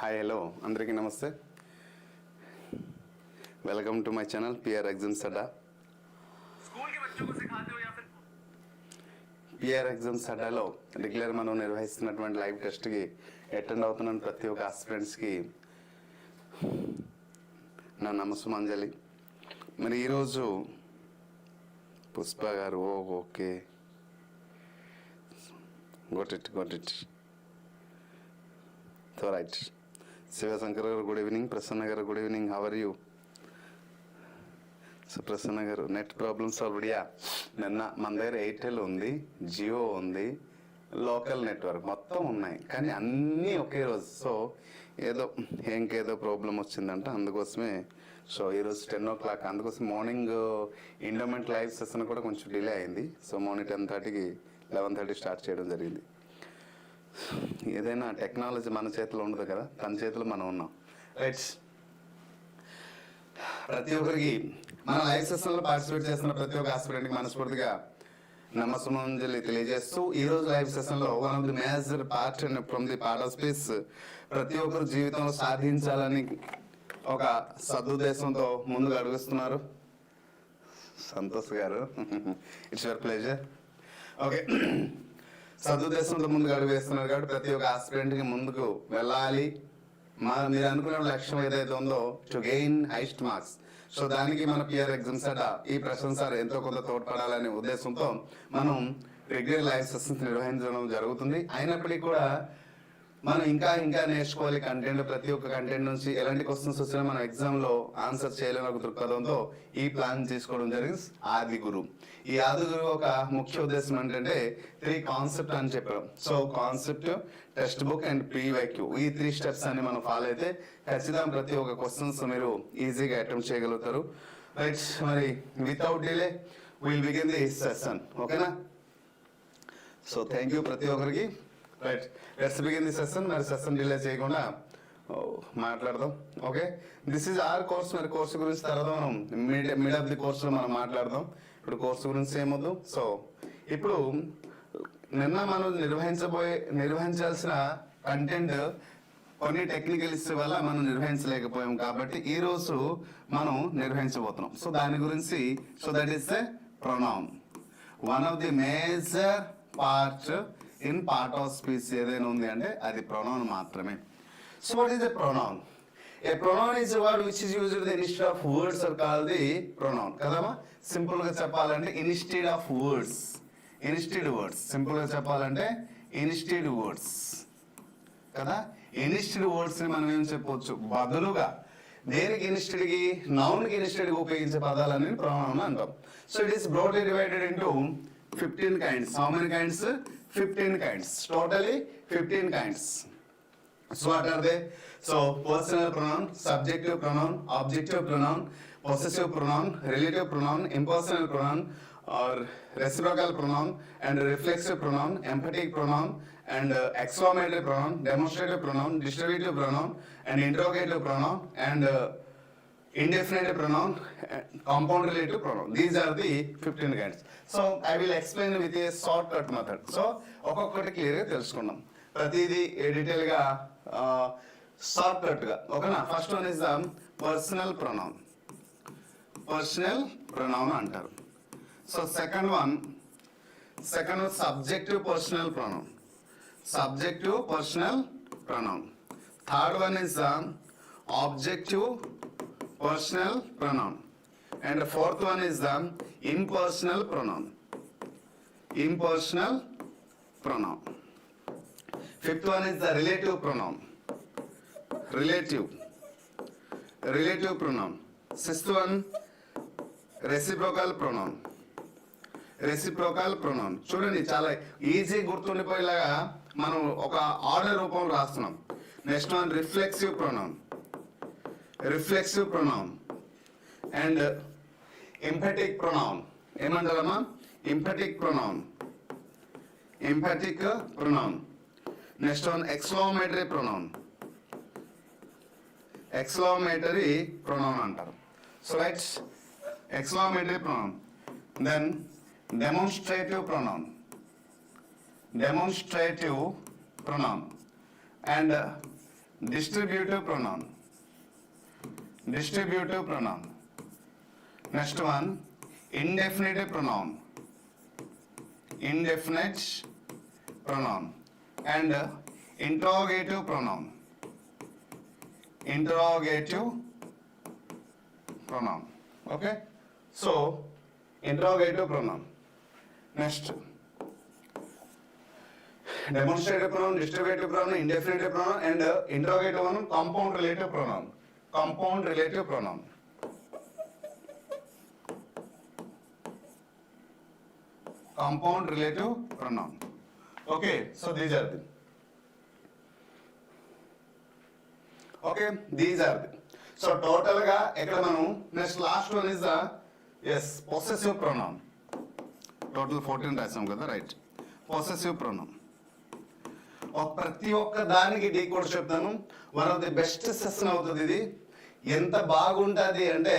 Hi hello అందరికీ namaste. Welcome to my channel PR exams Adda. PR exams అడ్డాలో regular మనం నిర్వహిస్తున్నటువంటి లైవ్ టెస్ట్కి అటెండ్ అవుతున్న ప్రతి ఒక్క ఆస్పిరెంట్స్కి నా నమస్సుమాంజలి. మరి ఈరోజు Pushpa garu okay got it so right. Shivashankar garu good evening. Prasanna garu good evening. How are you? So Prasanna garu net problems ఆల్రెడీయా. నిన్న మన దగ్గర ఎయిర్టెల్ ఉంది, జియో ఉంది, లోకల్ నెట్వర్క్ మొత్తం ఉన్నాయి, కానీ అన్నీ ఒకే రోజు. సో ఇంకేదో ప్రాబ్లం వచ్చిందంట, అందుకోసమే. సో ఈరోజు 10 o'clock, అందుకోసం మార్నింగ్ ఇండోమెంట్ లైవ్ సెషన్ కూడా కొంచెం డిలే అయింది. సో మార్నింగ్ 10:30కి 11:30 స్టార్ట్ చేయడం జరిగింది. ఏదైనా టెక్నాలజీ మన చేతిలో ఉండదు కదా, తన చేతిలో మనం ఉన్నాం. రైట్. ప్రతి ఒక్కరికి మన లైవ్ సెషన్లో పార్టిసిపేట్ చేస్తున్న ప్రతి ఒక్క ఆస్పిరెంట్కి మనస్ఫూర్తిగా నమస్సుమాంజలి తెలియజేస్తూ, ఈ రోజు లైవ్ సెషన్లో one of the major part and from the part of speech ప్రతి ఒక్కరు జీవితంలో సాధించాలని ఒక సదుద్దేశంతో ముందుకు అడుగుతున్నారు సంతోష్ గారు. It's your pleasure. ఓకే, సదుద్దేశంతో ముందుకు అడుగు వేస్తున్నారు కాబట్టి ప్రతి ఒక్క ఆస్పిరెంట్కి ముందుకు వెళ్ళాలి. మీరు అనుకున్న లక్ష్యం ఏదైతే ఉందో to gain highest marks. So దానికి మన పిఆర్ ఎగ్జామ్స్ అట ఈ ప్రశ్న సార్ ఎంతో కొంత తోడ్పడాలనే ఉద్దేశంతో మనం రెగ్యులర్ లైవ్ సెషన్స్ నిర్వహించడం జరుగుతుంది. అయినప్పటికీ కూడా మనం ఇంకా నేర్చుకోవాలి కంటెంట్. ప్రతి ఒక్క కంటెంట్ నుంచి ఎలాంటి క్వశ్చన్స్ వచ్చినా మనం ఎగ్జామ్లో ఆన్సర్ చేయలేని ఒక దృక్పథంతో ఈ ప్లాన్ తీసుకోవడం జరిగింది. ఆదిగురు. ఈ ఆదిగురు ఒక ముఖ్య ఉద్దేశం ఏంటంటే 3 కాన్సెప్ట్ అని చెప్పాం. So concept, text book and PYQ, ఈ 3 స్టెప్స్ అని మనం ఫాలో అయితే ఖచ్చితంగా ప్రతి ఒక్క క్వశ్చన్స్ మీరు ఈజీగా అటెంప్ట్ చేయగలుగుతారు. రైట్. మరి without delay will begin the session. ఓకేనా? సో థ్యాంక్ యూ ప్రతి ఒక్కరికి. Right, let's begin the session. మరి సెషన్ డిలే చేయకుండా మాట్లాడదాం. Okay, this is our course. మరి కోర్సు గురించి తర్వాత మనం మిడ్ ఆఫ్ ది కోర్సులో మనం మాట్లాడదాం. ఇప్పుడు కోర్సు గురించి ఏమొద్దు. సో ఇప్పుడు నిన్న మనం నిర్వహించాల్సిన కంటెంట్ కొన్ని టెక్నికల్ ఇష్యూ వల్ల మనం నిర్వహించలేకపోయాం, కాబట్టి ఈ రోజు మనం నిర్వహించబోతున్నాం. సో దాని గురించి, so that is a pronoun. One of the major part of speech ఏదైనా ఉంది అంటే అది ప్రొనౌన్ మాత్రమే. So what is a pronoun? A pronoun is word which is used instead of words are called the pronoun. కదమ్మా? Simple గా చెప్పాలంటే instead of words. Simple గా చెప్పాలంటే ఇన్స్టెడ్ వర్డ్స్ కదా. ఇన్స్టెడ్ వర్డ్స్ ని మనం ఏం చెప్పవచ్చు? బదులుగా దేనికి ఇన్స్టెడ్ కి, నౌన్ కి ఇన్స్టెడ్ గా ఉపయోగించే పదాలని ప్రొనౌన్ అంటాం. So it is broadly divided into 15 kinds. How many kinds? 15 kinds. Totally 15 kinds. So what are they? So personal pronoun, subjective pronoun, objective pronoun, possessive pronoun, relative pronoun, impersonal pronoun or reciprocal pronoun, and reflexive pronoun, emphatic pronoun, and exclamatory pronoun, demonstrative pronoun, distributive pronoun, and interrogative pronoun, and indefinite pronoun, compound relative pronoun. These are the 15 kinds. So I will explain with a shortcut method. So ఒక్కొక్కటి clear గా తెలుసుకున్నాం. ప్రతిదీ detail గా shortcut గా. ఓకేనా? First one is the personal pronoun. అంటారు. So second one subjective personal pronoun. Third one is the objective personal pronoun, and the fourth one is the impersonal pronoun. Fifth one is the relative pronoun. Sixth one reciprocal pronoun. చూడండి, చాలా easy గుర్తుండిపోయేలాగా మనం ఒక order రూపంలో రాస్తున్నాం. Next one reflexive pronoun and emphatic pronoun. ఏమంటారమ్మా? emphatic pronoun. Next one exclamatory pronoun అంటారు. So right, exclamatory pronoun. Then demonstrative pronoun and distributive pronoun. Distributive pronoun. Next one, indefinite pronoun. Indefinite pronoun. And interrogative pronoun. Interrogative pronoun. Okay? So, interrogative pronoun. Next, demonstrative pronoun, distributive pronoun, indefinite pronoun, and interrogative pronoun, compound relative pronoun. Compound relative pronoun. Compound relative pronoun. Okay, so these are the. Okay, these are the. So total ga ekkada manu next last one is the yes possessive pronoun. Total 14 రాసాం కదా, right. possessive pronoun. ప్రతి ఒక్క దానికి decode చెప్తాను. One of the best session అవుతుంది ఇది. ఎంత బాగుంటుంది అంటే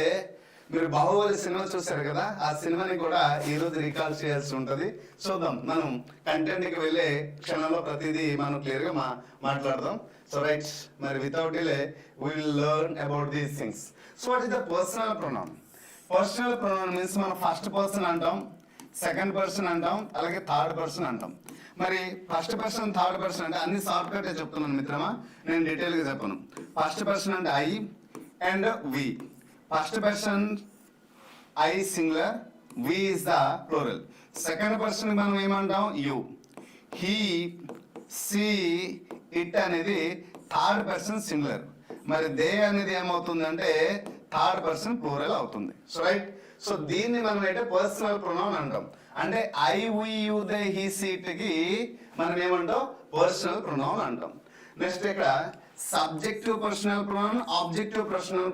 మీరు బాహుబలి సినిమా చూశారు కదా, ఆ సినిమాని కూడా ఈరోజు రికాల్ చేయాల్సి ఉంటుంది. చూద్దాం, మనం కంటెంట్కి వెళ్ళే క్షణంలో ప్రతిదీ మనం క్లియర్గా మాట్లాడదాం. సో రైట్, మరి without delay we will learn about these things. So what is the personal pronoun? Personal pronoun means మనం ఫస్ట్ పర్సన్ అంటాం, సెకండ్ పర్సన్ అంటాం, అలాగే థర్డ్ పర్సన్ అంటాం. మరి ఫస్ట్ పర్సన్ థర్డ్ పర్సన్ అంటే అన్ని షార్ట్ కట్ చెప్తున్నాను మిత్రమా, నేను డీటెయిల్గా చెప్పను. ఫస్ట్ పర్సన్ అంటే I and we. First person I singular, we is the plural. Second person మనం ఏమంటాం, యు. హీ, సీ, ఇట్ అనేది థర్డ్ పర్సన్ సింగులర్. మరి దే అనేది ఏమవుతుందంటే థర్డ్ పర్సన్ ప్లూరల్ అవుతుంది. సో రైట్, సో దీన్ని మనం ఏంటంటే పర్సనల్ ప్రొనౌన్ అంటాం. అంటే I, we, you, they, he, she, it కి మనం ఏమంటాం, పర్సనల్ ప్రొనౌన్ అంటాం. నెక్స్ట్ ఇక్కడ subjective personal pronoun, objective personal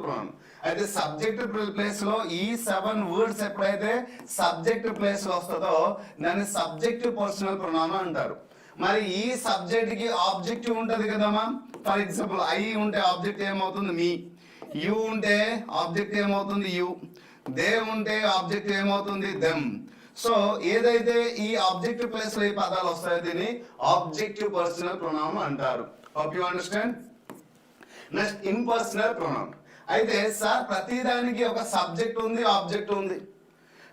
pronoun. అయితే సబ్జెక్టివ్ ప్లేస్ లో ఈ 7 వర్డ్స్ ఎప్పుడైతే సబ్జెక్ట్ ప్లేస్ లో వస్తుందో దాన్ని సబ్జెక్టివ్ పర్సనల్ ప్రొనౌన్ అంటారు. మరి ఈ సబ్జెక్ట్ కి ఆబ్జెక్టివ్ ఉంటది కదమ్మా. ఫర్ ఎగ్జాంపుల్ ఐ ఉంటే ఆబ్జెక్ట్ ఏమవుతుంది, మీ. యు ఉంటే ఆబ్జెక్ట్ ఏమవుతుంది, యు. దే ఉంటే ఆబ్జెక్ట్ ఏమవుతుంది, దెమ్. సో ఏదైతే ఈ ఆబ్జెక్టివ్ ప్లేస్ లో ఈ పదాలు వస్తాయో దీన్ని ఆబ్జెక్టివ్ పర్సనల్ ప్రొనౌన్ అంటారు. Hope you understand. Next impersonal pronoun. అయితే సార్ ప్రతిదానికి ఒక సబ్జెక్ట్ ఉంది, ఆబ్జెక్ట్ ఉంది,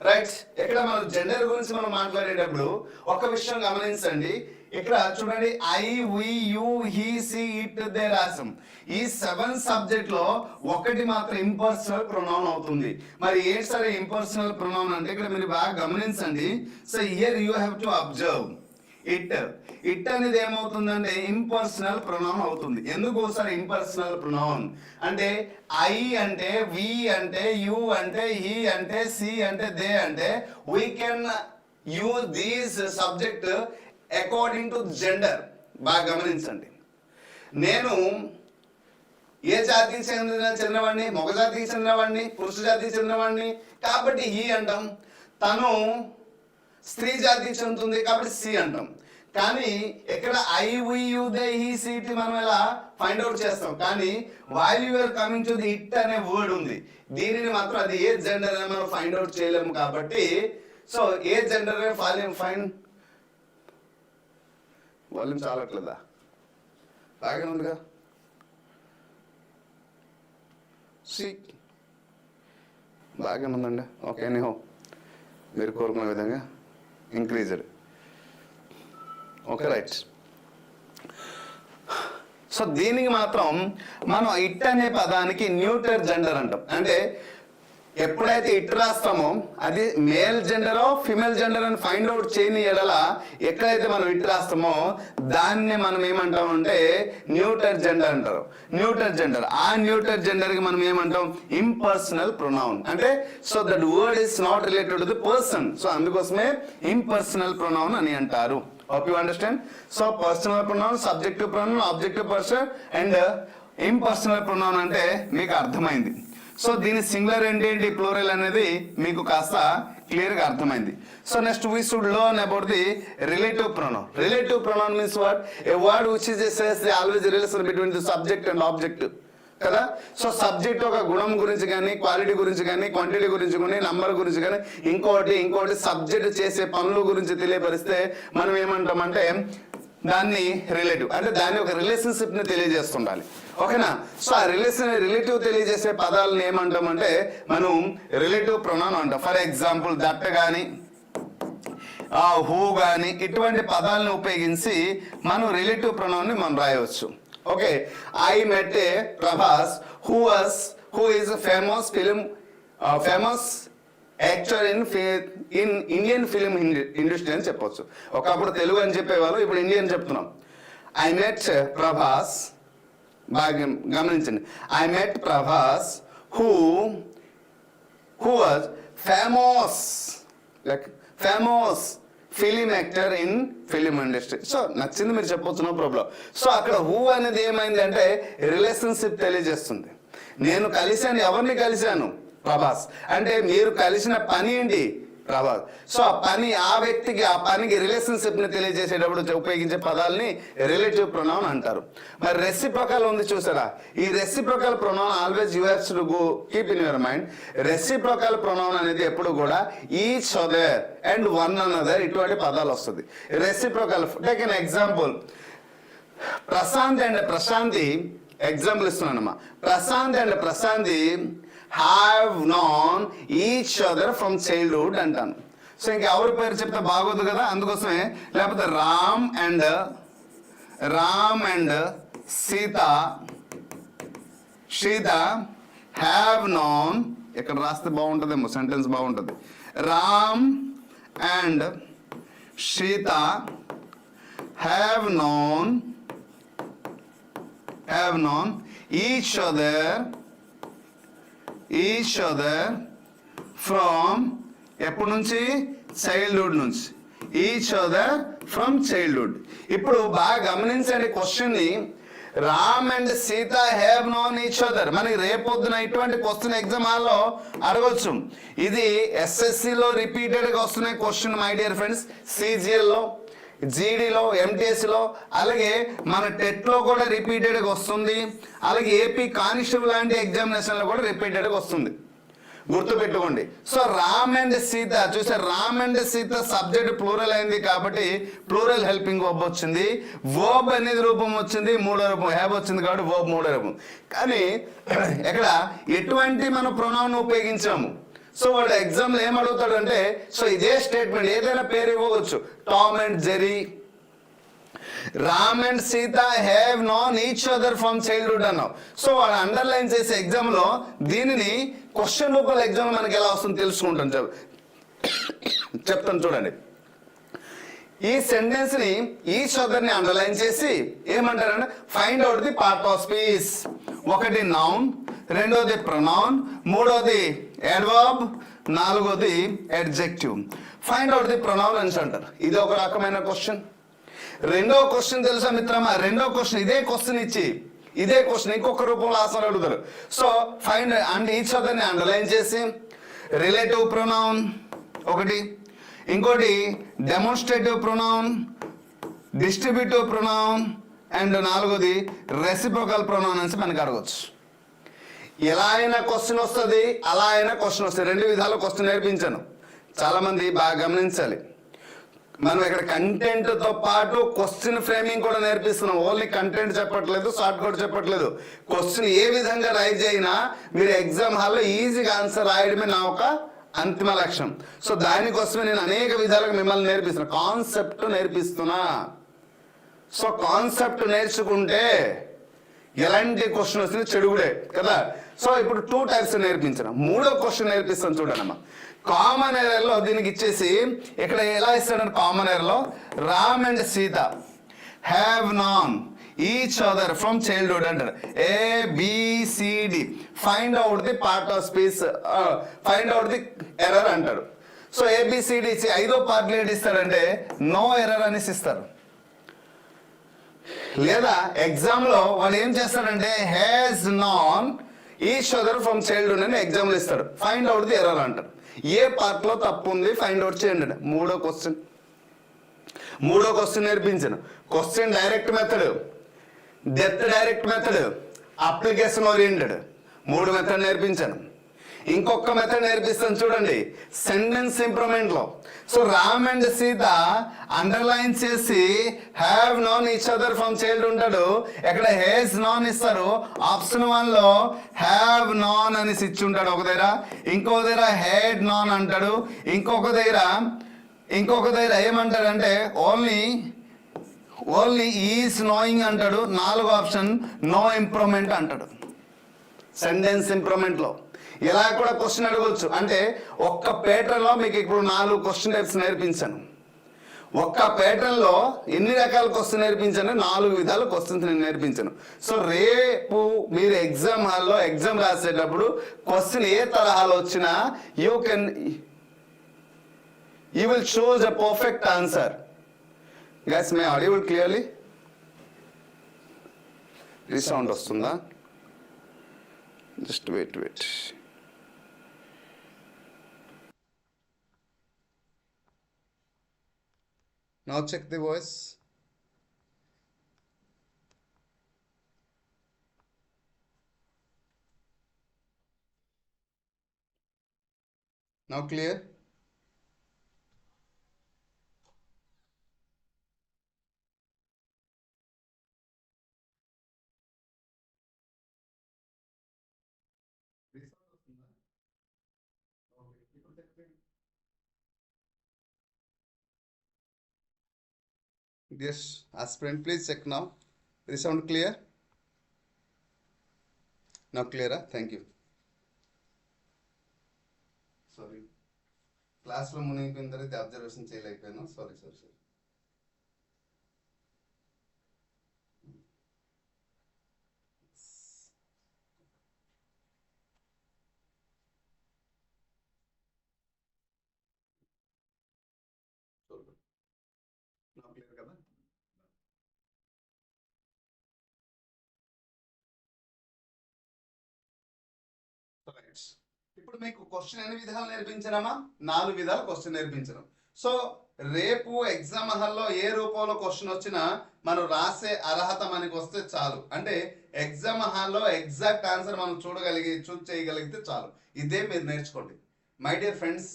రైట్. ఇక్కడ మనం జెండర్ గురించి మనం మాట్లాడేటప్పుడు ఒక విషయం గమనించండి. ఇక్కడ చూడండి, I, we, you, he, she, it, they రాసాం. ఈ 7 సబ్జెక్ట్ లో ఒకటి మాత్రం ఇంపర్సనల్ ప్రొనౌన్ అవుతుంది. మరి ఏంటి సార్ ఇంపర్సనల్ ప్రొనౌన్ అంటే ఇక్కడ మీరు బాగా గమనించండి. So here you have to observe it. It అనేది ఏమవుతుందంటే ఇంపర్సనల్ ప్రొనౌన్ అవుతుంది. ఎందుకు సార్ ఇంపర్సనల్ ప్రొనౌన్ అంటే ఐ అంటే, వి అంటే, యు అంటే, హీ అంటే, సి అంటే, దే అంటే we can use these subject according to gender. బాగా గమనించండి, నేను ఏ జాతికి చెందినవాడిని, మగ జాతికి చెందినవాడిని, పురుష జాతికి చెందినవాడిని కాబట్టి హీ అంటాం. తను స్త్రీ జాతికి చెందుతుంది కాబట్టి సి అంటాం. కానీ ఇక్కడ I, we, you, they, he, she, it మనం ఇలా ఫైండ్ అవుట్ చేస్తాం. కానీ while you are coming to the it అనే వర్డ్ ఉంది, దీనిని మాత్రం అది ఏ జెండర్ అని మనం ఫైండ్ అవుట్ చేయలేము. కాబట్టి సో ఏ జెండర్ ఫైండ్ వాల్యూమ్ చాలట్లేదా, బాగానే ఉందిగా. సి బాగానే ఉందండి. ఓకే, ఎనీహో మీరు కోరుకునే విధంగా ఇంక్రీజ్డ్. Okay right. సో దీనికి మాత్రం మనం ఇట్ అనే పదానికి న్యూటర్ జెండర్ అంటాం. అంటే ఎప్పుడైతే ఇట్ రాస్తామో అది మేల్ జెండరో ఫిమేల్ జెండర్ అని ఫైండ్ అవుట్ చేయని ఎడల ఎక్కడైతే మనం ఇట్ రాస్తామో దాన్ని మనం ఏమంటామంటే న్యూటర్ జెండర్ అంటారు. న్యూటర్ జెండర్, ఆ న్యూటర్ జెండర్ కి మనం ఏమంటాం, ఇంపర్సనల్ ప్రొనౌన్. అంటే so that word is not related to the person. So అందుకోసమే ఇంపర్సనల్ ప్రొనౌన్ అని అంటారు. Hope you understand. So personal pronoun, subjective pronoun, objective person and impersonal pronoun అంటే మీకు అర్థమైంది. సో దీని సింగులర్ ఏంటి, ప్లూరల్ అనేది మీకు కాస్త క్లియర్ గా అర్థమైంది. So next we should learn about the relative pronoun. Relative pronoun means what? A word which is says the always relation between the subject and object కదా. సో సబ్జెక్ట్ ఒక గుణం గురించి కానీ, క్వాలిటీ గురించి కానీ, క్వాంటిటీ గురించి కానీ, నంబర్ గురించి కానీ, ఇంకోటి సబ్జెక్ట్ చేసే పనుల గురించి తెలియపరిస్తే మనం ఏమంటామంటే దాన్ని రిలేటివ్ అంటే దాన్ని ఒక రిలేషన్షిప్ ని తెలియజేస్తుండాలి. ఓకేనా? సో ఆ రిలేటివ్ తెలియజేసే పదాలను ఏమంటామంటే మనం రిలేటివ్ ప్రొనౌన్ అంటాం. ఫర్ ఎగ్జాంపుల్ దట్ కానీ హూ కానీ ఇటువంటి పదాలను ఉపయోగించి మనం రిలేటివ్ ప్రొనౌన్ ని మనం రాయవచ్చు. Okay, I met A Prabhas who is famous actor in Indian film industry అని చెప్పొచ్చు. ఒకప్పుడు తెలుగు అని చెప్పేవాళ్ళు, ఇప్పుడు ఇండియన్ చెప్తున్నాం. ఐ మెట్ ప్రభాస్, బాగా గమనించండి, I met Prabhas who was famous film actor in film industry. So నచ్చింది మీరు చెప్పొచ్చు, నో ప్రాబ్లం. సో అక్కడ హూ అనేది ఏమైంది అంటే రిలేషన్షిప్ తెలియజేస్తుంది. నేను కలిశాను, ఎవరిని కలిశాను? ప్రభాస్. అంటే మీరు కలిసిన పని ఏంటి? ప్రభాస్. సో ఆ వ్యక్తికి ఆ పనికి రిలేషన్షిప్ ని తెలియజేసేటప్పుడు ఉపయోగించే పదాలని రిలేటివ్ ప్రొనౌన్ అంటారు. మరి రెసిప్రోకల్ ఉంది చూసారా? ఈ reciprocal pronoun always you have to go keep in your mind. Reciprocal pronoun అనేది ఎప్పుడు కూడా each other and one another ఇటువంటి పదాలు వస్తుంది. Reciprocal take an example. Prashant and Prashanti example ఇస్తున్నానమ్మా. Prashant and Prashanti have known each other from childhood అంటాను. So ఇంకా ఎవరి పేరు చెప్తే బాగోదు కదా, అందుకోసమే. లేకపోతే Ram and Sita have known, ఇక్కడ రాస్తే బాగుంటుందేమో, సెంటెన్స్ బాగుంటుంది. Ram and Sita have known each other from ఎప్పటి నుంచి? చైల్డ్హుడ్ నుంచి. Each other from childhood. ఇప్పుడు బాగా గమనించండి క్వశ్చన్ ని. Ram and Sita have known each other. మనకి రేపొద్దున ఇటువంటి క్వశ్చన్ ఎగ్జామ్ హాల్లో అడగొచ్చు. ఇది ఎస్ఎస్సిలో రిపీటెడ్ గా వస్తున్న క్వశ్చన్ మై డియర్ ఫ్రెండ్స్. సిజిఎల్లో, జీడీలో, ఎంటీఎస్లో, అలాగే మన టెట్లో కూడా రిపీటెడ్గా వస్తుంది. అలాగే ఏపీ కానిస్టేబుల్ లాంటి ఎగ్జామినేషన్లో కూడా రిపీటెడ్గా వస్తుంది, గుర్తుపెట్టుకోండి. సో రామ్ అండ్ సీత చూసారు, Ram and Sita subject plural అయింది కాబట్టి ప్లూరల్ హెల్పింగ్ వర్బ్ వచ్చింది. వర్బ్ అనేది రూపం వచ్చింది, మూడో రూపం హ్యావ్ వచ్చింది కాబట్టి వర్బ్ మూడో రూపం. కానీ ఇక్కడ ఎటువంటి మనం ప్రొనౌన్ ఉపయోగించాము? సో వాడు ఎగ్జామ్ లో ఏం అడుగుతాడు అంటే, సో ఇదే స్టేట్మెంట్ ఏదైనా పేరు ఇవ్వవచ్చు. Tom and Jerry, Ram and Sita have known each other from childhood అన్నావు. సో వాడు అండర్లైన్ చేసే ఎగ్జామ్ లో దీనిని క్వశ్చన్ రూపంలో ఎగ్జామ్ మనకి ఎలా వస్తుందో తెలుసుకుంటాం. చెప్తాను చూడండి. ఈ సెంటెన్స్ ని ఈచ్ అదర్ ని అండర్లైన్ చేసి ఏమంటారంటే find out the part of speech. ఒకటి నౌన్, రెండోది ప్రొనౌన్, మూడోది అడ్వర్బ్, నాలుగోది adjective. Find out the pronoun అని అంటారు. ఇది ఒక రకమైన క్వశ్చన్. రెండో క్వశ్చన్ తెలుసా మిత్రమా? రెండో క్వశ్చన్ ఇదే క్వశ్చన్ ఇచ్చి ఇదే క్వశ్చన్ ఇంకొక రూపంలో ఆన్సర్ అడుగుతారు. So find and each other ని అండర్లైన్ చేసి రిలేటివ్ ప్రొనౌన్ ఒకటి, ఇంకోటి demonstrative pronoun, distributive pronoun, and నాలుగోది రెసిప్రోకల్ ప్రొనౌన్ అని మనకి అడగచ్చు. ఎలా అయినా క్వశ్చన్ వస్తుంది, అలా అయినా క్వశ్చన్ వస్తుంది. రెండు విధాల క్వశ్చన్ నేర్పించాను. చాలా మంది బాగా గమనించాలి. మనం ఇక్కడ కంటెంట్ తో పాటు క్వశ్చన్ ఫ్రేమింగ్ కూడా నేర్పిస్తున్నాం. ఓన్లీ కంటెంట్ చెప్పట్లేదు, షార్ట్ కట్ చెప్పట్లేదు. క్వశ్చన్ ఏ విధంగా రైజ్ అయినా మీరు ఎగ్జామ్ హాల్లో ఈజీగా ఆన్సర్ రాయడమే నా ఒక అంతిమ లక్ష్యం. సో దానికోసమే నేను అనేక విధాలుగా మిమ్మల్ని నేర్పిస్తున్నా, కాన్సెప్ట్ నేర్పిస్తున్నా. సో కాన్సెప్ట్ నేర్చుకుంటే ఎలాంటి క్వశ్చన్ వస్తుంది చెడుగుడే కదా. సో ఇప్పుడు 2 టైప్స్ నేర్పించిన, మూడో క్వశ్చన్ నేర్పిస్తాను చూడనమ్మా. కామన్ ఎర్రర్ లో దీనికి ఇచ్చేసి ఇక్కడ ఎలా ఇస్తాడంటే కామన్ ఎర్రర్ లో Ram and Sita have known each other from childhood అంటారు. ABCD find out the part of speech, find out the error అంటాడు. సో ABCD ఇచ్చి 5వ పార్ట్ ఏది ఇస్తాడంటే నో ఎర్రర్ అనేసి ఇస్తారు. లేదా ఎగ్జామ్ లో వాడు ఏం చేస్తాడంటే has non each other from childhood అని ఎగ్జామ్ లో ఇస్తాడు. ఫైండ్ అవుట్ ది ఎర్రర్ అంటారు. ఏ పార్ట్ లో తప్పు ఉంది ఫైండ్ అవుట్ చేయండి. మూడో క్వశ్చన్ నేర్పించాను. Question direct method, depth direct method, application oriented 3 method నేర్పించాను. ఇంకొక మెథడ్ నేర్పిస్తాను చూడండి, సెంటెన్స్ ఇంప్రూవ్మెంట్ లో. So Ram and Sita underline చేసి have known each other from child ఉంటాడు, ఎక్కడ హేస్ నాన్ ఇస్తారు. ఆప్షన్ 1 లో హ్యావ్ నాన్ అని ఇచ్చి ఉంటాడు ఒక దగ్గర, ఇంకొక దగ్గర హేడ్ నాన్ అంటాడు, ఇంకొక దగ్గర ఏమంటాడంటే ఓన్లీ ఈజ్ నోయింగ్ అంటాడు. 4వ ఆప్షన్ నో ఇంప్రూవ్మెంట్ అంటాడు. సెంటెన్స్ ఇంప్రూవ్మెంట్ లో ఇలా కూడా క్వశ్చన్ అడగవచ్చు. అంటే ఒక్క ప్యాటర్న్ లో మీకు ఇప్పుడు 4 క్వశ్చన్ టైప్స్ నేర్పించాను. ఒక్క ప్యాటర్న్ లో ఎన్ని రకాల క్వశ్చన్ నేర్పించాను, 4 విధాల క్వశ్చన్స్ నేను నేర్పించాను. సో రేపు మీరు ఎగ్జామ్ హాల్లో ఎగ్జామ్ రాసేటప్పుడు క్వశ్చన్ ఏ తరహాలో వచ్చినా you will choose a perfect answer. Guys, may I audible clearly? Resound వస్తుందా? Just wait. Now check the voice. Now clear? Yes, aspirant, please check now. Is sound clear? Now clear, huh? Thank you. Sorry. Class lo మునిగిపోయిన తర్వాత observation చేయలేకపోయాను. Sorry. Now clear కదా? ఇప్పుడు మీకు question ఎన్ని విధాలు నేర్పించామా? 4 విధాలు క్వశ్చన్ నేర్పించడం. సో రేపు ఎగ్జామ్ హాల్లో ఏ రూపంలో క్వశ్చన్ వచ్చినా మనం రాసే అర్హత మనకి వస్తే చాలు. అంటే ఎగ్జామ్ హాల్లో ఎగ్జాక్ట్ ఆన్సర్ మనం చూస్ చేయగలిగితే చాలు. ఇదే మీరు నేర్చుకోండి my dear friends.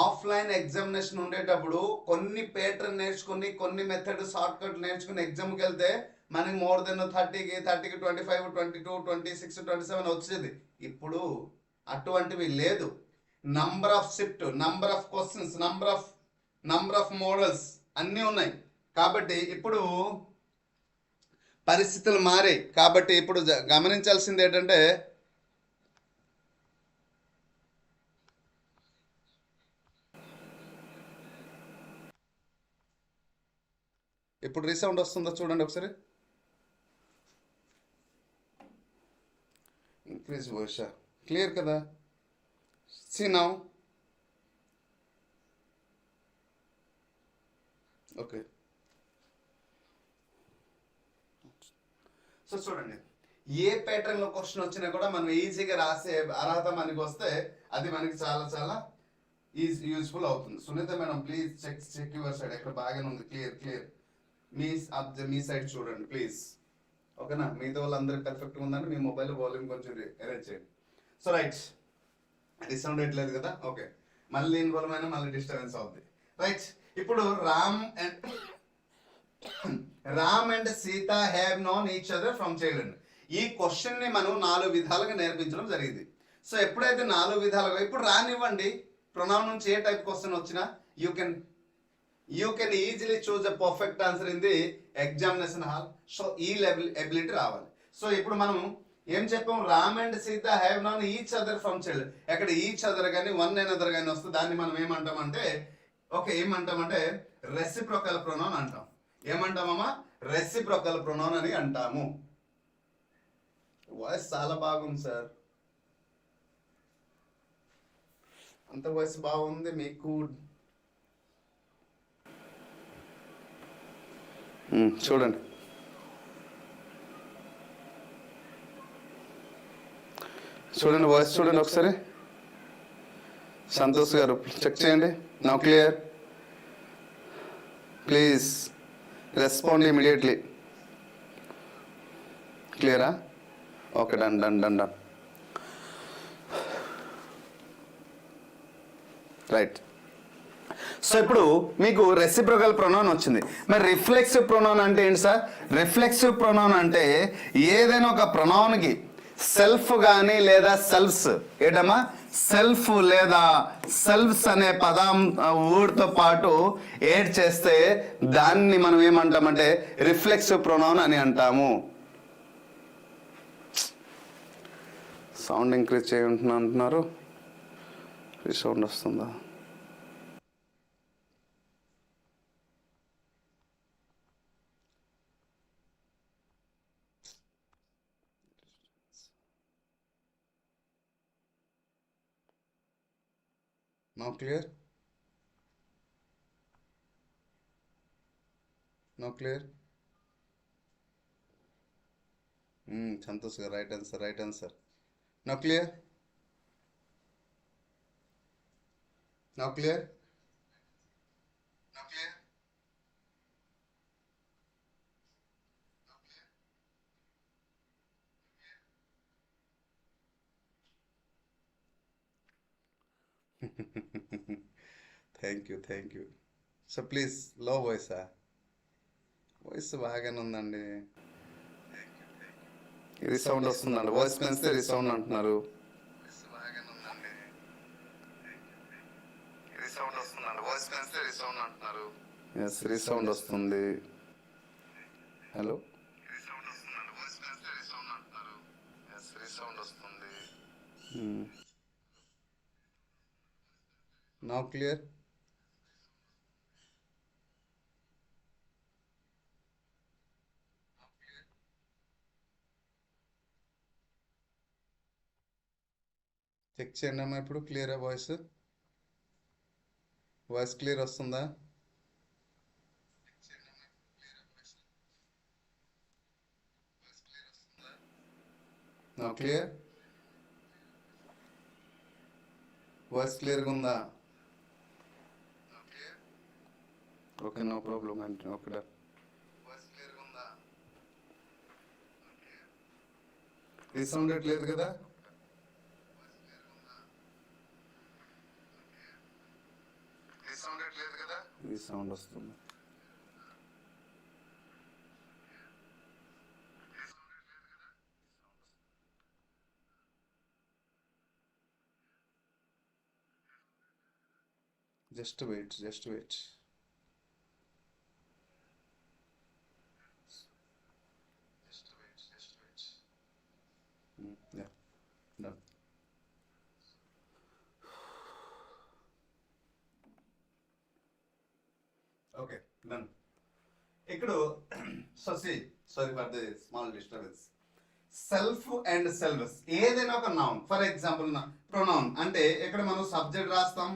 Offline examination ఉండేటప్పుడు కొన్ని ప్యాటర్న్ నేర్చుకుని, కొన్ని మెథడ్ షార్ట్ కట్ నేర్చుకుని ఎగ్జామ్కి వెళ్తే మనకి మోర్ దెన్ 30కి 25, 22, 26, 27 వచ్చేది. ఇప్పుడు అటువంటివి లేదు. Number of shift, number of questions, number of models అన్నీ ఉన్నాయి. కాబట్టి ఇప్పుడు పరిస్థితులు మారాయి. కాబట్టి ఇప్పుడు గమనించాల్సింది ఏంటంటే ఇప్పుడు రీసౌండ్ వస్తుందో చూడండి ఒకసారి. ఇంక్రీజ్ వాయిస్ క్లియర్ కదా? See now okay. సో చూడండి, ఏ ప్యాటర్న్ లో క్వశ్చన్ వచ్చినా కూడా మనం ఈజీగా రాసే అర్హత మనకి వస్తే అది మనకి చాలా చాలా యూజ్ఫుల్ అవుతుంది. Sunita madam please check your side. ఎక్కడ బాగానే ఉంది, క్లియర్. మీ సైడ్ చూడండి ప్లీజ్. ఓకేనా? మిగతా వాళ్ళందరికీ పర్ఫెక్ట్గా ఉందని మీ మొబైల్ వాల్యూమ్ కొంచెం అరేంజ్ చేయండి. సో రైట్, డిసౌండ్ ఎట్లేదు కదా? ఓకే, మళ్ళీ ఇన్వాల్వ్ అయినా మళ్ళీ డిస్టర్బెన్స్ అవుతుంది. రైట్, ఇప్పుడు Ram and Sita have known each other from childhood. ఈ క్వశ్చన్ ని మనం 4 విధాలుగా నేర్పించడం జరిగింది. సో ఎప్పుడైతే 4 విధాలుగా, ఇప్పుడు రానివ్వండి ప్రొనౌన్ నుంచి ఏ టైప్ క్వశ్చన్ వచ్చినా you can easily choose a perfect answer in the examination hall. So ఈ లెవెల్ ఎబిలిటీ రావాలి. సో ఇప్పుడు మనం ఏం చెప్పాం? Ram and Sita have known each other from child. ఎక్కడ ఈచ్ అదర్ కానీ వన్ అనదర్ కానీ వస్తే దాన్ని మనం ఏమంటామంటే రెసిప్రోకల్ ప్రొనౌన్ అంటాం. ఏమంటామమ్మా? రెసిప్రోకల్ ప్రొనౌన్ అని అంటాము. వాయిస్ చాలా బాగుంది సార్, అంత వాయిస్ బాగుంది మీకు. చూడండి, వాయిస్ చూడండి ఒకసారి. సంతోష్ గారు చెక్ చేయండి. Now clear, please respond immediately. క్లియరా? Okay, done. రైట్. సో ఇప్పుడు మీకు రెసిప్రోకల్ ప్రొనౌన్ వచ్చింది. మరి రిఫ్లెక్సివ్ ప్రొనౌన్ అంటే ఏంటి సార్? రిఫ్లెక్సివ్ ప్రొనౌన్ అంటే ఏదైనా ఒక ప్రొనౌన్కి సెల్ఫ్ కానీ లేదా సెల్ఫ్స్, ఏంటమ్మా సెల్ఫ్ లేదా సెల్ఫ్స్ అనే పదం వర్డ్తో పాటు ఏడ్ చేస్తే దాన్ని మనం ఏమంటామంటే రిఫ్లెక్సివ్ ప్రొనౌన్ అని అంటాము. సౌండ్ ఇంక్రీజ్ చేయంటున్నా అంటున్నారు, రీసౌండ్ వస్తుందా? Now clear? Now clear? Santosh garu, right answer, right answer. Now clear? Now clear? Now clear? Thank you. So please లో వాయిసా? వాయిస్ బాగానే ఉందండి. రీసౌండ్ వస్తుందండి, వాయిస్ పెంచితే రీసౌండ్ అంటున్నారు. ఎస్, రీసౌండ్ వస్తుంది. Hello, now clear? చెక్ చేయండి అమ్మా, ఇప్పుడు క్లియరా? వాయిస్ క్లియర్ వస్తుందా? Now clear? వాయిస్ క్లియర్గా ఉందా? ఓకే, నో ప్రాబ్లం అంటే ఓకే. వాయిస్ క్లియర్గా ఉందా? రీసౌండ్ లేదు కదా? రీసౌండ్ వస్తుంది. Just wait. Yeah, done. Okay, done. ఇక్కడ sorry for the small disturbance. Self and selves ఏదైనా ఒక నౌన్, ఫర్ ఎగ్జాంపుల్ ప్రొనౌన్ అంటే ఇక్కడ మనం సబ్జెక్ట్ రాస్తాం,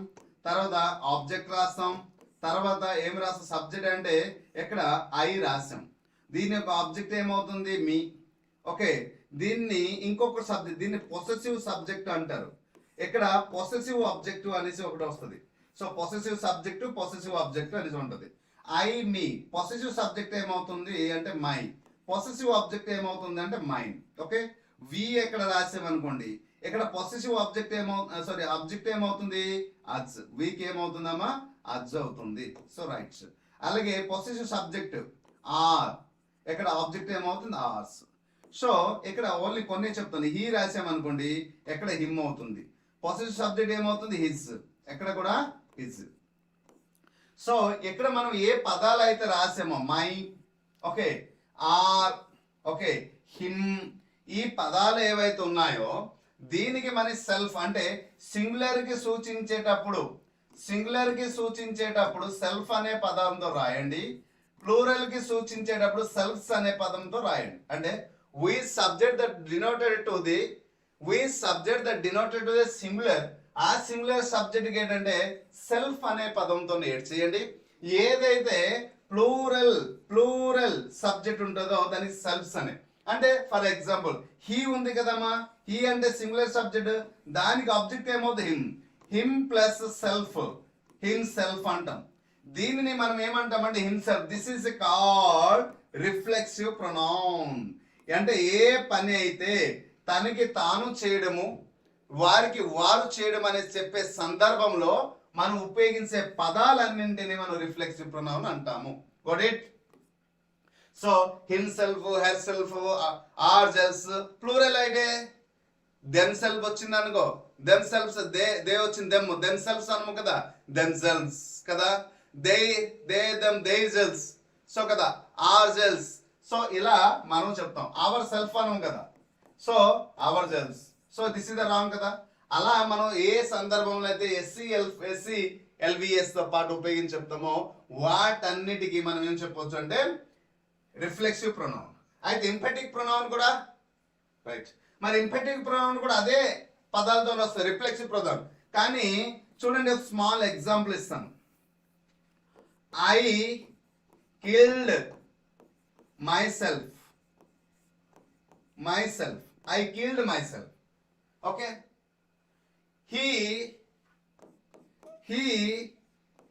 తర్వాత ఆబ్జెక్ట్ రాస్తాం, తర్వాత ఏం రాస్తాం? సబ్జెక్ట్ అంటే ఇక్కడ ఐ రాసాం, దీని యొక్క ఆబ్జెక్ట్ ఏమవుతుంది? మీ. ఓకే, దీన్ని ఇంకొక సబ్జెక్ట్, దీన్ని పొసెసివ్ సబ్జెక్ట్ అంటారు. ఇక్కడ పొసెసివ్ ఆబ్జెక్ట్ అనేసి ఒకటి వస్తుంది. So possessive subject, possessive object అనేసి ఉంటుంది. I, me. పొసెసివ్ సబ్జెక్ట్ ఏమవుతుంది అంటే మై, పొసెసివ్ ఆబ్జెక్ట్ ఏమవుతుంది అంటే మైన్. ఓకే, వి ఎక్కడ రాసామనుకోండి, ఇక్కడ పొసెసివ్ ఆబ్జెక్ట్ ఆబ్జెక్ట్ ఏమవుతుంది? అజ్. వీక్ ఏమవుతుందమ్మా? అజ్ అవుతుంది. So right. అలాగే పొసెసివ్ సబ్జెక్ట్ ఆర్, ఇక్కడ ఆబ్జెక్ట్ ఏమవుతుంది? ఆర్స్. సో ఇక్కడ ఓన్లీ కొన్ని చెప్తుంది. హీ రాసామనుకోండి, ఎక్కడ హిమ్ అవుతుంది. పొసెసివ్ సబ్జెక్ట్ ఏమవుతుంది? హిజ్, ఎక్కడ కూడా హిజ్. సో ఇక్కడ మనం ఏ పదాలు అయితే రాసామో my, okay, our, okay, him, ఈ పదాలు ఏవైతే ఉన్నాయో దీనికి మన సెల్ఫ్ అంటే సింగులర్ కి సూచించేటప్పుడు సెల్ఫ్ అనే పదంతో రాయండి, ప్లూరల్ కి సూచించేటప్పుడు సెల్ఫ్స్ అనే పదంతో రాయండి. అంటే we subject that denoted to the singular, ఆ సింగులర్ సబ్జెక్ట్ ఏంటంటే సెల్ఫ్ అనే పదంతో ఏడ్ చేయండి. ఏదైతే ప్లూరల్ సబ్జెక్ట్ ఉంటుందో దానికి సెల్ఫ్స్ అనే. అంటే ఫర్ ఎగ్జాంపుల్ హీ ఉంది కదమ్మా, హీ అంటే సింగులర్ సబ్జెక్ట్, దానికి ఆబ్జెక్ట్ ఏమవుతుంది? Him plus self, him self అంటాం. దీనిని మనం ఏమంటామంటే himself. This is called reflexive pronoun. అంటే ఏ పని అయితే తనకి తాను చేయడము, వారికి వారు చేయడం అనేది చెప్పే సందర్భంలో మనం ఉపయోగించే పదాలన్నింటినీ మనం రిఫ్లెక్సివ్ ప్రొనౌన్ అంటాము. Got it? So himself, herself, ourself plural అయితే దెమ్సెల్ఫ్ వచ్చింది అనుకో, దెమ్సెల్ఫ్స్ దే వచ్చింది, దెమ్సెల్ఫ్స్ అనము కదా, దెమ్సెల్ఫ్స్ కదా, దే దెమ్ దేసెల్స్, సో కదా, ఆర్సెల్ఫ్. సో ఇలా మనం చెప్తాం. అవర్ సెల్ఫ్ అనం కదా, so our self. So this is the wrong కదా. అలా మనం ఏ సందర్భంలో అయితే ఎస్సీ ఎల్విఎస్ తో పాటు ఉపయోగించి చెప్తామో వాటన్నిటికీ మనం ఏం చెప్పవచ్చు అంటే రిఫ్లెక్సివ్ ప్రొనౌన్. అయితే ఇంపెటిక్ ప్రొనౌన్ కూడా రైట్. మరి ఇంపెటిక్ ప్రొనౌన్ కూడా అదే పదాలతో వస్తాయి, రిఫ్లెక్సివ్ ప్రొనౌన్. కానీ చూడండి, ఒక స్మాల్ ఎగ్జాంపుల్ ఇస్తాను. I killed myself, I killed myself. Okay, he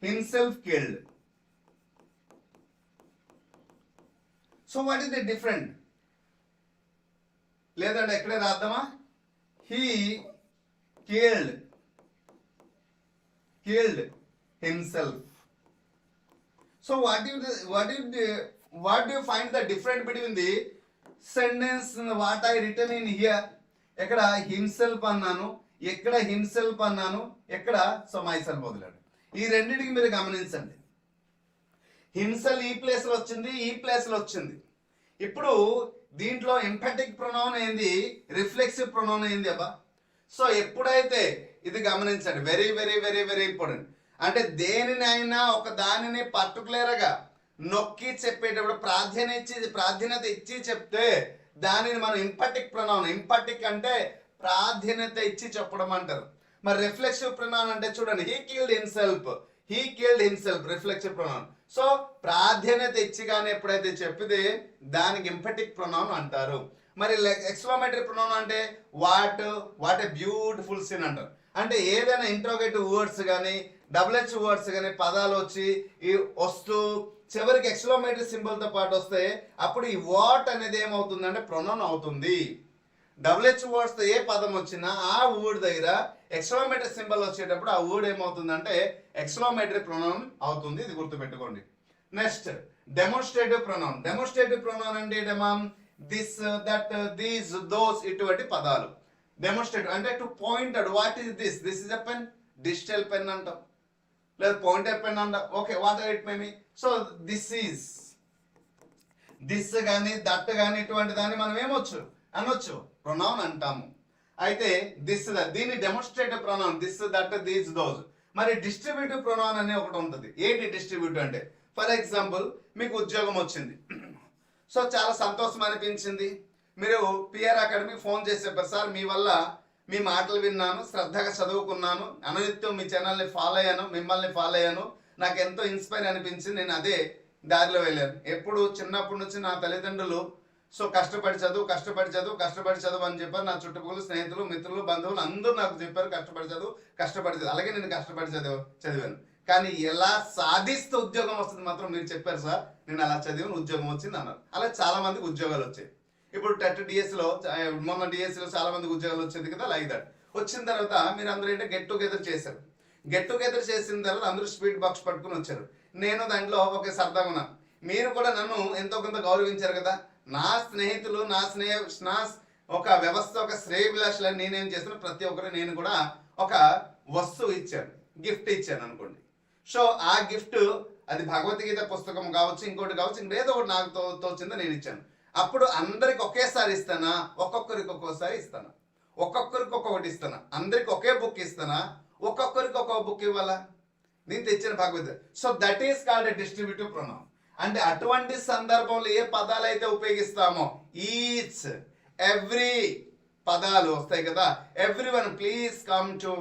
himself killed. So what is the different? లేదంటే ఎక్కడే రాద్దామా? he killed himself. So what do you find the difference between the sentence what I written in here? ఎక్కడ himself అన్నాను, ఎక్కడ himself అన్నాను, ఎక్కడ so myself వదిలాడు. ఈ రెండింటికి మీరు గమనించండి. himself ఈ ప్లేస్ లో వచ్చింది, ఈ ప్లేస్ లో వచ్చింది. ఇప్పుడు దీంట్లో ఎంఫాటిక్ ప్రొనౌన్ ఏంది, రిఫ్లెక్సివ్ ప్రొనౌన్ ఏంది అబ్బా. సో ఎప్పుడైతే ఇది గమనించండి, very very very very important. అంటే దేనినైనా ఒక దానిని పర్టికులర్గా నొక్కి చెప్పేటప్పుడు ప్రాధాన్యత ఇచ్చి చెప్తే దానిని మనం ఇంపటిక్ ప్రొనౌన్, ఇంపటిక్ అంటే ప్రాధాన్యత ఇచ్చి చెప్పడం అంటారు. మరి రిఫ్లెక్సివ్ ప్రొనౌన్ అంటే చూడండి, he killed himself reflexive pronoun. So ప్రాధాన్యత ఇచ్చి కానీ ఎప్పుడైతే చెప్పితే దానికి ఇంపటిక్ ప్రొనౌన్ అంటారు. మరి ఎక్స్క్లమేటరీ ప్రొనౌన్ అంటే వాట్ ఏ బ్యూటిఫుల్ సీన్ అంటారు. అంటే ఏదైనా ఇంట్రోగేటివ్ వర్డ్స్ కానీ డబుల్హెచ్ వర్డ్స్ కానీ పదాలు వచ్చి వస్తూ చివరికి ఎక్స్క్లమేటరీ సింబల్ తో పాటు వస్తే అప్పుడు ఈ వాట్ అనేది ఏమవుతుందంటే ప్రొనౌన్ అవుతుంది. డబుల్హెచ్ వర్డ్స్ తో ఏ పదం వచ్చినా ఆ వర్డ్ దగ్గర ఎక్స్క్లమేటరీ సింబల్ వచ్చేటప్పుడు ఆ వర్డ్ ఏమవుతుందంటే ఎక్స్క్లమేటరీ ప్రొనౌన్ అవుతుంది. ఇది గుర్తుపెట్టుకోండి. Next demonstrative pronoun. Demonstrative pronoun అంటే దిస్, దట్, దీస్, దోస్ ఇటువంటి పదాలు. డెమోన్స్ట్రేటివ్ అంటే to point out, what is this, this is a pen, digital pen అంటాం, లేదా పాయింటర్ పెన్ అంటాం. Okay, what ever it may be. So this is, this కానీ that కానీ ఇటువంటి దాన్ని మనం ఏమొచ్చు అనొచ్చు, ప్రొనౌన్ అంటాము. అయితే దిస్, దీన్ని demonstrative pronoun, this, that, these, those. మరి డిస్ట్రిబ్యూటివ్ ప్రొనౌన్ అనే ఒకటి ఉంటుంది. ఏంటి డిస్ట్రిబ్యూటివ్ అంటే, ఫర్ ఎగ్జాంపుల్ మీకు ఉద్యోగం వచ్చింది, సో చాలా సంతోషం అనిపించింది. మీరు పిఆర్ అకాడమీ ఫోన్ చేసి చెప్పారు, సార్ మీ వల్ల మీ మాటలు విన్నాను, శ్రద్ధగా చదువుకున్నాను, అనునిత్యం మీ ఛానల్ని ఫాలో అయ్యాను, మిమ్మల్ని ఫాలో అయ్యాను, నాకు ఎంతో ఇన్స్పైర్ అనిపించింది, నేను అదే దారిలో వెళ్ళాను. ఎప్పుడు చిన్నప్పటి నుంచి నా తల్లిదండ్రులు సో కష్టపడి చదువు అని చెప్పారు. నా చుట్టుపక్కల స్నేహితులు, మిత్రులు, బంధువులు అందరూ నాకు చెప్పారు కష్టపడి చదువు. అలాగే నేను కష్టపడి చదివాను. కానీ ఎలా సాధిస్తే ఉద్యోగం వస్తుంది మాత్రం మీరు చెప్పారు సార్, నేను అలా చదివాను, ఉద్యోగం వచ్చింది అన్నారు. అలా చాలా మందికి ఉద్యోగాలు వచ్చాయి. ఇప్పుడు టెట్ డిఎస్లో, మొన్న డిఎస్లో చాలా మందికి ఉద్యోగాలు వచ్చింది కదా, లైక్ దట్. వచ్చిన తర్వాత మీరు అందరూ ఏంటంటే గెట్ టుగెదర్ చేశారు. గెట్ టుగెదర్ చేసిన తర్వాత అందరూ స్పీడ్ బాక్స్ పట్టుకుని వచ్చారు. నేను దాంట్లో ఒక సరదాగా ఉన్నాను. మీరు కూడా నన్ను ఎంతో కొంత గౌరవించారు కదా. నా స్నేహితులు, నా ఒక వ్యవస్థ, ఒక శ్రేయభిలాషులని నేనేం చేస్తాను, ప్రతి ఒక్కరు నేను కూడా ఒక వస్తువు ఇచ్చాను, గిఫ్ట్ ఇచ్చాను అనుకోండి. సో ఆ గిఫ్ట్ అది భగవద్గీత పుస్తకం కావచ్చు, ఇంకోటి కావచ్చు, ఇంకేదో ఒకటి నాకు తోచిందో నేను ఇచ్చాను. అప్పుడు అందరికి ఒకేసారి ఇస్తానా, ఒక్కొక్కరికి ఒక్కోసారి ఇస్తానా, ఒక్కొక్కరికి ఒక్కొక్కటి ఇస్తానా, అందరికి ఒకే బుక్ ఇస్తానా, ఒక్కొక్కరికి ఒక్కొక్క బుక్ ఇవ్వాలా, నేను తెచ్చిన Bhagavad Gita. So that is called a distributive pronoun. అంటే అటువంటి సందర్భంలో ఏ పదాలు అయితే ఉపయోగిస్తామో ఈచ్ ఎవ్రీ పదాలు వస్తాయి కదా, every one please come to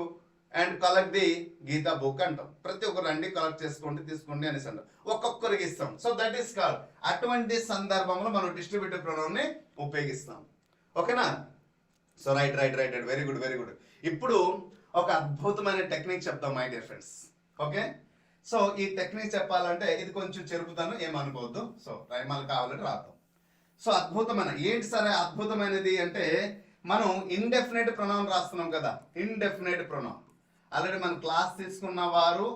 and collect the Gita book అంటాం. ప్రతి ఒక్కరు రండి, కలెక్ట్ చేసుకోండి, తీసుకోండి అనేసి అంటాం, ఒక్కొక్కరికి ఇస్తాం. సో దట్ ఈస్ కాల్డ్, అటువంటి సందర్భంలో మనం డిస్ట్రిబ్యూటివ్ ప్రొనౌన్ ని ఉపయోగిస్తాం. ఓకేనా? So right, very good. ఇప్పుడు ఒక అద్భుతమైన టెక్నిక్ చెప్తాం my dear friends. Okay, so ఈ టెక్నిక్ చెప్పాలంటే ఇది కొంచెం చెరుపుతాను, ఏమనుకోవద్దు. సో రైమాలు కావాలంటే రాద్దాం. సో అద్భుతమైన ఏంటి సరే అద్భుతమైనది అంటే మనం ఇండెఫినెట్ ప్రొనౌన్ రాస్తున్నాం కదా, ఇండెఫినెట్ ప్రొనౌన్. ఆల్రెడీ మన క్లాస్ తీసుకున్న వారు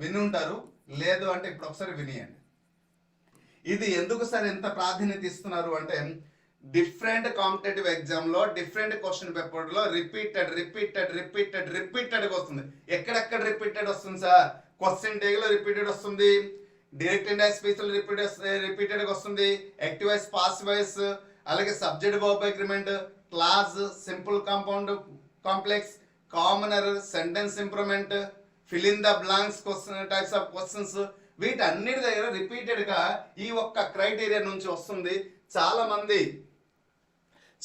విని ఉంటారు, లేదు అంటే ఇప్పుడు ఒకసారి వినియండి. ఇది ఎందుకు సార్ ఎంత ప్రాధాన్యత ఇస్తున్నారు అంటే, డిఫరెంట్ కాంపిటేటివ్ ఎగ్జామ్ లో డిఫరెంట్ క్వశ్చన్ పేపర్ లో రిపీటెడ్ వస్తుంది. ఎక్కడెక్కడ రిపీటెడ్ వస్తుంది సార్? క్వశ్చన్ టేగ్ లో రిపీటెడ్ వస్తుంది, డైరెక్ట్ ఇండైరెక్ట్ స్పీచ్ లో రిపీటెడ్ గా వస్తుంది, యాక్టివ్ వాయిస్, పాసివ్ వాయిస్, అలాగే subject verb agreement, clause, simple compound complex, common error, sentence improvement, fill in the blanks question, types of questions, వీటన్నిటి దగ్గర repeated గా ఈ ఒక్క క్రైటీరియా నుంచి వస్తుంది.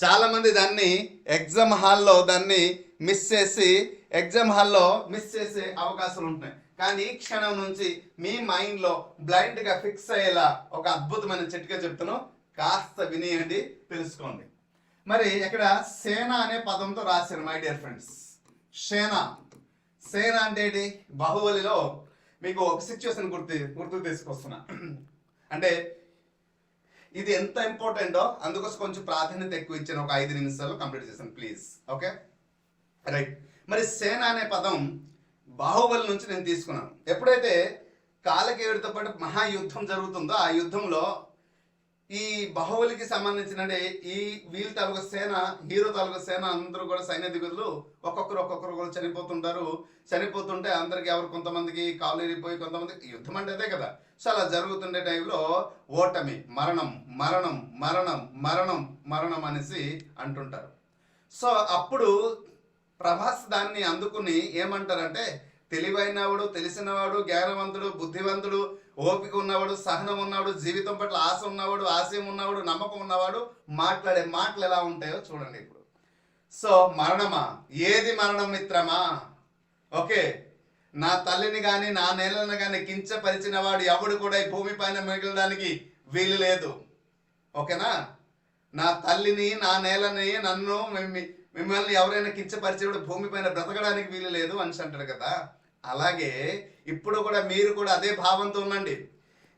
చాలా మంది దాన్ని ఎగ్జామ్ హాల్లో మిస్ చేసే అవకాశాలు ఉంటాయి. కానీ ఈ క్షణం నుంచి మీ మైండ్ లో బ్లైండ్ గా ఫిక్స్ అయ్యేలా ఒక అద్భుతమైన చిట్కా చెప్తాను, కాస్త వినియండి, తెలుసుకోండి. మరి ఇక్కడ సేన అనే పదంతో రాశారు మై డియర్ ఫ్రెండ్స్. సేన అంటే ఏంటి? బాహుబలిలో మీకు ఒక సిచ్యువేషన్ గుర్తు తీసుకొస్తున్నా. అంటే ఇది ఎంత ఇంపార్టెంటో అందుకోసం కొంచెం ప్రాధాన్యత ఎక్కువ ఇచ్చాను. ఒక 5 నిమిషాలు కంప్లీట్ చేశాను ప్లీజ్. Okay right. మరి సేన అనే పదం బాహుబలి నుంచి నేను తీసుకున్నాను. ఎప్పుడైతే కాలకేయుడితో పాటు మహాయుద్ధం జరుగుతుందో ఆ యుద్ధంలో ఈ బాహుబలికి సంబంధించిన ఈ వీళ్ళ తాలూకా సేన, హీరో తాలూకా సేన అందరూ కూడా సైన్యాధిపతులు ఒక్కొక్కరు కూడా చనిపోతుంటే అందరికి కొంతమందికి కాలు ఎరిగిపోయి, కొంతమందికి యుద్ధం అంటే అదే కదా. సో అలా జరుగుతుండే టైంలో ఓటమి, మరణం అనేసి అంటుంటారు. సో అప్పుడు ప్రభాస్ దాన్ని అందుకుని ఏమంటారంటే, తెలివైనవాడు, తెలిసినవాడు, జ్ఞానవంతుడు, బుద్ధివంతుడు, ఓపిక ఉన్నవాడు, సహనం ఉన్నవాడు, జీవితం పట్ల ఆశ ఉన్నవాడు, ఆశయం ఉన్నవాడు, నమ్మకం ఉన్నవాడు మాట్లాడే మాటలు ఎలా ఉంటాయో చూడండి ఇప్పుడు. సో మరణమా, ఏది మరణం మిత్రమా? ఓకే, నా తల్లిని గాని నా నేలను గాని కించపరిచిన వాడు ఎవడు కూడా ఈ భూమి పైన మిగలడానికి వీలు లేదు. ఓకేనా? నా తల్లిని, నా నేలని, నన్ను, మిమ్మల్ని ఎవరైనా కించపరిచేవాడు భూమి పైన బ్రతకడానికి వీలు లేదు అని అంటారు కదా. అలాగే ఇప్పుడు కూడా మీరు కూడా అదే భావంతో ఉండండి.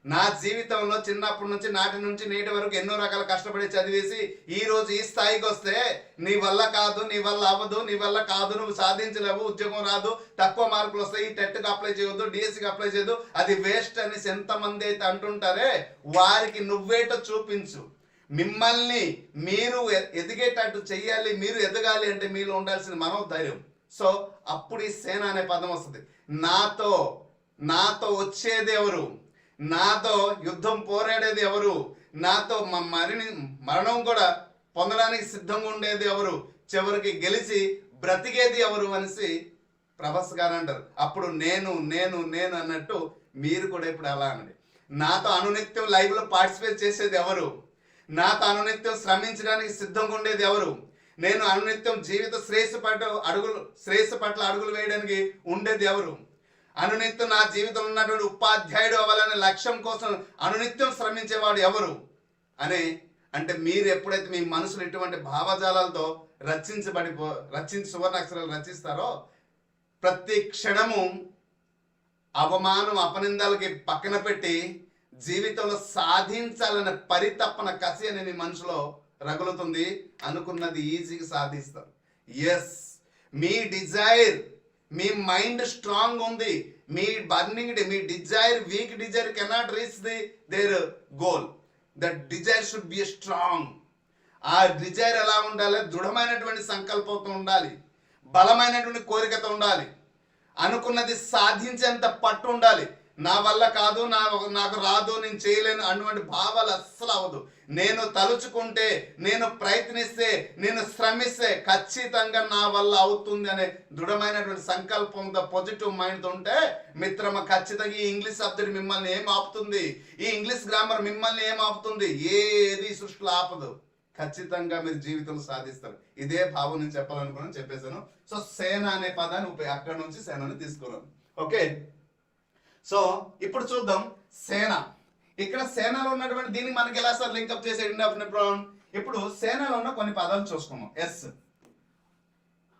నా జీవితంలో చిన్నప్పటి నుంచి నాటి నుంచి నేటి వరకు ఎన్నో రకాల కష్టపడి చదివేసి ఈ రోజు ఈ స్థాయికి వస్తే నీ వల్ల కాదు, నీ వల్ల అవ్వదు, నీ వల్ల కాదు, నువ్వు సాధించలేవు, ఉద్యోగం రాదు, తక్కువ మార్కులు వస్తాయి, టెట్కి అప్లై చేయొద్దు, డిఎస్సికి అప్లై చేయొద్దు, అది వేస్ట్ అనేసి ఎంతమంది అయితే అంటుంటారే వారికి నువ్వేటో చూపించు. మిమ్మల్ని మీరు ఎదిగేటట్టు చెయ్యాలి, మీరు ఎదగాలి అంటే మీలో ఉండాల్సిన మనోధైర్యం. సో అప్పుడు ఈ సేన అనే పదం వస్తుంది. నాతో వచ్చేది ఎవరు, నాతో యుద్ధం పోరాడేది ఎవరు, నాతో మరణం కూడా పొందడానికి సిద్ధంగా ఉండేది ఎవరు, చివరికి గెలిచి బ్రతికేది ఎవరు అనేసి ప్రభాస్ గారు అంటారు. అప్పుడు నేను అన్నట్టు మీరు కూడా ఇప్పుడు అలా అనండి. నాతో అనునిత్యం లైవ్ లో పార్టిసిపేట్ చేసేది ఎవరు, నాతో అనునిత్యం శ్రమించడానికి సిద్ధంగా ఉండేది ఎవరు, నేను అనునిత్యం జీవిత శ్రేయస్సు పట్ల అడుగులు వేయడానికి ఉండేది ఎవరు, అనునిత్యం నా జీవితంలో ఉన్నటువంటి ఉపాధ్యాయుడు అవ్వాలనే లక్ష్యం కోసం అనునిత్యం శ్రమించేవాడు ఎవరు అని అంటే, మీరు ఎప్పుడైతే మీ మనసులో ఇటువంటి భావజాలాలతో రచించి సువర్ణాక్షరాలు రచిస్తారో ప్రతి క్షణము అవమానం, అపనిందాలకి పక్కన పెట్టి జీవితంలో సాధించాలనే పరితపన, కసి అని మీ మనసులో రగులుతుంది. అనుకున్నది ఈజీగా సాధిస్తారు. ఎస్, మీ డిజైర్, మీ మైండ్ స్ట్రాంగ్ ఉంది, మీ బర్నింగ్, మీ desire, weak desire cannot reach their goal. That desire should be strong. ఆ డిజైర్ ఎలా ఉండాలి? దృఢమైనటువంటి సంకల్పంతో ఉండాలి, బలమైనటువంటి కోరికతో ఉండాలి, అనుకున్నది సాధించేంత పట్టు ఉండాలి. నా వల్ల కాదు, నాకు రాదు, నేను చేయలేను అటువంటి భావాలు అస్సలు అవ్వదు. నేను తలుచుకుంటే, నేను ప్రయత్నిస్తే, నేను శ్రమిస్తే ఖచ్చితంగా నా వల్ల అవుతుంది అనే దృఢమైనటువంటి సంకల్పంతో, పాజిటివ్ మైండ్తో ఉంటే మిత్రమ ఖచ్చితంగా ఈ ఇంగ్లీష్ సబ్జెక్ట్ మిమ్మల్ని ఏం ఆపుతుంది, ఈ ఇంగ్లీష్ గ్రామర్ మిమ్మల్ని ఏం ఆపుతుంది? ఏది సృష్టిలో ఆపదు. ఖచ్చితంగా మీరు జీవితంలో సాధిస్తారు. ఇదే భావం నేను చెప్పాలనుకున్నాను, చెప్పేశాను. సో సేన అనే పదాన్ని అక్కడ నుంచి సేనని తీసుకున్నాను. ఓకే, సో ఇప్పుడు చూద్దాం సేన. ఇక్కడ సేనలో ఉన్నటువంటి దీన్ని మనకి ఎలా సార్ లింకప్ చేసే ఇప్పుడు సేనలో ఉన్న కొన్ని పదాలు చూసుకుందాం. ఎస్,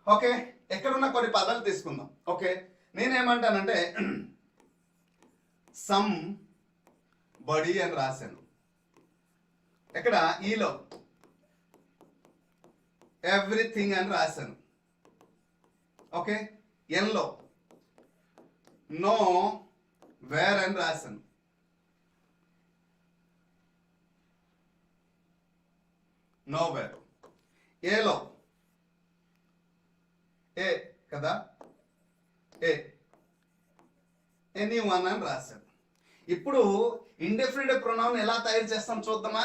ఓకే, ఎక్కడున్న కొన్ని పదాలు తీసుకుందాం. ఓకే, నేనేమంటానంటే సమ్ బడీ అని రాశాను. ఇక్కడ ఈలో ఎవ్రీథింగ్ అని రాశాను. ఓకే, ఎన్లో నో వేర్ అని రాశాను. Know where. ఏలో ఏ కదా, ఏ ఎనీ వన్ అని రాశాను. ఇప్పుడు ఇండెఫినిట్ ప్రొనౌన్ ఎలా తయారు చేస్తాం చూద్దామా.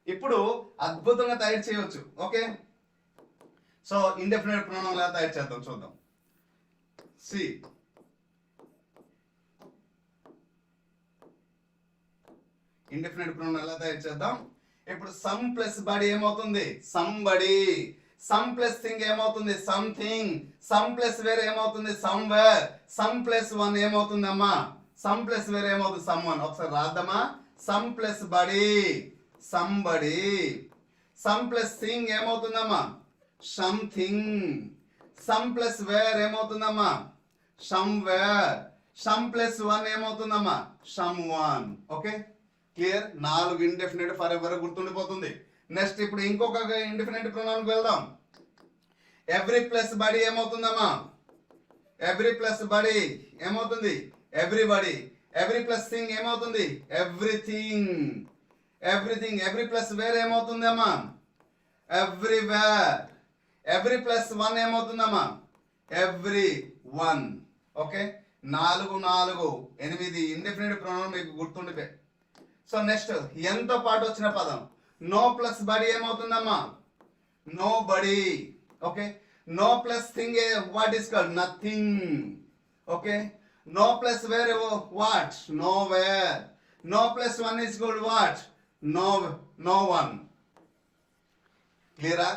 ఇప్పుడు అద్భుతంగా తయారు చేయవచ్చు. ఓకే, సో ఇండెఫినిట్ ప్రొనౌన్ ఎలా తయారు చేద్దాం చూద్దాం. సి ఇండెఫినిట్ ప్రొనౌన్ ఎలా తయారు చేద్దాం. ఇప్పుడు సమ్ ప్లస్ బడి ఏమవుతుంది, సంబడి. సమ్ ప్లస్ థింగ్ ఏమవుతుంది, సంథింగ్. సమ్ ప్లస్ వేర్ ఏమవుతుంది, సమ్వేర్. సమ్ ప్లస్ వన్ ఏమవుతుంది అమ్మా, సమ్ ప్లస్ వేర్ ఏమవుతుంది, సమ్ వన్. ఒకసారి రాద్దామా. Some plus body somebody. Some plus thing ఏమవుతుందమ్మా, సంథింగ్. సమ్ ప్లస్ వేర్ ఏమవుతుందమ్మా, సమ్వేర్. సమ్ ప్లస్ వన్ ఏమవుతుందమ్మా, some one. Okay, clear. 4 indefinite forever గుర్తుండిపోతుంది. Next ఇప్పుడు ఇంకొక ఇండెఫినిట్ ప్రొనౌన్ వెళ్దాం. ఎవ్రీ ప్లస్ బడి ఏమవుతుందమ్మా, ఎవ్రీ ప్లస్ బడి ఏమవుతుంది, everybody. Every plus thing ఏమవుతుంది, everything. Everything. Every plus where ఏమవుతుందమ్మా, ఎవ్రీవేర్. ఎవ్రీ ప్లస్ వన్ ఏమవుతుందమ్మా, every one. Okay, 4 4 8 indefinite pronoun మీకు గుర్తుండిపోయి. సో నెక్స్ట్ ఎంతో పాటు వచ్చిన పదం నో ప్లస్ బడి ఏమవుతుందమ్మా, no body. Okay, no plus thing what is called, nothing. Okay, no plus where what, no where. No plus one is called what, no one. క్లియరా.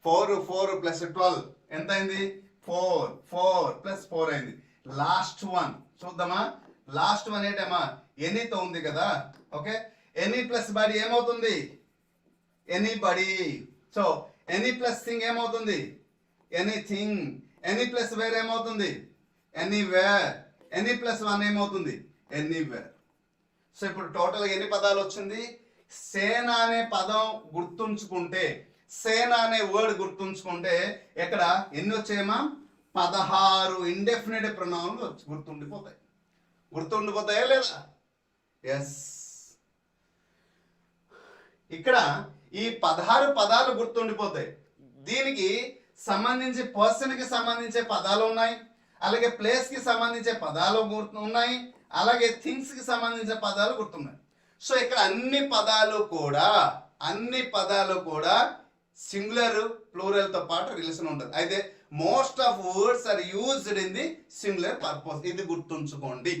4 plus 12 ఎంత అయింది, 4 plus 4 అయింది. Last one చూద్దామా. Last one ఏంటమ్మా, ఎనీతో ఉంది కదా. Okay, any plus body ఏమవుతుంది, anybody. So any plus thing ఏమవుతుంది, ఎనీథింగ్. ఎనీ ప్లస్ వేర్ ఏమవుతుంది, ఎనీవేర్. ఎనీ ప్లస్ వన్ ఏమవుతుంది, ఎనీవేర్. సో ఇప్పుడు టోటల్ ఎన్ని పదాలు వచ్చింది. సేన అనే పదం గుర్తుంచుకుంటే, సేన అనే వర్డ్ గుర్తుంచుకుంటే ఇక్కడ ఎన్ని వచ్చాయమ్మా, 16 ఇండెఫినిట్ ప్రొనౌన్లు గుర్తుండిపోతాయి. గుర్తుండిపోతాయా లేదా, ఎస్. ఇక్కడ ఈ 16 పదాలు గుర్తుండిపోతాయి. దీనికి సంబంధించి పర్సన్ కి సంబంధించే పదాలు ఉన్నాయి, అలాగే ప్లేస్ కి సంబంధించే పదాలు ఉన్నాయి, అలాగే థింగ్స్ కి సంబంధించే పదాలు గుర్తున్నాయి. సో ఇక్కడ అన్ని పదాలు కూడా సింగులర్ ప్లూరల్ తో పాటు రిలేషన్ ఉంటుంది. అయితే most of words are used in the singular purpose. ఇది గుర్తుంచుకోండి.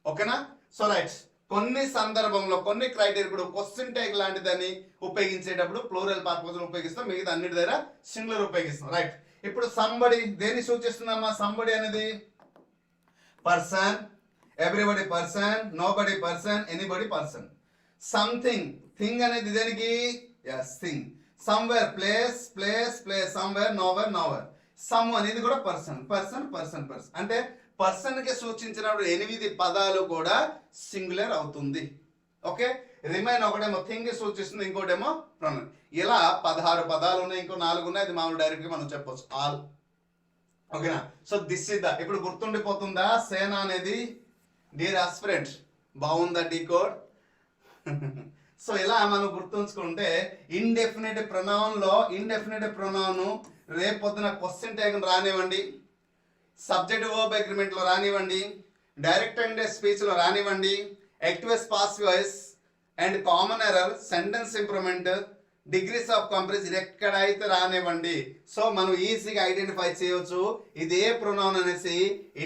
ఓకేనా. సో రైట్, కొన్ని సందర్భంలో కొన్ని క్రైటీరియా ఇప్పుడు క్వశ్చన్ ట్యాగ్ లాంటిదని ఉపయోగించేటప్పుడు ప్లూరల్ పర్పస్ ఉపయోగిస్తాం, మిగతా అన్నిటి దగ్గర సింగులర్ ఉపయోగిస్తాం. రైట్, ఇప్పుడు సంబడి దేన్ని సూచిస్తుందమ్మా, సంబడి అనేది person. Everybody person, nobody person, anybody person. Something thing అనేది దేనికి, yes thing. Somewhere place, somewhere nowhere. Some అనేది కూడా పర్సన్. అంటే పర్సన్ కి సూచించినప్పుడు 8 పదాలు కూడా సింగులర్ అవుతుంది. ఓకే, రిమైన్ ఒకటేమో థింగ్ సూచిస్తుంది, ఇంకోటేమో ప్రొనౌన్. ఇలా 16 పదాలు ఉన్నాయి, ఇంకో 4 ఉన్నాయి. అది మామూలు డైరెక్ట్ గా మనం చెప్పొచ్చు, ఆల్. ఓకేనా. సో దిస్ ఇస్ ద, ఇప్పుడు గుర్తుండిపోతుందా సేన అనేది. డియర్ ఆస్పిరెంట్, బాగుందా డీకోడ్. సో ఇలా మనం గుర్తుంచుకుంటే ఇండెఫినిట్ ప్రొనౌన్ లో ఇండెఫినిట్ ప్రొనౌన్ రేపొద్దున క్వశ్చన్ ట్యాగ్ రానివ్వండి, సబ్జెక్ట్ వర్బ్ అగ్రిమెంట్ లో రానివ్వండి, డైరెక్ట్ అండ్ స్పీచ్ లో రానివ్వండి, active passive voice and common error, sentence improvement, degrees of comparison ఎక్కడైతే రానివ్వండి. సో మనం ఈజీగా ఐడెంటిఫై చేయవచ్చు ఇది ఏ ప్రొనౌన్ అనేసి,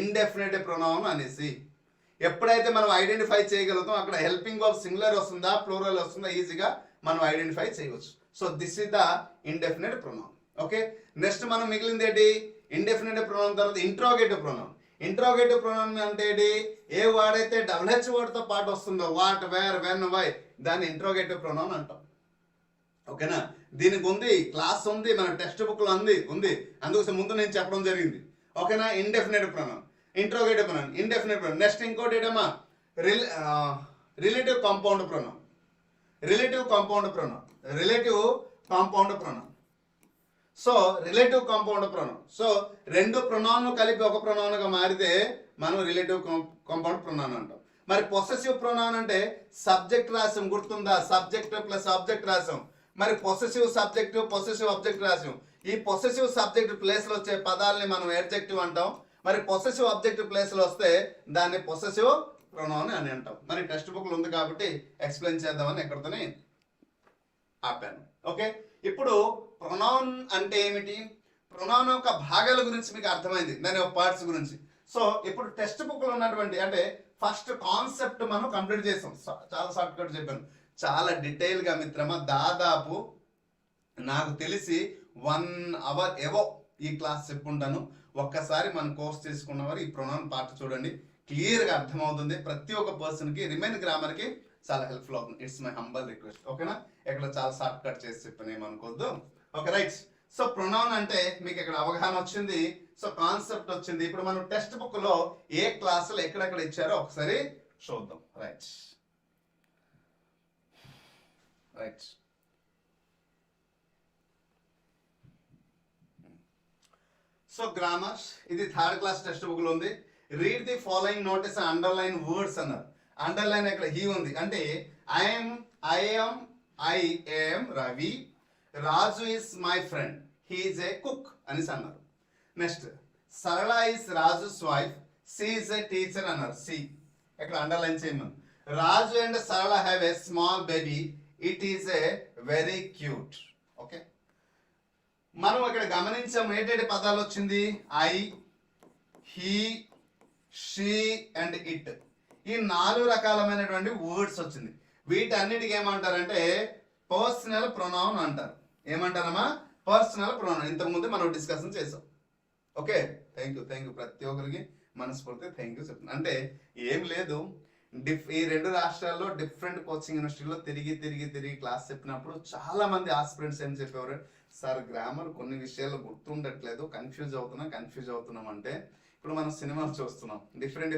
ఇండెఫినిట్ ప్రొనౌన్ అనేసి. ఎప్పుడైతే మనం ఐడెంటిఫై చేయగలుగుతాం అక్కడ హెల్పింగ్ వర్బ్ సింగులర్ వస్తుందా ప్లూరల్ వస్తుందా ఈజీగా మనం ఐడెంటిఫై చేయవచ్చు. So this is the indefinite pronoun. Okay, next మనం మిగిలింది ఏంటి, ఇండెఫినిట్ ప్రొనౌన్ తర్వాత ఇంట్రోగేటివ్ ప్రొనౌన్. ఇంట్రోగేటివ్ ప్రొనౌన్ అంటే ఏంటి, ఏ వర్డ్ అయితే WH వర్డ్ తో పాటు వస్తుందో వాట్, వేర్, వెన్, వై, దాన్ని ఇంట్రోగేటివ్ ప్రొనౌన్ అంటాం. ఓకేనా. దీనికి ఉంది క్లాస్ ఉంది, మన టెక్స్ట్ బుక్ లో ఉంది అందుకోసం ముందు నేను చెప్పడం జరిగింది. ఓకేనా. Indefinite pronoun, interrogative pronoun, indefinite pronoun. Next ఇంకోటి ఏంటమ్మా, relative compound pronoun. So relative compound pronoun. So రెండు ప్రొనౌన్లు కలిపి ఒక ప్రొనౌన్గా మారితే మనం రిలేటివ్ కాంపౌండ్ ప్రొనౌన్ అంటాం. మరి పొసెసివ్ ప్రొనౌన్ అంటే సబ్జెక్ట్ రాసాం, గుర్తుందా? సబ్జెక్ట్ ప్లస్ ఆబ్జెక్ట్ రాసాం. మరి పొసెసివ్ సబ్జెక్ట్, పొసెసివ్ ఆబ్జెక్ట్ రాసాం. ఈ పొసెసివ్ సబ్జెక్ట్ ప్లేస్లో వచ్చే పదాలని మనం ఎడ్జెక్టివ్ అంటాం. మరి పొసెసివ్ ఆబ్జెక్ట్ ప్లేస్లో వస్తే దాన్ని పొసెసివ్ ప్రొనౌన్ అని అంటాం. మరి టెక్స్ట్ బుక్లో ఉంది కాబట్టి ఎక్స్ప్లెయిన్ చేద్దామని ఎక్కడితోనే ఆపాను. ఓకే, ఇప్పుడు ప్రొనౌన్ అంటే ఏమిటి, ప్రొనౌన్ యొక్క భాగాల గురించి మీకు అర్థమైంది, దాని యొక్క పార్ట్స్ గురించి. సో ఇప్పుడు టెక్స్ట్ బుక్లో ఉన్నటువంటి అంటే ఫస్ట్ కాన్సెప్ట్ మనం కంప్లీట్ చేసాం. చాలా షార్ట్ కట్ చెప్పాను, చాలా డీటెయిల్గా మిత్రమా. దాదాపు నాకు తెలిసి 1 hour ఏవో ఈ క్లాస్ చెప్పుకుంటాను. ఒక్కసారి మన కోర్స్ తీసుకున్న వారు ఈ ప్రొనౌన్ పార్ట్ చూడండి, క్లియర్గా అర్థమవుతుంది. ప్రతి ఒక్క పర్సన్కి రిమైన్ గ్రామర్కి చాలా హెల్ప్ఫుల్ అవుతుంది. It's my humble request. ఓకేనా, ఇక్కడ చాలా షార్ట్ కట్ చేసి చెప్పాను, ఏమనుకోవద్దు. Okay right. సో ప్రొనౌన్ అంటే మీకు ఇక్కడ అవగాహన వచ్చింది, సో కాన్సెప్ట్ వచ్చింది. ఇప్పుడు మనం టెక్స్ట్ బుక్ లో ఏ క్లాసులు ఎక్కడెక్కడ ఇచ్చారో ఒకసారి చూద్దాం. Right right. సో గ్రామర్ ఇది 3rd క్లాస్ టెక్స్ట్ బుక్ లో ఉంది. Read the following notice underline words అన్నారు. అండర్లైన్ ఇక్కడ హీ ఉంది అంటే I am Ravi, Raju is my friend, he is a cook అనేసి అన్నారు. Next Sarala is Raju's wife, she is a teacher అన్నారు. సి ఇక్కడ అండర్లైన్ చేయమని. Raju and Sarala have a small baby, it is a very cute. Okay, మనం ఇక్కడ గమనించాం ఏంటంటే పదాలు వచ్చింది I, he, she and it. ఈ 4 రకాలమైనటువంటి వర్డ్స్ వచ్చింది. వీటన్నిటికి ఏమంటారంటే పర్సనల్ ప్రొనౌన్ అంటారు. ఏమంటారమ్మా? Personal pronoun. ఇంతకుముందు మనం డిస్కషన్ చేసాం. ఓకే, థ్యాంక్ యూ ప్రతి ఒక్కరికి మనస్ఫూర్తి థ్యాంక్ యూ చెప్తున్నాను. అంటే ఏం లేదు, ఈ 2 రాష్ట్రాల్లో డిఫరెంట్ కోచింగ్ యూనివర్సిటీలో తిరిగి క్లాస్ చెప్పినప్పుడు చాలా మంది ఆస్పిరెంట్స్ ఏం చెప్పేవారు, సార్ గ్రామర్ కొన్ని విషయాలు గుర్తుండట్లేదు, కన్ఫ్యూజ్ అవుతున్నాం అంటే ఇప్పుడు మనం సినిమాలు చూస్తున్నాం, డిఫరెంట్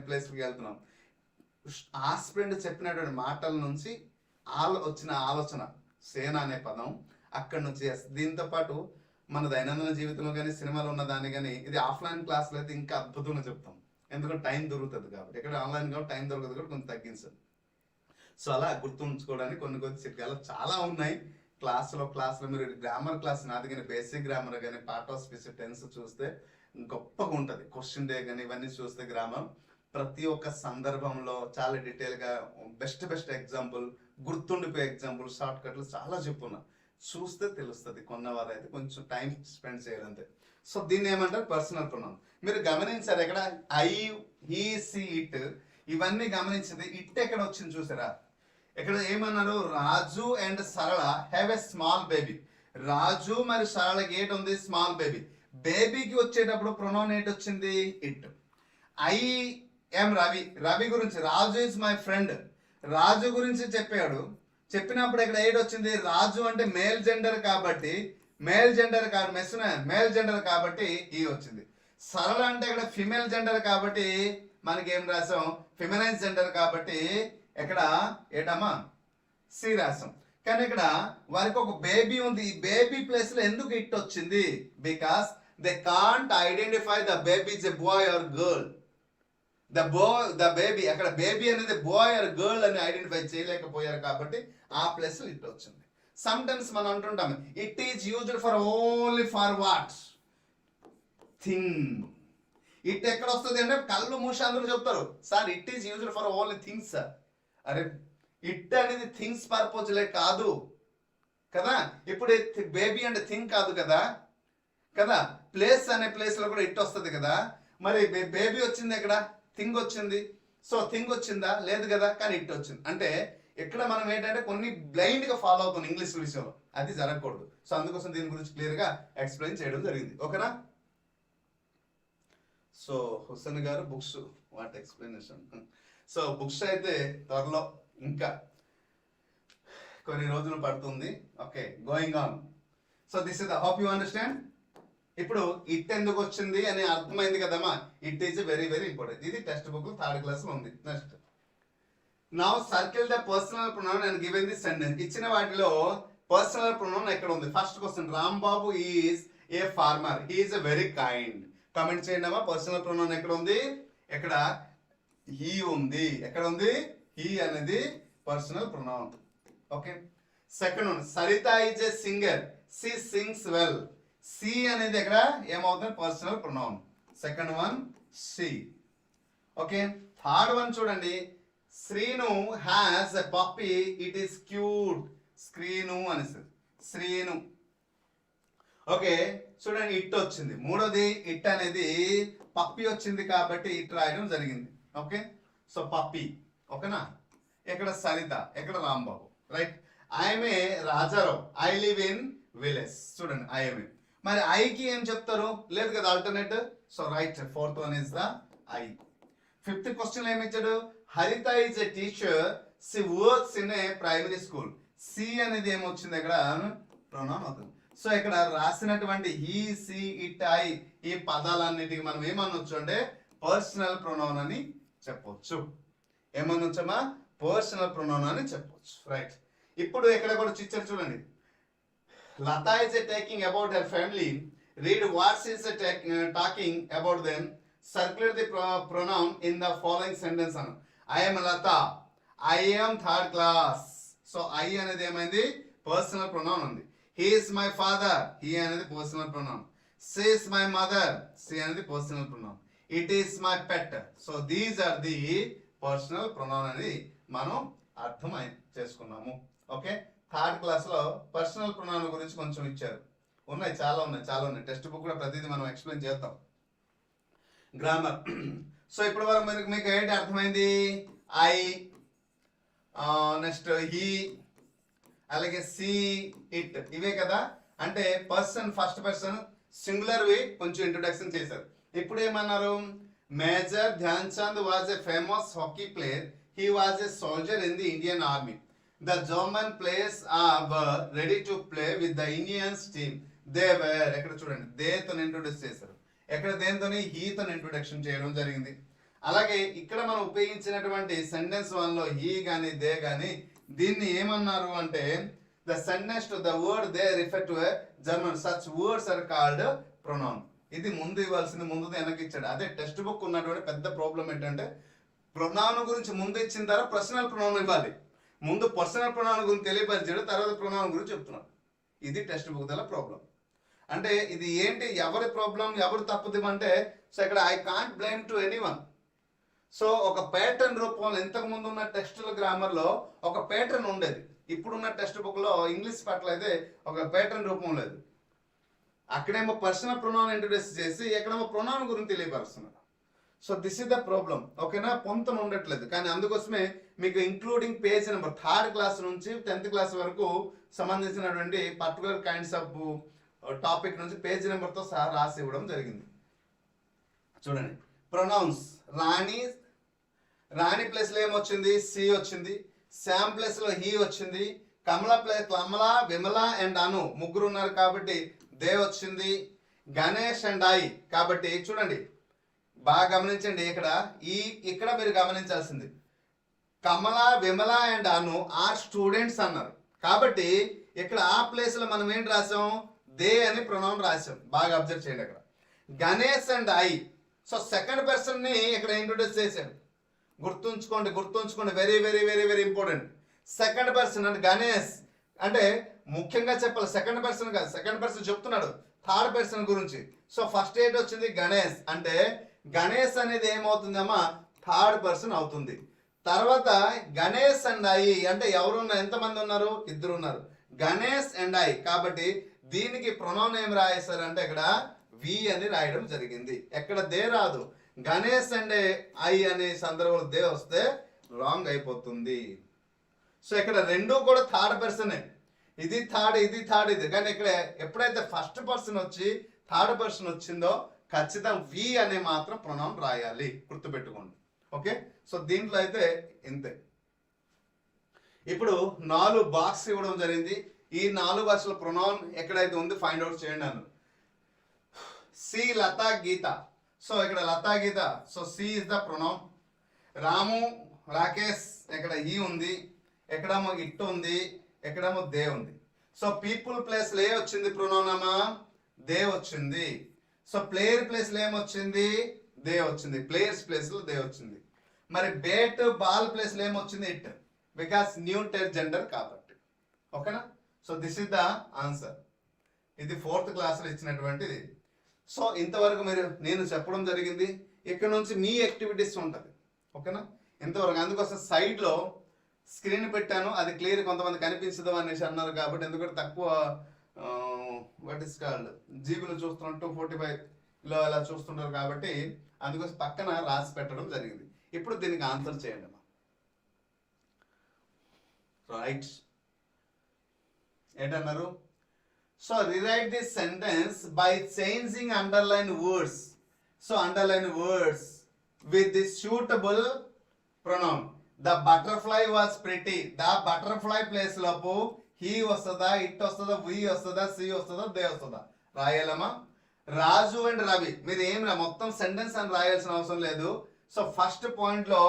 ప్లేస్కి వెళ్తున్నాం. ఆస్పిరెంట్ చెప్పినటువంటి మాటల నుంచి వచ్చిన ఆలోచన సేన అనే పదం అక్కడి నుంచి. దీంతో పాటు మన దైనందిన జీవితంలో కానీ సినిమాలో ఉన్న దాన్ని కానీ ఇది ఆఫ్లైన్ క్లాసులు అయితే ఇంకా అద్భుతంగా చెప్తాం, ఎందుకంటే టైం దొరుకుతుంది కాబట్టి. ఇక్కడ ఆన్లైన్ కాబట్టి టైం దొరకదు కూడా కొంచెం తగ్గించాలి. సో అలా గుర్తుంచుకోవడానికి కొన్ని చిట్కాలు చాలా ఉన్నాయి. క్లాసులో మీరు గ్రామర్ క్లాస్ నాది కానీ బేసిక్ గ్రామర్ కానీ పార్ట్ ఆఫ్ స్పీచ్ టెన్స్ చూస్తే గొప్పగా ఉంటుంది. క్వశ్చన్ డే కానీ ఇవన్నీ చూస్తే గ్రామర్ ప్రతి ఒక్క సందర్భంలో చాలా డీటెయిల్గా బెస్ట్ ఎగ్జాంపుల్, గుర్తుండిపోయే ఎగ్జాంపుల్, షార్ట్ కట్లు చాలా చెప్పున్నా. చూస్తే తెలుస్తుంది. కొన్నవారు అయితే కొంచెం టైం స్పెండ్ చేయాలంతే. సో దీన్ని ఏమంటారు? Personal pronoun. మీరు గమనించారు ఎక్కడ ఐ, హీ, సి, ఇట్ ఇవన్నీ గమనించింది. ఇట్ ఎక్కడ వచ్చింది చూసారా? ఇక్కడ ఏమన్నారు? రాజు and Sarala have a small baby. రాజు మరి సరళకి ఏంటి ఉంది? Small baby. బేబీకి వచ్చేటప్పుడు ప్రొనౌన్ ఏంటి వచ్చింది? ఇట్. ఐ ఎం రవి, రవి గురించి. రాజు ఇస్ మై ఫ్రెండ్, రాజు గురించి చెప్పినప్పుడు ఇక్కడ ఏంటి వచ్చింది? రాజు అంటే మేల్ జెండర్ కాబట్టి మేల్ జెండర్ కాబట్టి ఈ వచ్చింది. సరళ అంటే ఇక్కడ ఫిమేల్ జెండర్ కాబట్టి మనకి ఏం రాసాం? ఫిమినైన్ జెండర్ కాబట్టి ఇక్కడ ఏటమ్మా? సి రాసాం. కానీ ఇక్కడ వారికి ఒక బేబీ ఉంది. ఈ బేబీ ప్లేస్ లో ఎందుకు ఇట్ వచ్చింది? Because they can't identify the baby is a boy or girl. The baby అక్కడ బేబీ అనేది బాయ్ ఆర్ గర్ల్ అని ఐడెంటిఫై చేయలేకపోయారు కాబట్టి ఆ ప్లేస్ లో ఇట్ వచ్చింది. సమ్ టైమ్స్ మనం అంటుంటాం it is used for only for what thing. It ఎక్కడ వస్తుంది అంటే కళ్ళు మూసి అందరూ చెప్తారు sir it is used for only things sir. అరే ఇట్ అనేది థింగ్స్ పర్పస్లే కాదు కదా. ఇప్పుడు బేబీ అంటే థింగ్ కాదు కదా. ప్లేస్ అనే ప్లేస్ లో కూడా ఇట్ వస్తుంది కదా. మరి బేబీ వచ్చింది ఎక్కడ? థింగ్ వచ్చింది. సో థింగ్ వచ్చిందా? లేదు కదా. కానీ ఇట్ వచ్చింది. అంటే ఇక్కడ మనం ఏంటంటే కొన్ని బ్లైండ్ గా ఫాలో అవుతాం ఇంగ్లీష్ విషయంలో, అది జరగకూడదు. సో అందుకోసం దీని గురించి క్లియర్ గా ఎక్స్ప్లెయిన్ చేయడం జరిగింది. ఓకేనా? So Hussain garu books what explanation. So books అయితే త్వరలో ఇంకా కొన్ని రోజులు పడుతుంది. Okay, going on. So this is the hope you understand. ఇప్పుడు ఇట్ ఎందుకు వచ్చింది అని అర్థమైంది కదమ్మా. It is very important. ఇది టెక్స్ట్ బుక్ 3rd క్లాస్ లో ఉంది. Next now circle the personal pronoun and given the sentence. ఇచ్చిన వాటిలో పర్సనల్ ప్రొనౌన్ ఎక్కడ ఉంది? First question, Rambabu is a farmer, he is a very kind. Comment చేయండి అమ్మా. Personal pronoun ఎక్కడ ఉంది? ఎక్కడ హీ ఉంది. ఎక్కడ ఉంది? హీ అనేది personal pronoun. Okay. Second one, Sarita is a singer, she sings well. She అనేది ఎక్కడ ఏమవుతుంది? Personal pronoun. Second one she. Okay. Third one చూడండి, Srinu has a puppy, it is cute. స్క్రీను అనేసి శ్రీను. ఓకే చూడండి, ఇట్ వచ్చింది. మూడోది ఇట్ అనేది పప్పి వచ్చింది కాబట్టి ఇట్ రాయడం జరిగింది. ఓకే. సో పప్పి. ఓకేనా. ఎక్కడ సరిత, ఎక్కడ Rambabu. Right. I am a Rajarao, I live in village. చూడండి ఐఎమ్ఏ. మరి ఐకి ఏం చెప్తారు? లేదు కదా alternate. So right, fourth one is the I. Fifth question ఏమి ఇచ్చాడు? Haritha is a teacher, she works in a primary school. She అనేది ఏమొచ్చింది? ఇక్కడ ప్రొనౌన్ అవుతుంది. సో ఇక్కడ రాసినటువంటి హీ, సి, ఇట్, ఐ ఈ పదాలన్నిటికి మనం ఏమనొచ్చు అంటే పర్సనల్ ప్రొనౌన్ అని చెప్పొచ్చు. ఏమనొచ్చమ్మా? పర్సనల్ ప్రొనౌన్ అని చెప్పొచ్చు. రైట్. ఇప్పుడు ఇక్కడ కూడా చిచ్చర్ చూడండి. Lata is taking about her family, read what's is talking about them, circulate the pronoun in the following sentence అను. I am Lata, I am third class. So I అనేది ఏమైంది? పర్సనల్ ప్రొనౌన్ ఉంది. He is my father, he అనేది personal pronoun. She is my mother, she అనేది personal pronoun. It is my pet. So these are the personal pronoun అని మనం అర్థం చేసుకున్నాము. Okay. Third class లో పర్సనల్ ప్రొనౌన్ గురించి కొంచెం ఇచ్చారు. ఉన్నాయి, చాలా ఉన్నాయి. టెక్స్ట్ బుక్ కూడా ప్రతిదీ మనం ఎక్స్ప్లెయిన్ చేద్దాం. గ్రామర్. సో ఇప్పటి వరకు మీకు ఏంటి అర్థమైంది? ఐ, నెక్స్ట్ హీ, అలాగే సి, ఇట్, ఇవే కదా. అంటే పర్సన్, ఫస్ట్ పర్సన్ సింగులర్ వి కొంచెం ఇంట్రొడక్షన్ చేశారు. ఇప్పుడు ఏమన్నారు? Major Dhyan Chand was a famous hockey player, he was a soldier in the Indian army. The German players were ready to play with the Indians team, they were. ఎక్కడ చూడండి, దేతో introduce చేశారు. ఎక్కడ దేనితోని? హీతో introduction చేయడం జరిగింది. అలాగే ఇక్కడ మనం ఉపయోగించినటువంటి సెంటెన్స్ వన్ లో హీ గాని దే గాని దీన్ని ఏమన్నారు అంటే the sentence to the word they refer to German, such words are called pronoun. ఇది ముందు ఇవ్వాల్సింది, ముందు వెనక్కి ఇచ్చాడు. అదే టెక్స్ట్ బుక్ ఉన్నటువంటి పెద్ద ప్రాబ్లం ఏంటంటే ప్రొనౌన్ గురించి ముందు ఇచ్చిన తర్వాత పర్సనల్ ప్రొనౌన్ ఇవ్వాలి. ముందు పర్సనల్ ప్రొనౌన్ గురించి తెలియపరిచాడు, తర్వాత ప్రొనౌన్ గురించి చెప్తున్నాడు. ఇది టెక్స్ట్ బుక్ దల ప్రాబ్లం. అంటే ఇది ఏంటి, ఎవరి ప్రాబ్లం, ఎవరు తప్పుది అంటే, సో ఇక్కడ I can't blame to anyone. So ఒక ప్యాటర్న్ రూపంలో ఇంతకు ముందు ఉన్న టెక్స్టుల గ్రామర్లో ఒక ప్యాటర్న్ ఉండేది. ఇప్పుడున్న టెక్స్ట్ బుక్ లో ఇంగ్లీష్ పట్ల అయితే ఒక ప్యాటర్న్ రూపం లేదు. అక్కడేమో పర్సనల్ ప్రొనౌన్ ఇంట్రొడ్యూస్ చేసి ఎక్కడేమో ప్రొనౌన్ గురించి తెలియపరుస్తున్నారు. So this is the problem. ఓకేనా. పొంతన ఉండట్లేదు. కానీ అందుకోసమే మీకు including page number third class నుంచి 10th క్లాస్ వరకు సంబంధించినటువంటి పర్టికులర్ కైండ్స్ ఆఫ్ టాపిక్ నుంచి పేజ్ నెంబర్తో సహా రాసి ఇవ్వడం జరిగింది. చూడండి, ప్రొనౌన్స్. రాణి ప్లేస్ లో ఏమొచ్చింది? సి వచ్చింది. శ్యామ్ ప్లేస్ లో హీ వచ్చింది. కమల, విమల అండ్ అను ముగ్గురు ఉన్నారు కాబట్టి దే వచ్చింది. గణేష్ అండ్ ఐ కాబట్టి చూడండి, బాగా గమనించండి. ఇక్కడ మీరు గమనించాల్సింది Kamala, Vimala and Anu are students అన్నారు కాబట్టి ఇక్కడ ఆ ప్లేస్ లో మనం ఏంటి రాసాం? దే అని ప్రొనౌన్ రాసాం. బాగా అబ్జర్వ్ చేయండి. అక్కడ Ganesh and I. So second person ని ఇక్కడ ఇంట్రొడ్యూస్ చేశాడు. గుర్తుంచుకోండి. Very very very very important. Second person అంటే గణేష్ అంటే ముఖ్యంగా చెప్పాలి. సెకండ్ పర్సన్ కాదు, సెకండ్ పర్సన్ చెప్తున్నాడు థర్డ్ పర్సన్ గురించి. సో ఫస్ట్ ఏంటి వచ్చింది? గణేష్. అంటే గణేష్ అనేది ఏమవుతుందమ్మా? థర్డ్ పర్సన్ అవుతుంది. తర్వాత గణేష్ అండ్ ఐ అంటే ఎవరున్నారు? ఎంతమంది ఉన్నారు? ఇద్దరు ఉన్నారు. గణేష్ అండ్ ఐ కాబట్టి దీనికి ప్రొనౌన్ ఏం రాయేశారంటే ఇక్కడ వి అని రాయడం జరిగింది. ఎక్కడ దే రాదు. గణేష్ అండ్ ఐ అనే సందర్భంలో దే వస్తే రాంగ్ అయిపోతుంది. సో ఇక్కడ రెండు కూడా థర్డ్ పర్సనే. ఇది థర్డ్. కానీ ఇక్కడ ఎప్పుడైతే ఫస్ట్ పర్సన్ వచ్చి థర్డ్ పర్సన్ వచ్చిందో ఖచ్చితంగా వి అనే మాత్రం ప్రొనౌన్ రాయాలి. గుర్తుపెట్టుకోండి. ఓకే. సో దీంట్లో అయితే ఇంతే. ఇప్పుడు 4 బాక్స్ ఇవ్వడం జరిగింది. ఈ 4 భాషల ప్రొనౌన్ ఎక్కడైతే ఉంది ఫైండ్ అవుట్ చేయండి అన్నారు. సి లతా గీత. సో ఇక్కడ Lata Geeta. So she is the pronoun. Ramu Rakesh. ఇక్కడ ఈ ఉంది, ఎక్కడేమో ఇట్ ఉంది, ఎక్కడేమో దే ఉంది. సో పీపుల్ ప్లేస్ లో ఏ వచ్చింది ప్రొనౌన్ అమ్మా? దే వచ్చింది. సో ప్లేయర్ ప్లేస్ లో ఏమొచ్చింది? దే వచ్చింది. ప్లేయర్స్ ప్లేస్ లో దే వచ్చింది. మరి బేట్ బాల్ ప్లేస్ లో ఏమొచ్చింది? ఇట్, బికాస్ న్యూటర్ జెండర్ కాబట్టి. ఓకేనా? So this is the answer. ఇది 4th క్లాస్లో ఇచ్చినటువంటిది. సో ఇంతవరకు నేను చెప్పడం జరిగింది. ఇక్కడ నుంచి మీ యాక్టివిటీస్ ఉంటుంది. ఓకేనా? ఇంతవరకు అందుకోసం సైడ్లో స్క్రీన్ పెట్టాను, అది క్లియర్ కొంతమంది కనిపించదు అనేసి అన్నారు కాబట్టి, ఎందుకంటే తక్కువ వాట్ ఇస్ కాల్డ్ జీబీలో చూస్తున్నారు, 245లో అలా చూస్తుంటారు కాబట్టి అందుకోసం పక్కన రాసి పెట్టడం జరిగింది. ఇప్పుడు దీనికి ఆన్సర్ చేయండి అమ్మా. రైట్, ఏంటన్నారు? So rewrite this sentence by changing underline words. So underline words with the suitable pronoun. The butterfly was pretty. The butterfly place లోపు హీ వస్తుందా, ఇట్ వస్తుందా, వి వస్తుందా, సి వస్తుందా, దే వస్తుందా రాయాలమ్మా. రాజు అండ్ రవి, మీరు ఏం మొత్తం సెంటెన్స్ అని రాయాల్సిన అవసరం లేదు. సో ఫస్ట్ పాయింట్ లో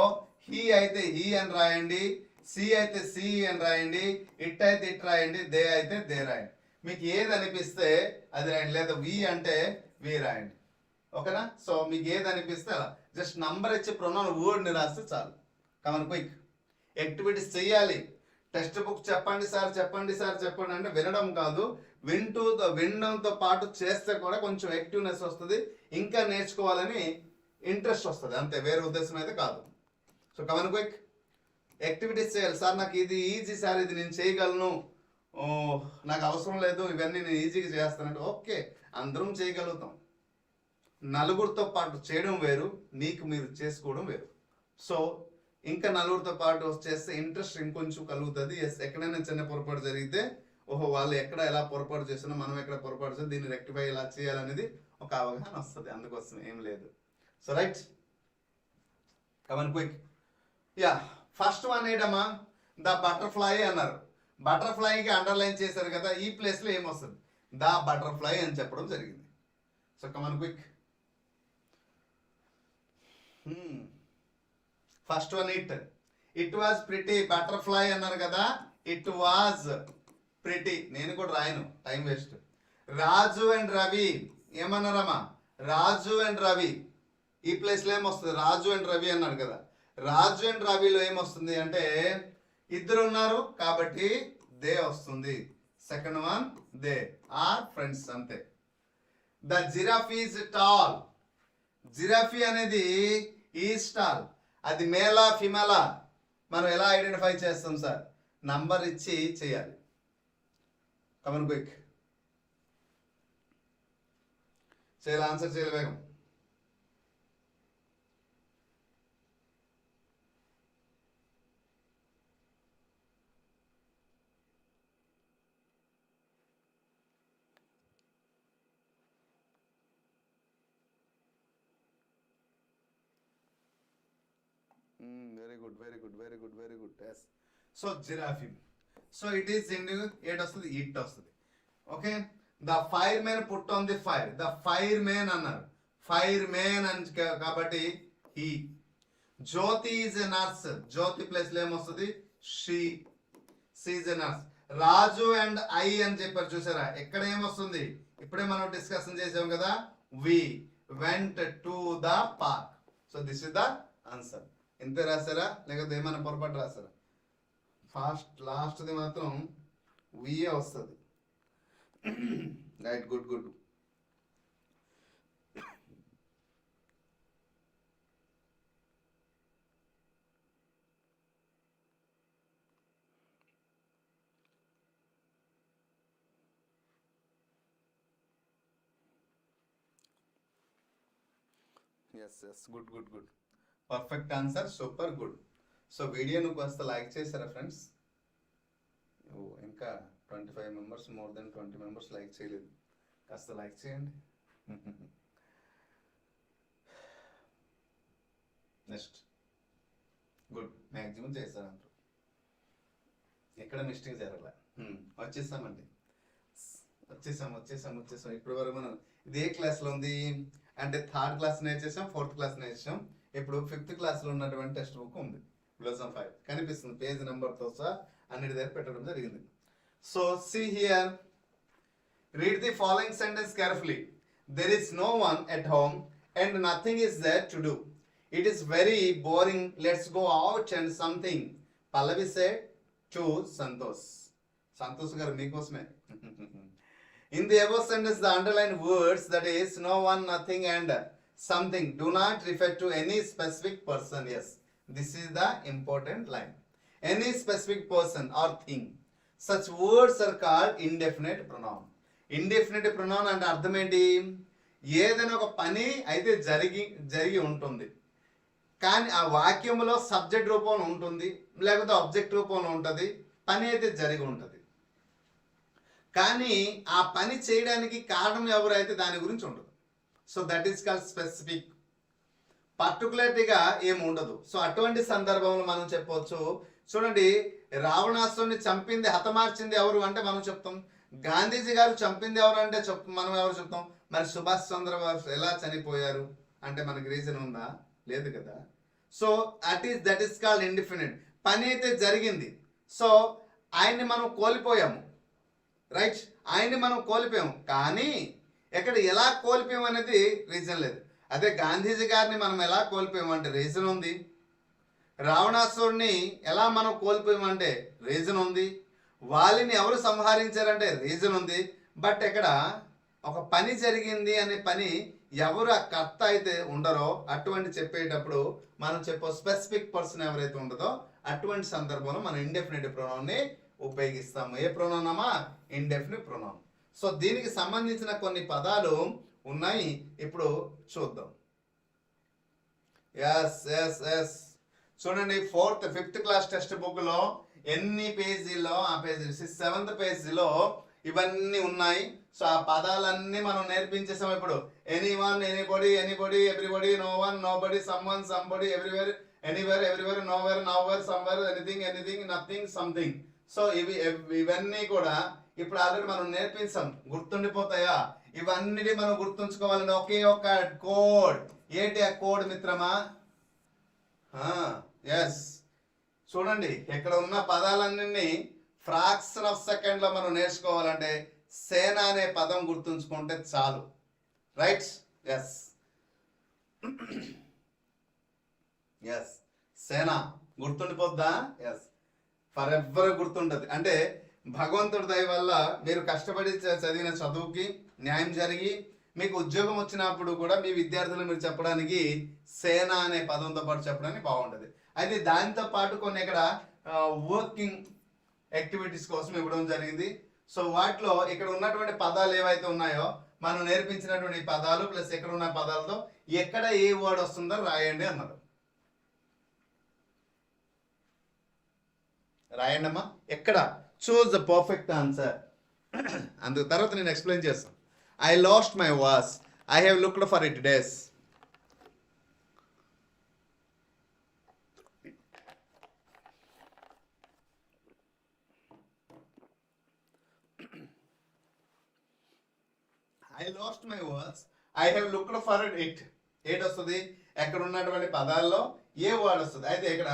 హీ అయితే హీ అని రాయండి, సి అయితే సి అని రాయండి, ఇట్ అయితే ఇట్ రాయండి, దే అయితే దే రాయండి. మీకు ఏది అనిపిస్తే అది రాయండి, లేదా వి అంటే వి రాయండి. ఓకేనా? సో మీకు ఏది అనిపిస్తే అలా జస్ట్ నంబర్ ఇచ్చి ప్రొనౌన్ వర్డ్ని రాస్తే చాలు. Come on quick. యాక్టివిటీస్ చేయాలి. టెక్స్ట్ బుక్ చెప్పండి సార్, చెప్పండి సార్, చెప్పండి అంటే వినడం కాదు, వినడంతో పాటు చేస్తే కూడా కొంచెం యాక్టివ్నెస్ వస్తుంది, ఇంకా నేర్చుకోవాలని ఇంట్రెస్ట్ వస్తుంది, అంతే, వేరే ఉద్దేశం అయితే కాదు. సో కమన్ క్విక్, యాక్టివిటీస్ చేయాలి. సార్ నాకు ఇది ఈజీ సార్, ఇది నేను చేయగలను, నాకు అవసరం లేదు, ఇవన్నీ నేను ఈజీగా చేస్తానంటే ఓకే, అందరం చేయగలుగుతాం. నలుగురితో పాటు చేయడం వేరు, మీకు మీరు చేసుకోవడం వేరు. సో ఇంకా నలుగురితో పాటు చేస్తే ఇంట్రెస్ట్ ఇంకొంచెం కలుగుతుంది. ఎస్, ఎక్కడైనా చిన్న పొరపాటు జరిగితే ఓహో వాళ్ళు ఎక్కడ ఎలా పొరపాటు చేస్తున్నా, మనం ఎక్కడ పొరపాటు చేస్తే దీన్ని రెక్టిఫై ఎలా చేయాలనేది ఒక అవగాహన వస్తుంది. అందుకోసం ఏం లేదు. So right, come on quick. Yeah, first one ఏంటమ్మా? ద బటర్ఫ్లై అన్నారు. బటర్ఫ్లైకి అండర్లైన్ చేశారు కదా, ఈ ప్లేస్లో ఏమొస్తుంది? ద బటర్ఫ్లై అని చెప్పడం జరిగింది. So come on quick. First one it. It was pretty. Butterfly అన్నారు కదా, ఇట్ వాజ్ ప్రిటీ. నేను కూడా రాయను, time waste. Raju and Ravi ఏమన్నారమ్మా? రాజు అండ్ రవి. ఈ ప్లేస్లో ఏమొస్తుంది? రాజు అండ్ రవి అన్నాడు కదా, రాజు అండ్ రవిలో ఏమొస్తుంది అంటే ఇద్దరు ఉన్నారు కాబట్టి దే వస్తుంది. Second one they are friends, అంతే. The giraffe is tall. Giraffe అనేది ఈజ్ టాల్. అది మేలా ఫిమేలా మనం ఎలా ఐడెంటిఫై చేస్తాం సార్? నంబర్ ఇచ్చి చేయాలి. కమన్ క్విక్, చేయాలి, ఆన్సర్ చేయాలి వేగం. Very good, very good, very good, very good. Yes. So giraffe. So it is in ఏట్ వస్తుంది, ఇట్ వస్తుంది. Okay. The fireman put on the fire. The fireman అన్నారు, fireman అని కాబట్టి he. Jyothi is a nurse. Jyothi place లో ఏమొస్తుంది? She. She is a nurse. Raju and I అని చెప్పారు చూసారా, ఎక్కడ ఏమొస్తుంది? ఇప్పుడే మనం డిస్కషన్ చేసాం కదా, we went to the park. So this is the answer. ఇంతే రాశారా లేకపోతే ఏమైనా పొరపాటు రాశారా? లాస్ట్ది మాత్రం విఏ వస్తుంది. Right, good good. Yes yes, good good good, perfect answer, super good. So వీడియోను కాస్త లైక్ చేశారా ఫ్రెండ్స్? ఇంకా 25 members, more than 20 members like చేయలేదు, కాస్త లైక్ చేయండి. నెక్స్ట్, గుడ్, మ్యాక్సిమం చేశారు అంటారు, ఎక్కడ మిస్టేక్ జరగలే. వచ్చేసామండి, వచ్చేసాం. ఇప్పటి వరకు మనం ఇదే క్లాస్లో ఉంది అంటే 3rd క్లాస్ నేర్చేసాం, 4th క్లాస్ నేర్చేసాం. ఇప్పుడు 5th క్లాస్లో ఉన్నటువంటి టెక్స్ట్ బుక్ ఉంది, Lesson 5 కనిపిస్తుంది, పేజ్ నెంబర్తో సహా అన్నిటి దగ్గర పెట్టడం జరిగింది. So see here, read the following sentence carefully. There is no one at home and nothing is there to do. It is very boring. Let's go out and something. Pallavi said to Santosh. Santosh garu meekosme. In the above sentence, the underlined words, that is, no one, nothing, and something, do not refer to any specific person. Yes, this is the important line. Any specific person or thing. Such words are called indefinite pronoun. Indefinite pronoun అంటే అర్థం ఏంటి? ఏదైనా ఒక పని అయితే జరిగి ఉంటుంది, కానీ ఆ వాక్యంలో సబ్జెక్ట్ రూపంలో ఉంటుంది, లేకపోతే ఆబ్జెక్ట్ రూపంలో ఉంటుంది, పని అయితే జరిగి ఉంటుంది, కానీ ఆ పని చేయడానికి కారణం ఎవరైతే దాని గురించి ఉండదు. So that is called specific. పర్టికులర్గా ఏమి ఉండదు. సో అటువంటి సందర్భంలో మనం చెప్పవచ్చు, చూడండి, రావణాసురుని చంపింది, హతమార్చింది ఎవరు అంటే మనం చెప్తాం గాంధీజీ గారు చంపింది ఎవరు అంటే మనం ఎవరు చెప్తాం. మరి సుభాష్ చంద్రబోస్ ఎలా చనిపోయారు అంటే మనకి రీజన్ ఉందా? లేదు కదా. So that is called indefinite. పని అయితే జరిగింది, సో ఆయన్ని మనం కోల్పోయాము, రైట్? ఆయన్ని మనం కోల్పోయాము, కానీ ఎక్కడ ఎలా కోల్పోయాము అనేది రీజన్ లేదు. అదే గాంధీజీ గారిని మనం ఎలా కోల్పోయాము అంటే రీజన్ ఉంది. రావణాసురుడిని ఎలా మనం కోల్పోయామంటే రీజన్ ఉంది. వాళ్ళని ఎవరు సంహరించారంటే రీజన్ ఉంది. బట్ ఇక్కడ ఒక పని జరిగింది అనే పని ఎవరు ఆ కర్త అయితే ఉండరో అటువంటి చెప్పేటప్పుడు మనం చెప్పే స్పెసిఫిక్ పర్సన్ ఎవరైతే ఉండదో అటువంటి సందర్భంలో మనం ఇండెఫినిట్ ప్రొనౌన్ని ఉపయోగిస్తాము. ఏ ప్రొనౌన్ అమ్మా? Indefinite pronoun. సో దీనికి సంబంధించిన కొన్ని పదాలు ఉన్నాయి, ఇప్పుడు చూద్దాం. ఎస్ ఎస్ ఎస్ చూడండి, 4th 5th క్లాస్ టెక్స్ట్ బుక్లో ఎన్ని పేజీలో, ఆ పేజీ 7th పేజీలో ఇవన్నీ ఉన్నాయి. సో ఆ పదాలన్నీ మనం నేర్పించేసాం. ఇప్పుడు anyone, anybody, anybody, everybody, no one, nobody, someone, somebody, everywhere, anywhere, everywhere, nowhere, nowhere, somewhere, anything, anything, nothing, something. So ఇవన్నీ కూడా ఇప్పుడు ఆల్రెడీ మనం నేర్పించాం. గుర్తుండిపోతాయా? ఇవన్నీ మనం గుర్తుంచుకోవాలంటే ఒకే ఒక కోడ్. ఏంటి ఆ కోడ్ మిత్రమా? ఎస్, చూడండి, ఇక్కడ ఉన్న పదాలన్నీ ఫ్రాక్షన్ ఆఫ్ సెకండ్ లో మనం నేర్చుకోవాలంటే సేన అనే పదం గుర్తుంచుకుంటే చాలు, రైట్? ఎస్ ఎస్, సేన గుర్తుండిపోద్దా? ఎస్, ఫర్ ఎవర్ గుర్తుంటది. అంటే భగవంతుడి దయ వల్ల మీరు కష్టపడి చదివిన చదువుకి న్యాయం జరిగి మీకు ఉద్యోగం వచ్చినప్పుడు కూడా మీ విద్యార్థులు మీరు చెప్పడానికి సేన అనే పదంతో పాటు చెప్పడానికి బాగుంటుంది. అయితే దాంతో పాటు కొన్ని ఇక్కడ వర్కింగ్ యాక్టివిటీస్ కోసం ఇవ్వడం జరిగింది. సో వాటిలో ఇక్కడ ఉన్నటువంటి పదాలు ఏవైతే ఉన్నాయో మనం నేర్పించినటువంటి పదాలు ప్లస్ ఇక్కడ ఉన్న పదాలతో ఎక్కడ ఏ వర్డ్ వస్తుందో రాయండి అన్నారు. రాయండి అమ్మా, ఎక్కడ? చూస్ ద పర్ఫెక్ట్ ఆన్సర్. అందుకు తర్వాత నేను ఎక్స్ప్లెయిన్ చేస్తాను. I lost my was. I have looked for it days. I lost my was. I have looked for it. ఏట్ వస్తుంది? ఎక్కడ ఉన్నటువంటి పదాల్లో ఏ వర్డ్ వస్తుంది? అయితే ఇక్కడ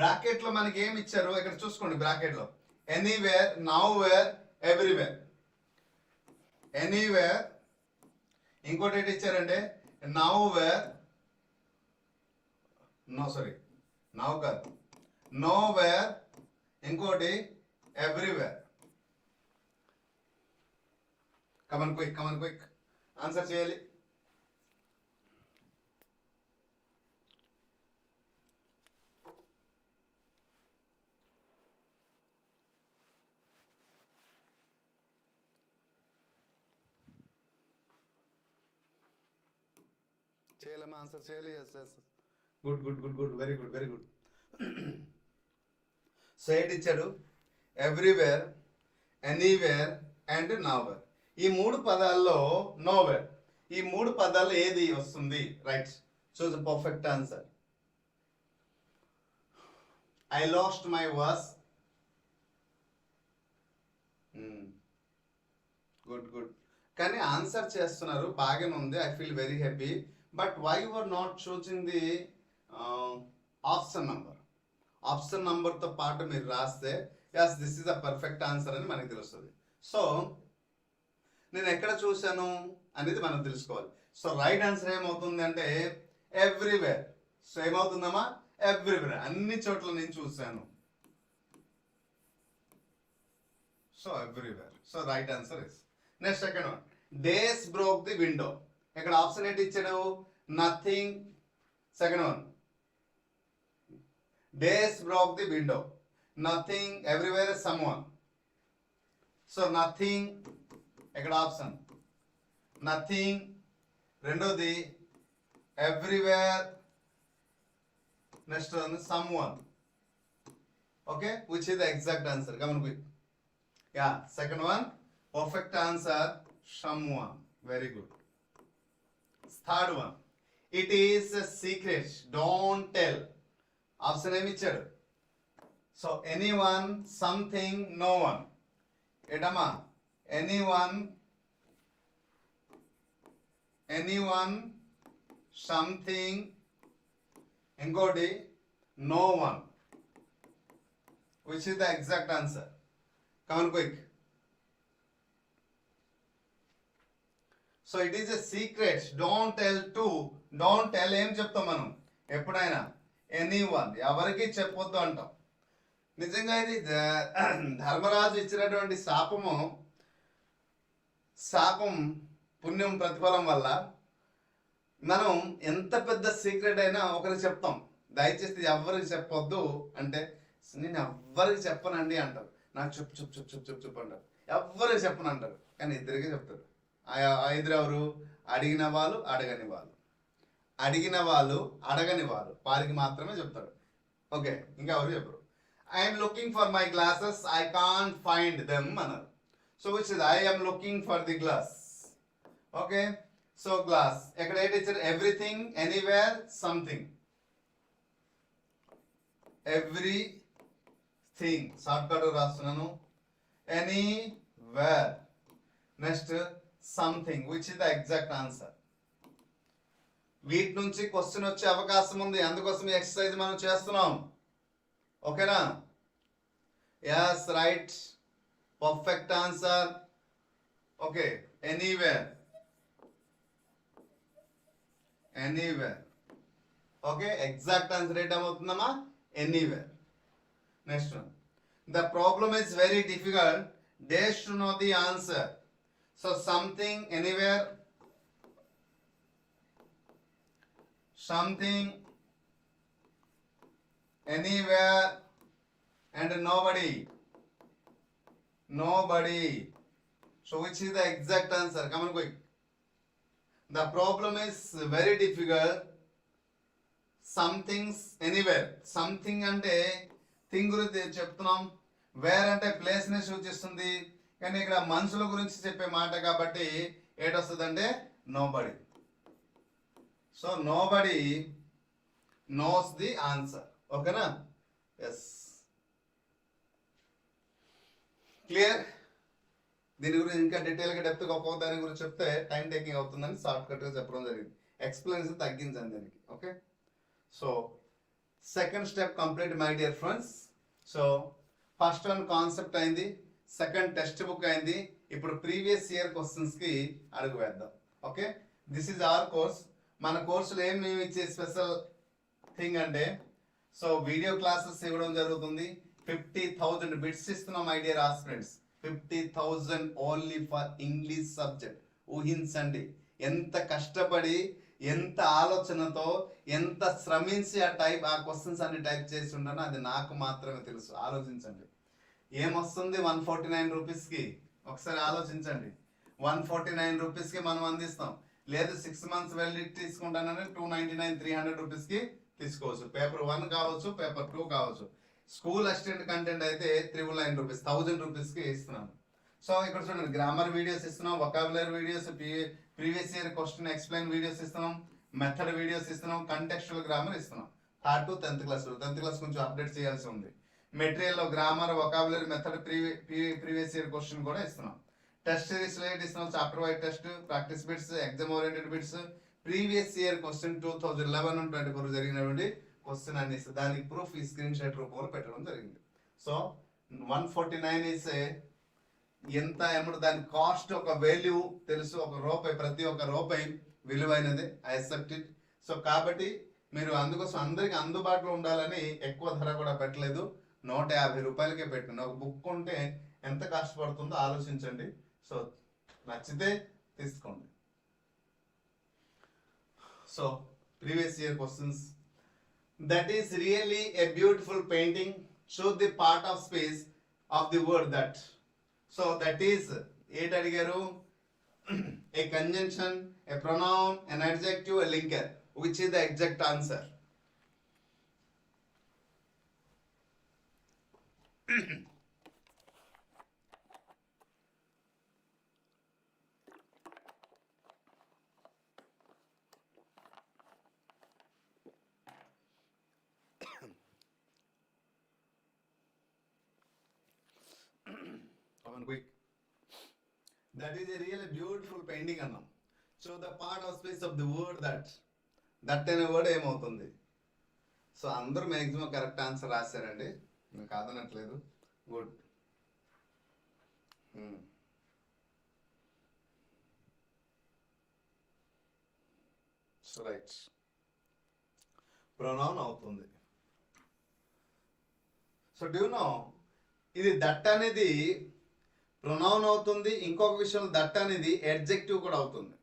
బ్రాకెట్ లో మనకి ఏమి ఇచ్చారు ఇక్కడ చూసుకోండి. బ్రాకెట్ లో ఎనీవేర్, నౌవేర్, ఎవ్రీవేర్. ఎనీవేర్, ఇంకోటి ఏంటి ఇచ్చారంటే నౌవేర్, నౌ కాదు, నోవేర్, ఇంకోటి ఎవ్రీవేర్. కమన్ క్విక్ ఆన్సర్ చేయాలి. చేయాలమ్మా, ఆన్సర్ చేయాలి. Good, very good. సో ఏంటి ఇచ్చాడు? Everywhere, anywhere and nowhere. ఈ మూడు పదాల్లో నోవేర్, ఈ మూడు పదాల్లో ఏది వస్తుంది? Right, choose the perfect answer. I lost my vase. Good. కానీ ఆన్సర్ చేస్తున్నారు, బాగానే ఉంది. I feel very happy. But why you are not choosing the option number? Option నంబర్తో పాటు మీరు రాస్తే yes this is the perfect answer అని మనకి తెలుస్తుంది. సో నేను ఎక్కడ చూశాను అనేది మనం తెలుసుకోవాలి. సో రైట్ ఆన్సర్ ఏమవుతుంది అంటే ఎవ్రీవేర్. సో ఏమవుతుందమ్మా, ఎవ్రీవేర్, అన్ని చోట్ల నేను చూశాను. So everywhere. So right answer is. Next second one, days broke the window. ఇక్కడ ఆప్షన్ ఏంటి ఇచ్చాడు, nothing. Second one, days broke the window, nothing, everywhere, some one. So nothing ఇక్కడ ఆప్షన్ నథింగ్, రెండోది everywhere, next one some one. Okay, which is the exact answer? Come on quick. Yeah, second one perfect answer, someone. Very good. Third one, it is a secret, don't tell. Option ఏమి ఇచ్చాడు? So anyone, something, no one. ఏంటమ్మా, anyone, something, ఇంకోటి no one. Which is the exact answer? Come on quick. So it is a secret, don't tell to. Don't tell ఏం చెప్తాం మనం ఎప్పుడైనా, anyone, ఎవరికి చెప్పొద్దు అంటాం. నిజంగా ఇది ధర్మరాజు ఇచ్చినటువంటి శాపం పుణ్యం ప్రతిఫలం వల్ల మనం ఎంత పెద్ద సీక్రెట్ అయినా ఒకరికి చెప్తాం. దయచేసి ఎవరికి చెప్పొద్దు అంటే, నేను ఎవ్వరికి చెప్పనండి అంటారు. నాకు చెప్పు చెప్పు చెప్పు చెప్పు చెప్పు చెప్పు అంటారు. ఎవ్వరికి చెప్పను అంటారు, కానీ ఇద్దరికే చెప్తారు. ఇద్దరు ఎవరు? అడిగిన వాళ్ళు, అడగని వాళ్ళు. అడిగిన వాళ్ళు, అడగని వాళ్ళు, వారికి మాత్రమే చెప్తాడు. ఓకే, ఇంకా ఎవరు చెప్పరు. I'm looking for my glasses, I can't find them అన్నారు. So which is I'm looking for the glass. Okay, so glass ఎక్కడ ఏంటి ఇచ్చారు? Everything, anywhere, something. Everything shortcut రాస్తున్నాను, anywhere, next something, which is the exact answer. వీటి నుంచి question వచ్చే అవకాశం ఉంది, అందుకోసం ఈ ఎక్సర్సైజ్ మనం చేస్తున్నాం. ఓకేనా? Yes, right, perfect answer. Okay, anywhere, anywhere. Okay, exact answer ఏంటవుతుందమ్మా? Anywhere. Next one, the problem is very difficult, days to know the answer. So something, anywhere, something, anywhere, and nobody. Nobody. So which is the exact answer? Come on quick. The problem is very difficult. Something's anywhere. Something అంటే thing గురించి చెప్తున్నాం, wear అంటే place ని సూచిస్తుంది, కానీ ఇక్కడ మనుషుల గురించి చెప్పే మాట కాబట్టి ఏటొస్తుందంటే nobody. So nobody knows the answer. ఓకేనా? Yes, clear. దీని గురించి ఇంకా డీటెయిల్గా డెప్త్గా ఒక్కొక్క దాని గురించి చెప్తే టైం టేకింగ్ అవుతుందని షార్ట్ కట్గా చెప్పడం జరిగింది. ఎక్స్ప్లెనేషన్ తగ్గించండి దానికి. Okay, so second step complete my dear friends. So first one concept అయింది, సెకండ్ టెక్స్ట్ బుక్ అయింది. ఇప్పుడు ప్రీవియస్ ఇయర్ క్వశ్చన్స్ కి అడుగు వేద్దాం. Okay, this is our course. మన కోర్సులో ఏం మేము ఇచ్చే స్పెషల్ థింగ్ అంటే, సో వీడియో క్లాసెస్ ఇవ్వడం జరుగుతుంది. 50,000 బిట్స్ ఇస్తున్నాం my dear aspirants. 50,000 only for English subject. ఊహించండి ఎంత కష్టపడి, ఎంత ఆలోచనతో, ఎంత శ్రమించి ఆ క్వశ్చన్స్ అన్ని టైప్ చేసి ఉంటానో అది నాకు మాత్రమే తెలుసు. ఆలోచించండి, ఏమొస్తుంది 149 రూపీస్కి? ఒకసారి ఆలోచించండి. 149 రూపీస్కి మనం అందిస్తాం. లేదు 6 months వ్యాలిడిటీ తీసుకుంటానని 299, 300 రూపీస్కి తీసుకోవచ్చు. పేపర్ 1 కావచ్చు, పేపర్ 2 కావచ్చు. స్కూల్ అసిస్టెంట్ కంటెంట్ అయితే 999 రూపీస్, 1000 రూపీస్కి ఇస్తున్నాను. సో ఇక్కడ చూడండి, గ్రామర్ వీడియోస్ ఇస్తున్నాం, vocabulary videos, previous year question explain videos ఇస్తున్నాం, మెథడ్ వీడియోస్ ఇస్తున్నాం, కంటెక్చువల్ గ్రామర్ ఇస్తున్నాం. 3rd to 10th class. 10th class కొంచెం అప్డేట్ చేయాల్సి ఉంది. మెటీరియల్లో grammar, vocabulary, method, previous year question కూడా ఇస్తున్నాం. టెస్ట్ సిరీస్ లైట్ ఇస్తున్నాం, chapter wide test, practice bits, exam oriented bits, previous year question 2011-24 జరిగినటువంటి క్వశ్చన్ అన్ని ఇస్తాం. దానికి ప్రూఫ్ ఈ స్క్రీన్ షాట్ రూపంలో పెట్టడం జరిగింది. సో 149 ఇస్ ఎంత అమౌంట్, దాని కాస్ట్ ఒక వాల్యూ తెలుసు, ఒక రూపాయి, ప్రతి ఒక్క రూపాయి విలువైనది. I accept it. సో కాబట్టి మీరు అందుకోసం అందరికి అందుబాటులో ఉండాలని ఎక్కువ ధర కూడా పెట్టలేదు, 150 రూపాయలకే పెట్టండి. ఒక బుక్ కొంటే ఎంత కాస్ట్ పడుతుందో ఆలోచించండి. సో నచ్చితే తీసుకోండి. So previous year questions. That is really a beautiful painting. Show the part of space of the word that. So that is ఏంటి అడిగారు? A conjunction, a pronoun, an adjective, a linker. Which is the exact answer? Quick. That is a really beautiful painting అన్నాం. So the part of space of the word that అనే word ఏమవుతుంది? So అందరూ maximum correct answer రాశారండి, నేను కాదనట్లేదు. Good. So right, pronoun అవుతుంది. So do you know, ఇది that అనేది ప్రొనౌన్ అవుతుంది. ఇంకొక విషయంలో దట్ అనేది అడ్జెక్టివ్ కూడా అవుతుంది.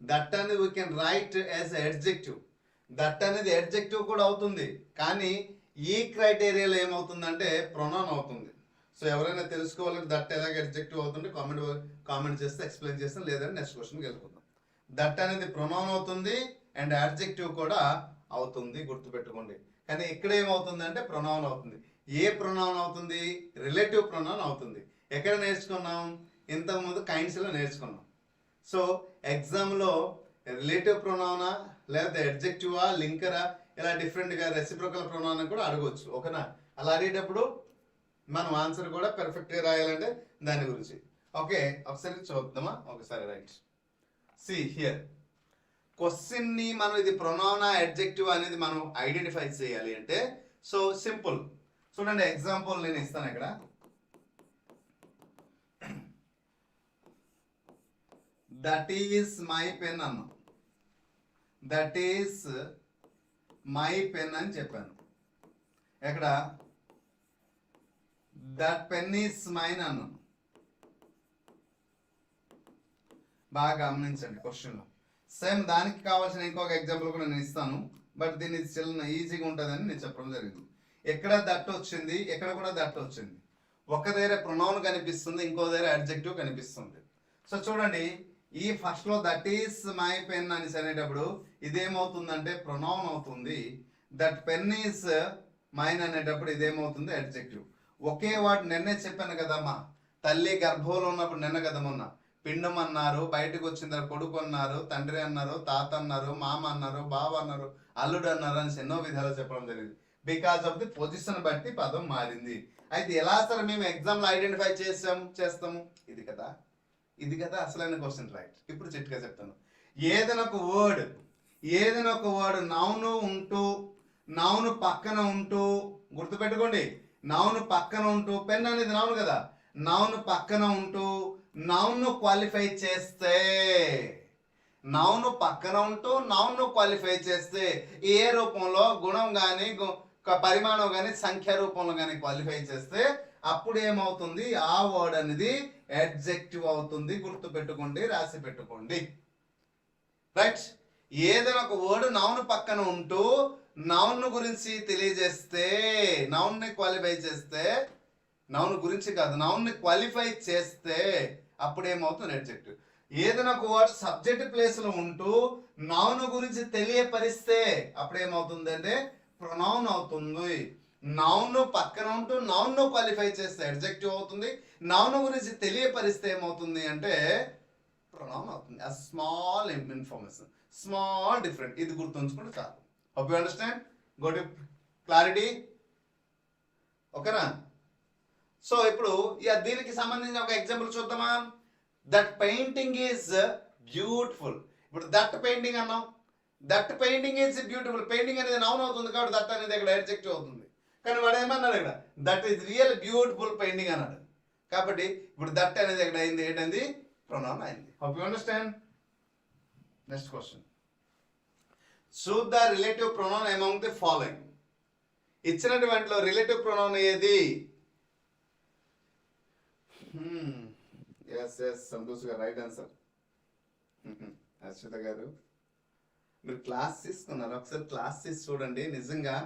దట్ అనేది we can write as adjective. That అనేది అడ్జెక్టివ్ కూడా అవుతుంది, కానీ ఈ క్రైటీరియాలో ఏమవుతుందంటే ప్రొనౌన్ అవుతుంది. సో ఎవరైనా తెలుసుకోవాలంటే దట్ ఎలాగ అడ్జెక్టివ్ అవుతుంది కామెంట్ చేస్తే ఎక్స్ప్లెయిన్ చేస్తాం, లేదంటే నెక్స్ట్ క్వశ్చన్కి వెళ్ళిపోతాం. దట్ అనేది ప్రొనౌన్ అవుతుంది అండ్ అడ్జెక్టివ్ కూడా అవుతుంది, గుర్తుపెట్టుకోండి. కానీ ఇక్కడ ఏమవుతుందంటే ప్రొనౌన్ అవుతుంది. ఏ ప్రొనౌన్ అవుతుంది? రిలేటివ్ ప్రొనౌన్ అవుతుంది. ఎక్కడ నేర్చుకున్నాం? ఇంతకుముందు కైండ్స్లో నేర్చుకున్నాం. సో ఎగ్జామ్లో రిలేటివ్ ప్రొనౌనా లేకపోతే అడ్జెక్టివా లింకరా ఇలా డిఫరెంట్గా రెసిప్రోకల్ ప్రొనౌన్ కూడా అడగవచ్చు. ఓకేనా? అలా అడిగేటప్పుడు మనం ఆన్సర్ కూడా పెర్ఫెక్ట్గా రాయాలంటే దాని గురించి. ఓకే, ఒకసారి చూద్దామా? ఒకసారి రైట్. సి హియర్ క్వశ్చన్ని మనం ఇది ప్రొనౌనా అడ్జెక్టివ్ అనేది మనం ఐడెంటిఫై చేయాలి అంటే సో సింపుల్. చూడండి, ఎగ్జాంపుల్ నేను ఇస్తాను ఇక్కడ. దట్ ఈస్ మై పెన్ అన్నా. దట్ ఈస్ మై పెన్ అని చెప్పాను. ఎక్కడ? దట్ పెన్ ఈస్ మైన్ అన్నాను. బాగా గమనించండి క్వశ్చన్లో. సేమ్ దానికి కావాల్సిన ఇంకొక ఎగ్జాంపుల్ కూడా నేను ఇస్తాను, బట్ దీన్ని చిన్న ఈజీగా ఉంటుందని నేను చెప్పడం జరిగింది. ఎక్కడ దట్ వచ్చింది, ఎక్కడ కూడా దట్ వచ్చింది. ఒక దగ్గర ప్రొనౌన్ కనిపిస్తుంది, ఇంకో దగ్గర అడ్జెక్టివ్ కనిపిస్తుంది. సో చూడండి, ఈ ఫస్ట్ లో దట్ ఈస్ మై పెన్ అని అనేటప్పుడు ఇదేమవుతుందంటే ప్రొనౌన్ అవుతుంది. దట్ పెన్ ఈస్ మైన్ అనేటప్పుడు ఇదేమవుతుంది? అడ్జెక్టివ్. ఒకే వర్డ్ నిన్నే చెప్పాను కదమ్మా, తల్లి గర్భంలో ఉన్నప్పుడు నిన్న కదా మొన్న పిండం అన్నారు, బయటకు వచ్చిన తర్వాత కొడుకు అన్నారు, తండ్రి అన్నారు, తాత అన్నారు, మామ అన్నారు, బావ అన్నారు, అల్లుడు అన్నారు అని ఎన్నో విధాలు చెప్పడం జరిగింది. బికాస్ ఆఫ్ ది పొజిషన్ బట్టి పదం మారింది. అయితే ఎలా సార్ మేము ఎగ్జామ్ లో ఐడెంటిఫై చేస్తాము? ఇది కదా అసలైన క్వశ్చన్. రైట్, ఇప్పుడు చిట్గా చెప్తాను. ఏదైనా ఒక వర్డ్ నౌను ఉంటూ, నౌను పక్కన ఉంటూ, గుర్తుపెట్టుకోండి, నౌను పక్కన ఉంటూ, పెన్ అనేది నౌను కదా, నౌను పక్కన ఉంటూ నౌను క్వాలిఫై చేస్తే, నౌను పక్కన ఉంటూ నౌను క్వాలిఫై చేస్తే ఏ రూపంలో గుణం కానీ పరిమాణం కానీ సంఖ్య రూపంలో కానీ క్వాలిఫై చేస్తే అప్పుడు ఏమవుతుంది? ఆ వర్డ్ అనేది అడ్జెక్టివ్ అవుతుంది. గుర్తు పెట్టుకోండి, రాసి పెట్టుకోండి. రైట్, ఏదైనా ఒక వర్డ్ నౌన్ పక్కన ఉంటూ నౌన్ గురించి తెలియజేస్తే, నౌన్ ని క్వాలిఫై చేస్తే, నౌన్ గురించి కాదు నౌన్ ని క్వాలిఫై చేస్తే అప్పుడు ఏమవుతుంది? అడ్జెక్టివ్. ఏదైనా ఒక వర్డ్ సబ్జెక్ట్ ప్లేస్ లో ఉంటూ నౌన్ గురించి తెలియపరిస్తే అప్పుడు ఏమవుతుంది అంటే ప్రొనౌన్ అవుతుంది. నౌన్ పక్కన ఉంటూ నౌన్ ను క్వాలిఫై చేస్తే అడ్జెక్టివ్ అవుతుంది. నౌన్ గురించి తెలియపరిస్తే ఏమవుతుంది అంటే ప్రొనౌన్ అవుతుంది. ఆ స్మాల్ ఇన్ఫర్మేషన్, స్మాల్ డిఫరెంట్, ఇది గుర్తుంచుకుంటే చాలు. Hope you understand, got clarity. ఓకేనా? సో ఇప్పుడు దీనికి సంబంధించిన ఒక ఎగ్జాంపుల్ చూద్దామా? That painting is beautiful. ఇప్పుడు దట్ పెయింటింగ్ అన్నాం, that painting is beautiful. Painting అనేది నౌన్ అవుతుంది కాబట్టి దట్ అనేది ఇక్కడ అడ్జెక్టివ్ అవుతుంది. కానీ వాడు ఏమన్నాడు ఇక్కడ, that is real beautiful painting అన్నాడు. కాబట్టి ఇప్పుడు దట్ అనేది ఇక్కడ అయింది, ఏంటంది ప్రొనౌన్ అయింది. Hope you understand. Next question, choose the relative pronoun among the following. ఇచ్చినటువంటి రిలేటివ్ ప్రొనౌన్ ఏది? ఎస్ సంతోష్ గారు రైట్ ఆన్సర్. అశ్విత గారు మీరు క్లాస్ తీసుకున్నారు, ఒకసారి క్లాస్ తీసి చూడండి. నిజంగా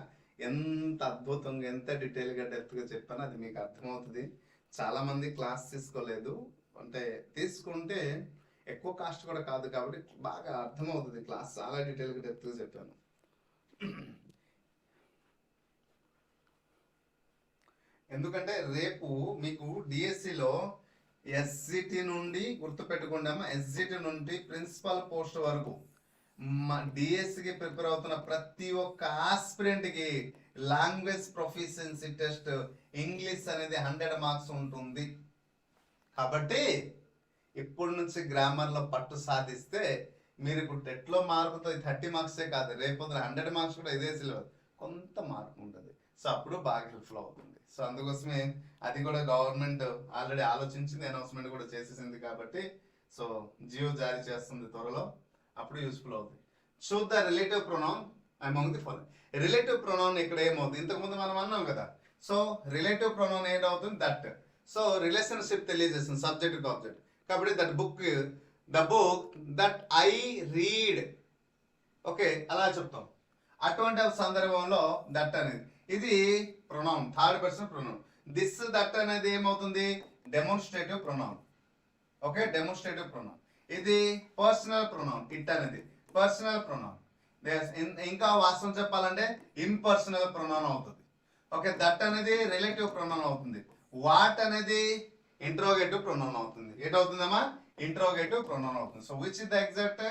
ఎంత అద్భుతంగా ఎంత డీటెయిల్గా డెప్త్గా చెప్పానో అది మీకు అర్థమవుతుంది. చాలామంది క్లాస్ తీసుకోలేదు, అంటే తీసుకుంటే ఎక్కువ కాస్ట్ కూడా కాదు కాబట్టి బాగా అర్థమవుతుంది. క్లాస్ చాలా డీటెయిల్గా డెప్త్గా చెప్పాను. ఎందుకంటే రేపు మీకు డిఎస్సిలో ఎస్జిటి నుండి గుర్తుపెట్టుకుంటామా, ఎస్జిటి నుండి ప్రిన్సిపల్ పోస్ట్ వరకు డిఎస్సికి ప్రిపేర్ అవుతున్న ప్రతి ఒక్క ఆస్పిరెంట్కి లాంగ్వేజ్ ప్రొఫిషియన్సీ టెస్ట్ ఇంగ్లీష్ అనేది 100 మార్క్స్ ఉంటుంది. కాబట్టి ఇప్పటి నుంచి గ్రామర్లో పట్టు సాధిస్తే మీరు ఇప్పుడు టెట్లో మార్కుతో 30 మార్క్సే కాదు, రేపు 100 మార్క్స్ కూడా ఇదే సిలబస్, కొంత మార్క్ ఉంటుంది. సో అప్పుడు బాగా హెల్ప్ఫుల్ అవుతుంది. సో అందుకోసమే అది కూడా గవర్నమెంట్ ఆల్రెడీ ఆలోచించింది, అనౌన్స్మెంట్ కూడా చేసేసింది. కాబట్టి సో జియో జారీ చేస్తుంది త్వరలో, అప్పుడు యూస్ఫుల్ అవుతుంది. Choose the relative pronoun among the following. Relative pronoun ఇక్కడ ఏమవుతుంది, ఇంతకుముందు మనం అన్నాం కదా. సో రిలేటివ్ ప్రొనౌన్ ఏంటవుతుంది, దట్. సో రిలేషన్షిప్ తెలియజేస్తుంది సబ్జెక్ట్ టు ఆబ్జెక్ట్. కాబట్టి the book that I read, okay అలా చెప్తాం. అటువంటి సందర్భంలో దట్ అనేది ఇది pronoun, third person pronoun. This that అనేది ఏమవుతుంది, demonstrative pronoun. Okay, demonstrative pronoun. ఇది పర్సనల్ ప్రొనౌన్, ఇట్ అనేది పర్సనల్ ప్రొనౌన్. ఇంకా వాస్తవం చెప్పాలంటే ఇంపర్సనల్ ప్రొనౌన్ అవుతుంది. ఓకే, దట్ అనేది రిలేటివ్ ప్రొనౌన్ అవుతుంది. వాట్ అనేది ఇంట్రోగేటివ్ ప్రొనౌన్ అవుతుంది. ఏంటవుతుందమ్మా, ఇంట్రోగేటివ్ ప్రొనౌన్ అవుతుంది. So which is the exact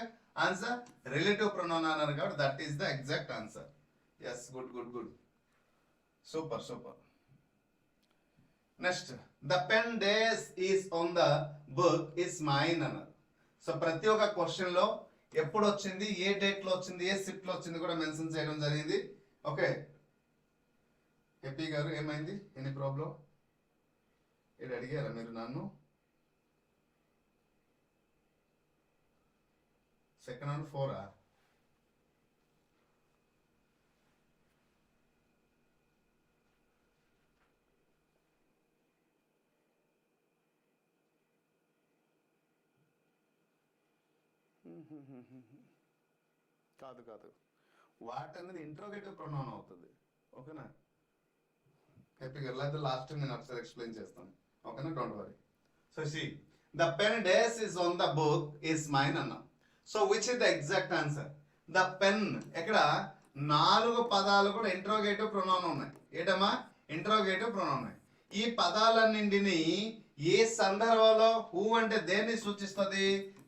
answer, relative pronoun అన్నారు కాబట్టి that is the exact answer. Yes, good good good, super super. Next, the pen that's is on the book is mine అన్నారు. So ప్రతి ఒక్క question లో ఎప్పుడు వచ్చింది, ఏ date లో వచ్చింది, ఏ షిఫ్ట్ లో వచ్చింది కూడా మెన్షన్ చేయడం జరిగింది. ఓకే, ఏపీ గారు ఏమైంది, ఎనీ ప్రాబ్లం? ఇది అడిగారా మీరు నన్ను? సెకండ్ అండ్ 4 కాదు కాదు, వాట్ అనేది ఇంట్రోగేటివ్ ప్రొనౌన్ అవుతుంది. ఓకేనా, హ్యాపీగా లేదా లాస్ట్ టైం నేను ఒకసారి ఎక్స్ప్లెయిన్ చేస్తాను. ఓకేనా, don't worry. So see the pen that's is on the book is mine అన్నా. So which is the exact answer, the pen. ఇక్కడ 4 పదాలు కూడా ఇంట్రోగేటివ్ ప్రొనౌన్ ఉన్నాయి. ఏంటమ్మా, ఇంట్రోగేటివ్ ప్రొనౌన్ ఉన్నాయి. ఈ పదాలన్నింటినీ ఏ సందర్భంలో హూ అంటే దేన్ని సూచిస్తుంది,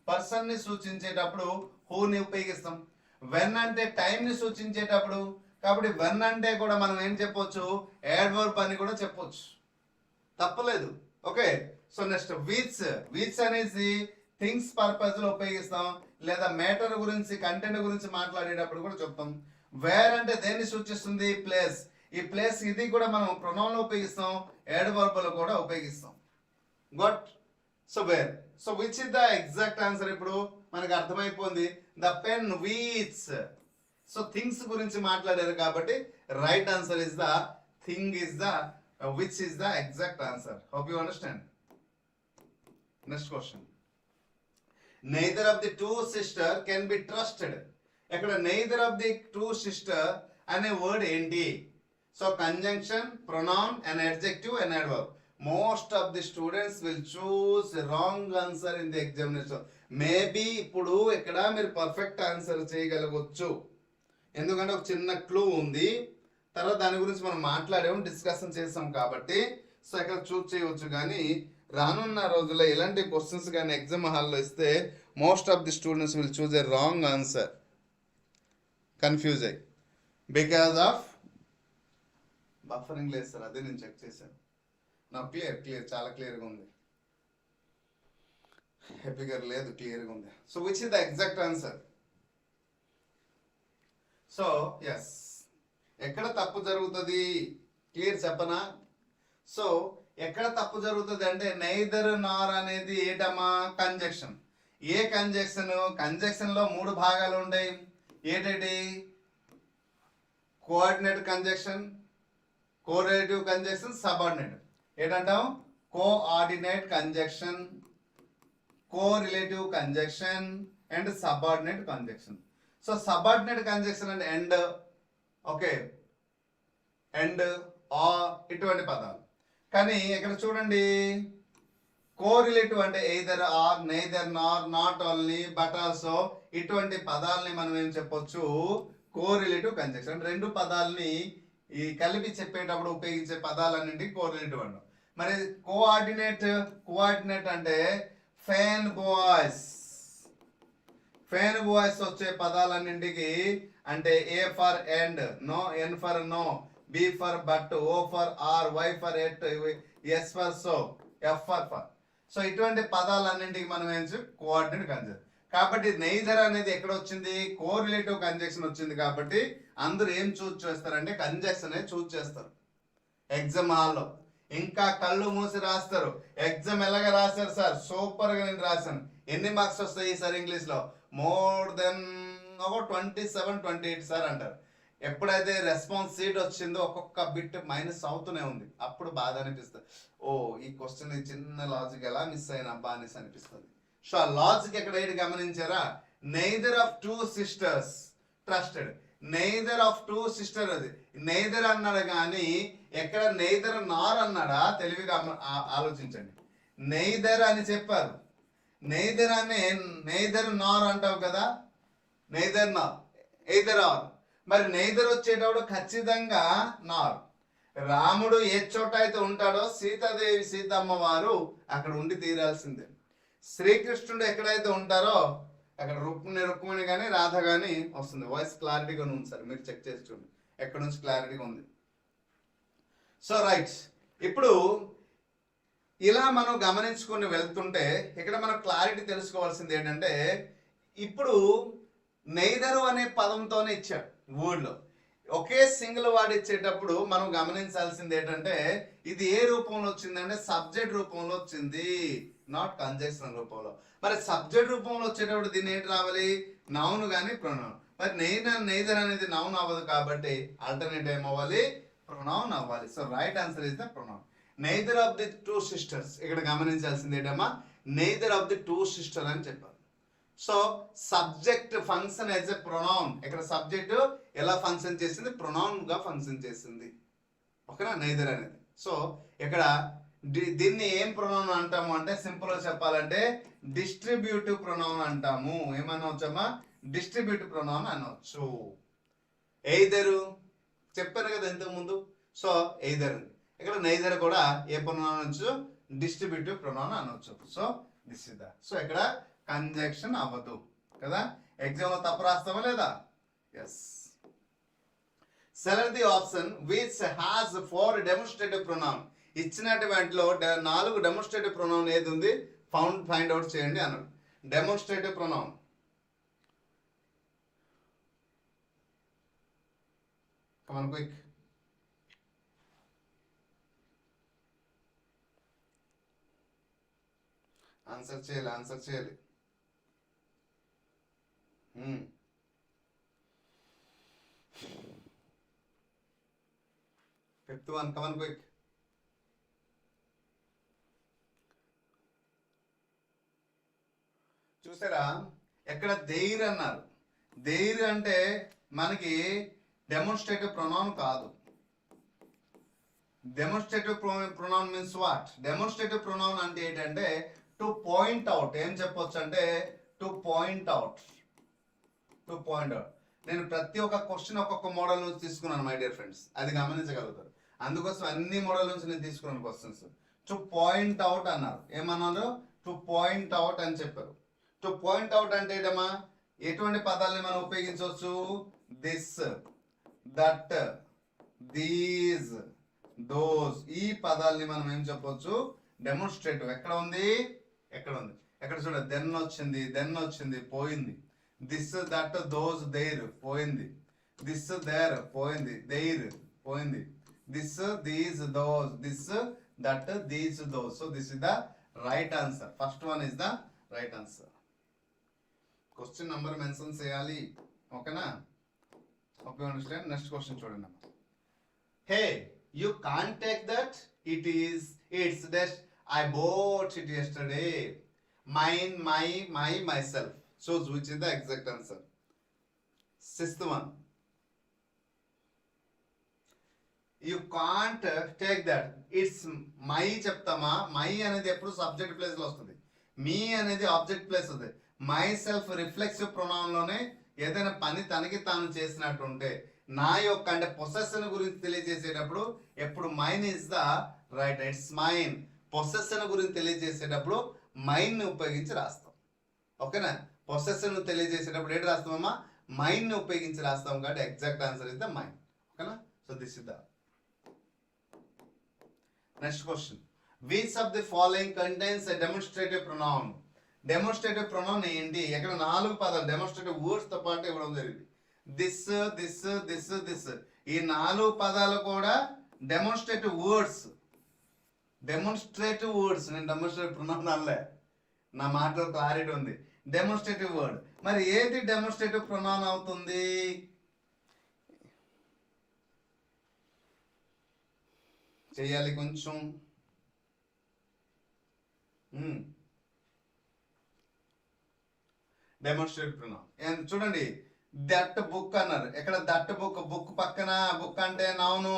పర్సన్ ని సూచించేటప్పుడు హూని ఉపయోగిస్తాం. వెన్ అంటే టైం ని సూచించేటప్పుడు, కాబట్టి వెన్ అంటే కూడా మనం ఏం చెప్పొచ్చు, యాడ్వర్బ్ అని కూడా చెప్పొచ్చు, తప్పలేదు. ఓకే, సో నెక్స్ట్ విచ్ అనేసి థింగ్స్ పర్పస్ లో ఉపయోగిస్తాం, లేదా మ్యాటర్ గురించి కంటెంట్ గురించి మాట్లాడేటప్పుడు కూడా చెప్తాం. వేర్ అంటే దేన్ని సూచిస్తుంది, ప్లేస్. ఈ ప్లేస్ ఇది కూడా మనం ప్రొనౌన్ లో ఉపయోగిస్తాం, యాడ్వర్బ్ లో కూడా ఉపయోగిస్తాం. గట్, so where. So which is the exact answer, ఇప్పుడు మనకు అర్థమైపోయింది. The pen which. So things గురించి మాట్లాడారు కాబట్టి right answer is the thing is the which is the exact answer. Hope you understand. Next question, neither of the two sister can be trusted. ఇక్కడ neither of the two sister అనే word ఏంటి? So conjunction, pronoun, an adjective, an adverb. Most of the students will choose wrong answer in the examination. Maybe ఇప్పుడు ఇక్కడ మీరు perfect answer చేయగలగొచ్చు, ఎందుకంటే ఒక చిన్న clue ఉంది. తర్వాత దాని గురించి మనం మాట్లాడాము, డిస్కషన్ చేసాం కాబట్టి సో ఇక్కడ చూస్ చేయవచ్చు. కానీ రానున్న రోజుల్లో ఇలాంటి క్వశ్చన్స్ కానీ ఎగ్జామ్ హాల్లో ఇస్తే most of the students will choose a wrong answer, confuse అయ్యి, బికాజ్ ఆఫ్ బఫరింగ్ లేదు సార్. అదే నేను చెక్ చేశాను. నాకు క్లియర్ చాలా క్లియర్గా ఉంది. హ్యాపీగా లేదు, క్లియర్గా ఉంది. So which is the exact answer? So yes, ఎక్కడ తప్పు జరుగుతుంది క్లియర్ చెప్పనా? సో ఎక్కడ తప్పు జరుగుతుంది అంటే నైదర్ నార్ అనేది ఏటమ్మా కంజక్షన్. ఏ కంజక్షన్ లో 3 భాగాలు ఉంటాయి. ఏంటంటే coordinate conjunction, correlative conjunction, subordinate. ఏంటంటాం? Coordinate conjunction, correlative conjunction and subordinate conjunction. So subordinate conjunction అంటే ఎండ్, ఓకే, ఎండ్, ఇటువంటి పదాలు. కానీ ఇక్కడ చూడండి, కోరిలేటివ్ అంటే either or, neither nor, not only, but also, ఇటువంటి పదాలని మనం ఏం చెప్పొచ్చు? Correlative conjunction. 2 పదాలని ఈ కలిపి చెప్పేటప్పుడు ఉపయోగించే పదాలన్నింటికి కోరిలేటివ్ అంటాం. మరి కోఆర్డినేట్ అంటే ఫెన్ బాయ్స్ వచ్చే పదాలన్నింటికి అంటే A for and, nor, N for nor, B for but, O for or, Y for yet, S for so, F for. So ఇటువంటి పదాలన్నింటికి మనం ఏం కోఆర్డినేట్ కంజక్షన్. కాబట్టి నెయిదర్ అనేది ఎక్కడ వచ్చింది? కోరిలేటివ్ కంజక్షన్ వచ్చింది. కాబట్టి అందరూ ఏం చూస్ చేస్తారంటే కంజక్షన్ చూస్ చేస్తారు ఎగ్జామ్ హాల్లో. ఇంకా కళ్ళు మూసి రాస్తారు. ఎగ్జామ్ ఎలాగ రాశారు సార్? సూపర్ గా నేను రాశాను. ఎన్ని మార్క్స్ వస్తాయి సార్ ఇంగ్లీష్ లో? మోర్ దెన్ 27-28 సార్ అంటారు. ఎప్పుడైతే రెస్పాన్స్ సీట్ వచ్చిందో ఒక్కొక్క బిట్ మైనస్ అవుతూనే ఉంది. అప్పుడు బాధ అనిపిస్తుంది. ఓ ఈ క్వశ్చన్ చిన్న లాజిక్ ఎలా మిస్ అయిన అబ్బా అనేసి అనిపిస్తుంది. సో ఆ లాజిక్ ఎక్కడ గమనించారా? Neither of 2 sisters trusted. Neither of 2 sisters అది నెయిదర్ అన్నాడు కానీ ఎక్కడ నెయిదర్ నార్ అన్నాడా? తెలివిగా ఆలోచించండి. నెయిదర్ అని చెప్పారు. నెయిదర్ అనే నెయిదర్ నార్ అంటావు కదా, నెయిదర్ నార్, ఎయిదర్ ఆర్. మరి నెయిదర్ వచ్చేటప్పుడు ఖచ్చితంగా నార్. రాముడు ఏ చోట అయితే ఉంటాడో సీతాదేవి, సీతమ్మ వారు అక్కడ ఉండి తీరాల్సిందే. శ్రీకృష్ణుడు ఎక్కడైతే ఉంటారో అక్కడ రుక్మిణి కానీ రాధ కానీ వస్తుంది. వాయిస్ క్లారిటీగా ఉంది సార్, మీరు చెక్ చేసి చూడండి ఎక్కడ నుంచి క్లారిటీగా ఉంది. సో రైట్, ఇప్పుడు ఇలా మనం గమనించుకుని వెళ్తుంటే ఇక్కడ మనం క్లారిటీ తెలుసుకోవాల్సింది ఏంటంటే, ఇప్పుడు నెయిదరు అనే పదంతోనే ఇచ్చాడు వర్డ్లో. ఒకే సింగిల్ వర్డ్ ఇచ్చేటప్పుడు మనం గమనించాల్సింది ఏంటంటే ఇది ఏ రూపంలో వచ్చిందంటే సబ్జెక్ట్ రూపంలో వచ్చింది, నాట్ కంజక్షన్ రూపంలో. మరి సబ్జెక్ట్ రూపంలో వచ్చేటప్పుడు దీన్ని ఏంటి రావాలి? నౌన్ కానీ ప్రొనౌన్. మరి నెయిదర్ అనేది నౌన్ అవ్వదు కాబట్టి ఆల్టర్నేట్ ఏమవ్వాలి? ప్రొనౌన్ అవ్వాలి. So right answer is the pronoun. Neither of the 2 sisters. ఇక్కడ గమనించాల్సింది ఏంటమ్మా? నెయిదర్ ఆఫ్ ది 2 sisters అని చెప్పారు. So subject function as a pronoun. ఇక్కడ సబ్జెక్ట్ ఎలా ఫంక్షన్ చేసింది? ప్రొనౌన్ గా ఫంక్షన్ చేసింది. ఓకేనా? నెయిదర్ అనేది. సో ఇక్కడ దీన్ని ఏం ప్రొనౌన్ అంటాము అంటే సింపుల్ గా చెప్పాలంటే డిస్ట్రిబ్యూటివ్ ప్రొనౌన్ అంటాము. ఏమనవచ్చమ్మా? డిస్ట్రిబ్యూటివ్ ప్రొనౌన్ అనవచ్చు. ఎయిదరు చెప్పాను కదా ఇంతకు ముందు. So either. ఇక్కడ నెయిదర్ కూడా ఏ ప్రొనౌన్ అనొచ్చు? డిస్ట్రిబ్యూటివ్ ప్రొనౌన్ అనొచ్చు. So this is the. So ఇక్కడ కంజక్షన్ అవ్వదు కదా. ఎగ్జామ్ లో తప్పు రాస్తామా లేదా? Yes. Select the option which has 4 demonstrative pronoun. ఇచ్చినటువంటి వాటిలో 4 డెమోన్స్ట్రేటివ్ ప్రొనౌన్ ఏది ఉంది ఫైండ్ అవుట్ చేయండి అన్నాడు. Demonstrative pronoun come on quick. Answer చేయాలి. 5th one, come on quick. చూసారా ఎక్కడ దేర్ అన్నారు. దేర్ అంటే మనకి డెమోన్స్ట్రేటివ్ ప్రొనౌన్ కాదు. Demonstrative pronoun means what? Demonstrative pronoun అంటే ఏంటంటే టు పాయింట్ అవుట్. ఏం చెప్పొచ్చు అంటే టు పాయింట్ అవుట్. నేను ప్రతి ఒక్క క్వశ్చన్ ఒక్కొక్క మోడల్ నుంచి తీసుకున్నాను మై డియర్ ఫ్రెండ్స్, అది గమనించగలుగుతారు. అందుకోసం అన్ని మోడల్ నుంచి నేను తీసుకున్నాను క్వశ్చన్స్. టు పాయింట్ అవుట్ అన్నారు. ఏమన్నారు? టు పాయింట్ అవుట్ అని చెప్పారు. టు పాయింట్ అవుట్ అంటే ఏదమ్మా? ఎటువంటి పదాలని మనం ఉపయోగించవచ్చు? This, that, these, those. ఈ పదాలని మనం ఏం చెప్పొచ్చు? డెమోన్స్ట్రేటివ్. ఎక్కడ ఉంది? ఎక్కడ చూడ. దెన్ వచ్చింది పోయింది. దిస్, దట్, దోస్, దేర్ పోయింది. దిస్, దేర్ పోయింది. దేర్ పోయింది. this, these, those, this, that, these, those. So this is the right answer. First one is the right answer. Question number mention చేయాలి, ఓకేనా? Hope you understand. Next question చూడండి. Hey, you can't take that. It's just I bought it yesterday. Mine, my, myself. So which is the exact answer? Sixth one. You can't take that. It's my చెప్తామా? My అనేది ఎప్పుడు subject plus లో వస్తుంది, మీ అనేది object place ఉంది. My self reflexive pronoun లోనే ఏదైనా పని తనకి తాను చేసినట్టు ఉంటే, నా యొక్క అంటే పొసెషన్ గురించి తెలియజేసేటప్పుడు ఎప్పుడు mine is the right. It's mine. Possession గురించి తెలియజేసేటప్పుడు మైన్ ని ఉపయోగించి రాస్తాం, ఓకేనా? పొసెషన్ తెలియజేసేటప్పుడు ఏంటి రాస్తామమ్మా? మైన్ ని ఉపయోగించి రాస్తాం. కాబట్టి exact answer is the mine, ఓకేనా? So this is the next question. Which of the following contains a demonstrative pronoun? Demonstrative pronoun ఏంటి? ఇక్కడ 4 పదాలు డెమోన్స్ట్రేటివ్ వర్డ్స్ తో పాటు ఇవ్వడం జరిగింది. This, this, this, this. ఈ 4 పదాలు కూడా డెమోన్స్ట్రేటివ్ వర్డ్స్. Demonstrative words. నేను డెమోన్స్ట్రేటివ్ ప్రొనౌన్ అనలే, నా మాటలో క్లారిటీ ఉంది. Demonstrative word. మరి ఏది డెమోన్స్ట్రేటివ్ ప్రొనౌన్ అవుతుంది? చేయాలి కొంచెం. డెమోన్స్ట్రేటివ్ ప్రొనౌన్ చూడండి. దట్ బుక్ అన్నారు. ఎక్కడ దట్ బుక్? బుక్ పక్కన, బుక్ అంటే నౌను,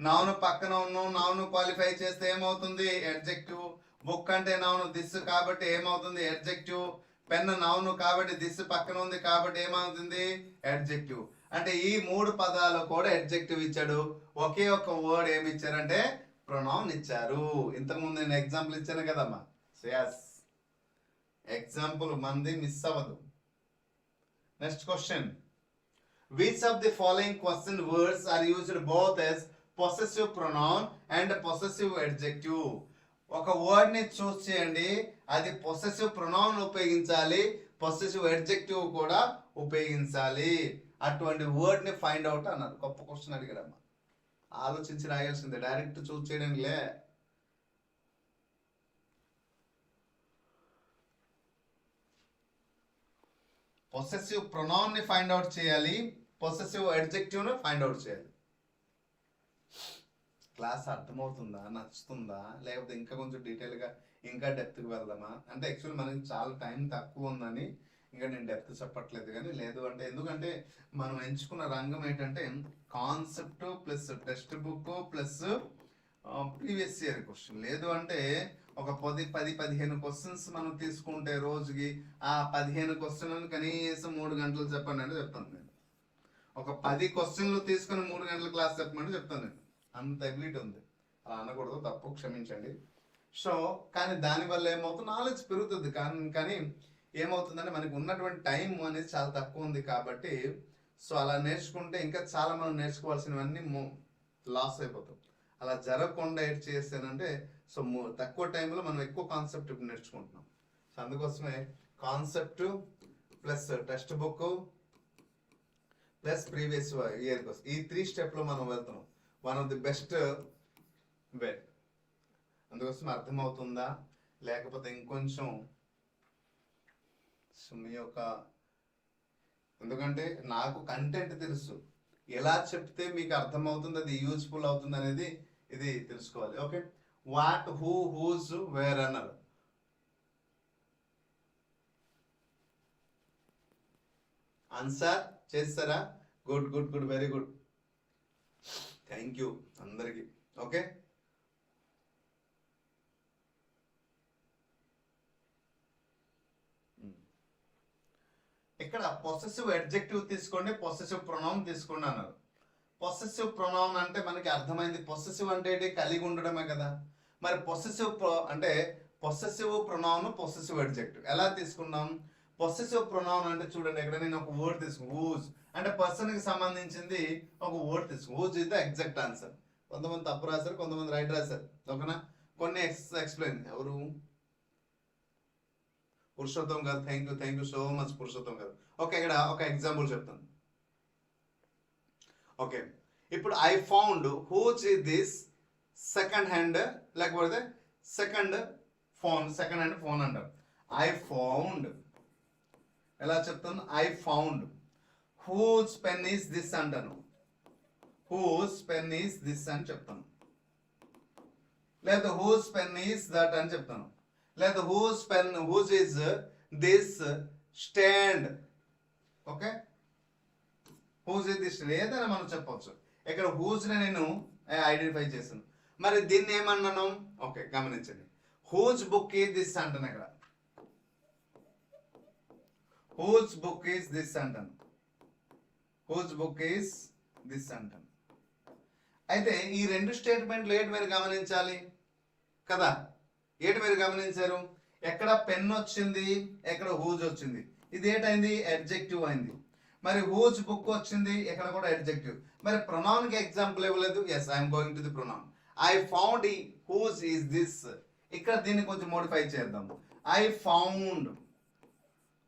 నౌను పక్కన ఉన్న నౌను క్వాలిఫై చేస్తే ఏమవుతుంది? అడ్జెక్టివ్. బుక్ అంటే నౌను, దిస్ కాబట్టి ఏమవుతుంది? అడ్జెక్టివ్. పెన్ నౌను కాబట్టి దిస్ పక్కన ఉంది కాబట్టి ఏమవుతుంది? అడ్జెక్టివ్. అంటే ఈ 3 పదాలు కూడా అడ్జెక్టివ్ ఇచ్చాడు. ఒకే ఒక వర్డ్ ఏమి ఇచ్చారంటే ప్రొనౌన్ ఇచ్చారు. ఇంతకుముందు నేను ఎగ్జాంపుల్ ఇచ్చాను కదమ్మా. ఎస్, ఎగ్జాంపుల్ మంది మిస్ అవ్వదు. Next question. Which of the following question words are used both as possessive pronoun and possessive adjective? ఒక వర్డ్ ని చూస్ చేయండి, అది పొసెసివ్ ప్రొనౌన్ ఉపయోగించాలి, పొసెసివ్ అడ్జెక్టివ్ కూడా ఉపయోగించాలి. అటువంటి వర్డ్ ని ఫైండ్ అవుట్ అన్నారు. గొప్ప క్వశ్చన్ అడిగారమ్మా. ఆలోచించి రాయాల్సిందే, డైరెక్ట్ చూస్ చేయడానికి లే. పొసెసివ్ ప్రొనౌన్ ని ఫైండ్ అవుట్ చేయాలి, పొసెసివ్ అడ్జెక్టివ్ ని ఫైండ్ అవుట్ చేయాలి. క్లాస్ అర్థమవుతుందా, నచ్చుతుందా, లేకపోతే ఇంకా కొంచెం డీటెయిల్ గా ఇంకా డెప్త్ కి వెళ్దామా? అంటే యాక్చువల్ మనకి చాలా టైం తక్కువ ఉందని ఇంకా నేను డెప్త్ చెప్పట్లేదు. కానీ లేదు అంటే, ఎందుకంటే మనం ఎంచుకున్న రంగం ఏంటంటే concept plus text book plus previous year question. లేదు అంటే ఒక 10-15 క్వశ్చన్స్ మనం తీసుకుంటే రోజుకి ఆ 15 క్వశ్చన్లను కనీసం 3 గంటలు చెప్పండి అంటే చెప్తాను నేను. ఒక 10 క్వశ్చన్లు తీసుకుని 3 గంటల క్లాస్ చెప్పమంటే చెప్తాను నేను. అంత ఎబిలిటీ ఉంది. అలా అనకూడదు, తప్పు, క్షమించండి. సో కానీ దానివల్ల ఏమవుతుంది? నాలెడ్జ్ పెరుగుతుంది. కానీ ఏమవుతుందంటే మనకి ఉన్నటువంటి టైం అనేది చాలా తక్కువ ఉంది కాబట్టి సో అలా నేర్చుకుంటే ఇంకా చాలా మనం నేర్చుకోవాల్సినవన్నీ లాస్ అయిపోతాం. అలా జరగకుండా ఏం చేస్తానంటే సో తక్కువ టైంలో మనం ఎక్కువ కాన్సెప్ట్ నేర్చుకుంటున్నాం. సో అందుకోసమే concept plus text book plus previous year కోసం ఈ 3 స్టెప్లో మనం వెళ్తున్నాం. One of the best way. అందుకోసం అర్థమవుతుందా లేకపోతే ఇంకొంచెం మీ యొక్క, ఎందుకంటే నాకు కంటెంట్ తెలుసు, ఎలా చెప్తే మీకు అర్థమవుతుంది, అది యూజ్ఫుల్ అవుతుంది అనేది ఇది తెలుసుకోవాలి. Okay, what, who, whose, where అన్నారు. ఆన్సర్ చేస్తారా? Good good good, very good, thank you అందరికి. ఓకే, ఇక్కడ పొసెసివ్ అడ్జెక్టివ్ తీసుకోండి, పొసెసివ్ ప్రొనౌన్ తీసుకోండి అన్నారు. పొసెసివ్ ప్రొనౌన్ అంటే మనకి అర్థమైంది. పొసెసివ్ అంటే కలిగి ఉండడమే కదా. మరి పొసెసివ్ అంటే పొసెసివ్ ప్రొనౌన్, పొసెసివ్ అడ్జెక్టివ్ ఎలా తీసుకున్నాం? పొసెసివ్ ప్రొనౌన్ అంటే చూడండి, ఇక్కడ నేను ఒక వర్డ్ తీసుకున్నాను, హూజ్ అంటే పర్సన్ కి సంబంధించింది ఒక వర్డ్ తీసుకున్నాను. Whose is the exact answer. కొంతమంది తప్పు రాశారు, కొంతమంది రైట్ రాశారు. ఓకేనా? కొన్ని ఎక్స్ప్లెయిన్. ఎవరు? Purushottam garu, thank you so much Purushottam garu. Okay, ఇక్కడ ఒక ఎగ్జాంపుల్ చెప్తాను. ఓకే, ఇప్పుడు I found whose is this second hand, లేకపోతే సెకండ్ హ్యాండ్ ఫోన్ అంటారు. ఐ ఫౌండ్ ఎలా చెప్తాను? I found whose pen is this అంటాను. హూజ్ పెన్ ఈస్ దిస్ అని చెప్తాను. లేదా హూజ్ పెన్ ఈస్ దట్ అని చెప్తాను. లేదా whose is this stand. Okay, whose is this stand ఏదైనా మనం చెప్పవచ్చు. ఇక్కడ హూజ్ ని నేను ఐడెంటిఫై చేశాను. మరి దీన్ని ఏమన్నాను? ఓకే, గమనించండి. హూజ్ బుక్ ఈజ్ దిస్ అంటాను. ఇక్కడ హూజ్ బుక్ ఈజ్ దిస్ అంటాను. హూజ్ బుక్ ఈజ్ దిస్ అంటాను. అయితే ఈ రెండు స్టేట్మెంట్లు ఏంటి మీరు గమనించాలి కదా? ఏంటి మీరు గమనించారు? ఎక్కడ పెన్ వచ్చింది, ఎక్కడ హూజ్ వచ్చింది. ఇది ఏంటైంది? అడ్జెక్టివ్ అయింది. మరి హూజ్ బుక్ వచ్చింది, ఎక్కడ కూడా అడ్జెక్టివ్. మరి ప్రొనౌన్ కి ఎగ్జాంపుల్ ఇవ్వలేదు. Yes, I'm going to the pronoun. I found whose is this. ఇక్కడ దీన్ని కొంచెం మోడిఫై చేద్దాం. I found,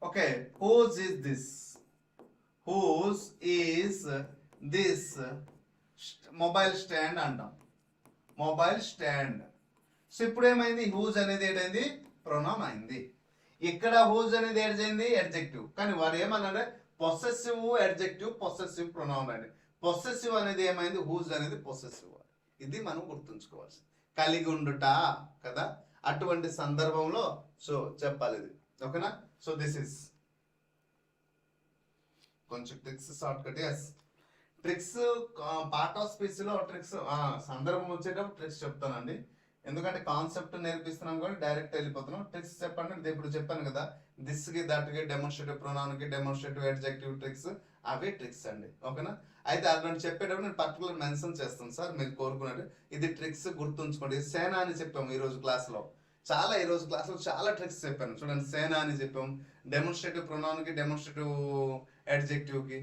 okay, whose is this. Whose is this mobile stand అంటాం. Mobile stand. సో ఇప్పుడు ఏమైంది? హూజ్ అనేది ఏంటైంది? ప్రొనౌన్ అయింది. ఇక్కడ హూజ్ అనేది ఏమైంది? అడ్జెక్టివ్. కానీ వాడు ఏమన్నాడు? పొసెసివ్ అడ్జెక్టివ్, పొసెసివ్ ప్రొనౌన్ అండి. పొసెసివ్ అనేది ఏమైంది? హూజ్ అనేది పొసెసివ్. ఇది మనం గుర్తుంచుకోవాల్సింది. కలిగి ఉండుట కదా, అటువంటి సందర్భంలో సో చెప్పాలి ఇది. ఓకేనా? సో దిస్ ఇస్ కొంచెం tricks shortcut. Yes, tricks part of speech లో ట్రిక్స్ సందర్భం వచ్చేటప్పుడు ట్రిక్స్ చెప్తానండి. ఎందుకంటే కాన్సెప్ట్ నేర్పిస్తున్నాం కూడా డైరెక్ట్ వెళ్ళిపోతున్నాం. ట్రిక్స్ చెప్పండి. ఇప్పుడు చెప్పాను కదా, దిస్ కి దట్ కి డెమోన్స్ట్రేటివ్ ప్రొనౌన్ కి డెమోన్స్ట్రేటివ్ అడ్జెక్టివ్ ట్రిక్స్, అవే ట్రిక్స్ అండి. ఓకేనా? అయితే అటువంటి చెప్పేటప్పుడు నేను పర్టికులర్ మెన్షన్ చేస్తాను సార్, మీరు కోరుకున్నట్టు. ఇది ట్రిక్స్ గుర్తుంచుకోండి. సేనా అని చెప్పాము ఈ రోజు క్లాస్ లో. ఈ రోజు క్లాస్ లో చాలా ట్రిక్స్ చెప్పాను. చూడండి, సేనా అని చెప్పాం. డెమోన్స్ట్రేటివ్ ప్రొనౌన్ కి డెమోన్స్ట్రేటివ్ అడ్జెక్టివ్ కి,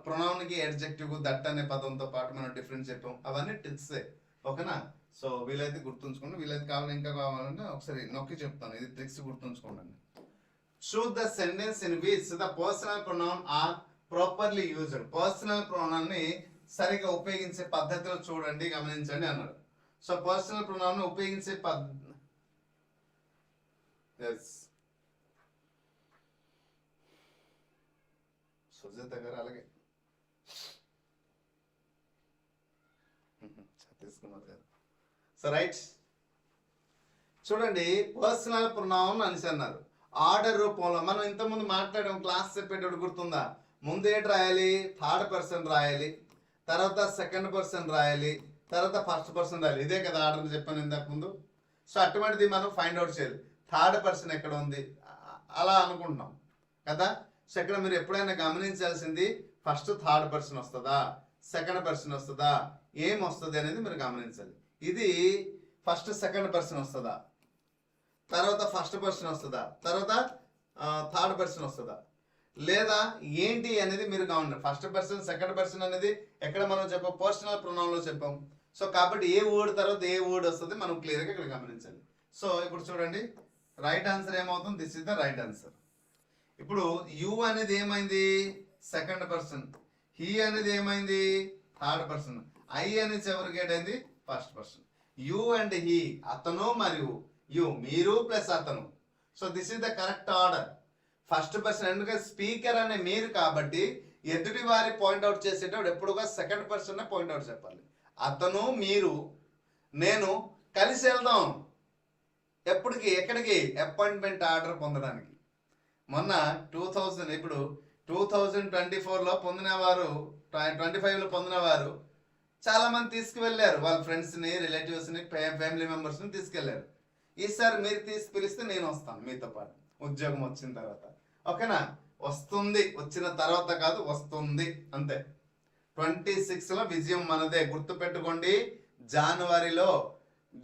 ప్రొనౌన్ కి అడ్జెక్టివ్ దట్ అనే పదంతో పాటు మనం డిఫరెన్స్ చెప్పాం. అవన్నీ ట్రిక్సే. ఓకేనా? సో వీలైతే గుర్తుంచుకోండి. వీలైతే ఇంకా కావాలంటే ఒకసారి నొక్కి చెప్తాను. ఇది ట్రిక్స్ గుర్తుంచుకోండి. Choose the sentence in which the personal pronoun are properly used. Personal pronoun ని సరిగా ఉపయోగించే పద్ధతిలో చూడండి, గమనించండి అన్నాడు. సో పర్సనల్ ప్రొనౌన్ ని ఉపయోగించే సుజాత గారు అలాగే ఛత్తీస్కుమార్ గారు. సో రైట్, చూడండి, పర్సనల్ ప్రొనౌన్ అనేసి అన్నారు. ఆర్డర్ రూపంలో మనం ఇంతకుముందు మాట్లాడాం. క్లాస్ చెప్పేటప్పుడు గుర్తుందా? ముందు ఏంటి రాయాలి? థర్డ్ పర్సన్ రాయాలి, తర్వాత సెకండ్ పర్సన్ రాయాలి, తర్వాత ఫస్ట్ పర్సన్ రాయాలి. ఇదే కదా ఆర్డర్ చెప్పాను ఇంతకు ముందు. సో అటువంటిది మనం ఫైండ్ అవుట్ చేయాలి. థర్డ్ పర్సన్ ఎక్కడ ఉంది అలా అనుకుంటున్నాం కదా. సో ఇక్కడ మీరు ఎప్పుడైనా గమనించాల్సింది, ఫస్ట్ థర్డ్ పర్సన్ వస్తుందా, సెకండ్ పర్సన్ వస్తుందా, ఏం వస్తుంది అనేది మీరు గమనించాలి. ఇది ఫస్ట్ సెకండ్ పర్సన్ వస్తుందా, తర్వాత ఫస్ట్ పర్సన్ వస్తుందా, తర్వాత థర్డ్ పర్సన్ వస్తుందా, లేదా ఏంటి అనేది మీరు గమనించాలి. ఫస్ట్ పర్సన్ సెకండ్ పర్సన్ అనేది ఎక్కడ మనం చెప్పాం? పర్సనల్ ప్రొనౌన్ లో చెప్పాం. సో కాబట్టి ఏ వర్డ్ తర్వాత ఏ వర్డ్ వస్తుంది మనం క్లియర్గా ఇక్కడ గమనించాలి. సో ఇప్పుడు చూడండి, రైట్ ఆన్సర్ ఏమవుతుంది? This is the right answer. ఇప్పుడు యు అనేది ఏమైంది? Second person. హీ అనేది ఏమైంది? Third person. ఐ అనేది చివరికి ఏంటైంది? First person. You and he, అతను మరియు యు, మీరు ప్లస్ అతను. So this is the correct order. First person, ఎందుకంటే స్పీకర్ అనే మీరు కాబట్టి ఎదుటి వారి పాయింట్అవుట్ చేసేటప్పుడు ఎప్పుడుగా సెకండ్ పర్సన్ పాయింట్అవుట్ చెప్పాలి. అతను, మీరు, నేను కలిసి వెళ్దాం. ఎప్పటికి? ఎక్కడికి? అపాయింట్మెంట్ ఆర్డర్ పొందడానికి. మొన్న 2024లో పొందినవారు, 25లో పొందినవారు చాలా మంది తీసుకువెళ్ళారు. వాళ్ళ ఫ్రెండ్స్ని, రిలేటివ్స్ని, ఫ్యామిలీ మెంబర్స్ని తీసుకెళ్లారు. ఈసారి మీరు పిలిస్తే నేను వస్తాను మీతో పాటు, ఉద్యోగం వచ్చిన తర్వాత. ఓకేనా? వస్తుంది, వచ్చిన తర్వాత కాదు, వస్తుంది అంతే. 26లో విజయం మనదే. గుర్తుపెట్టుకోండి, జనవరిలో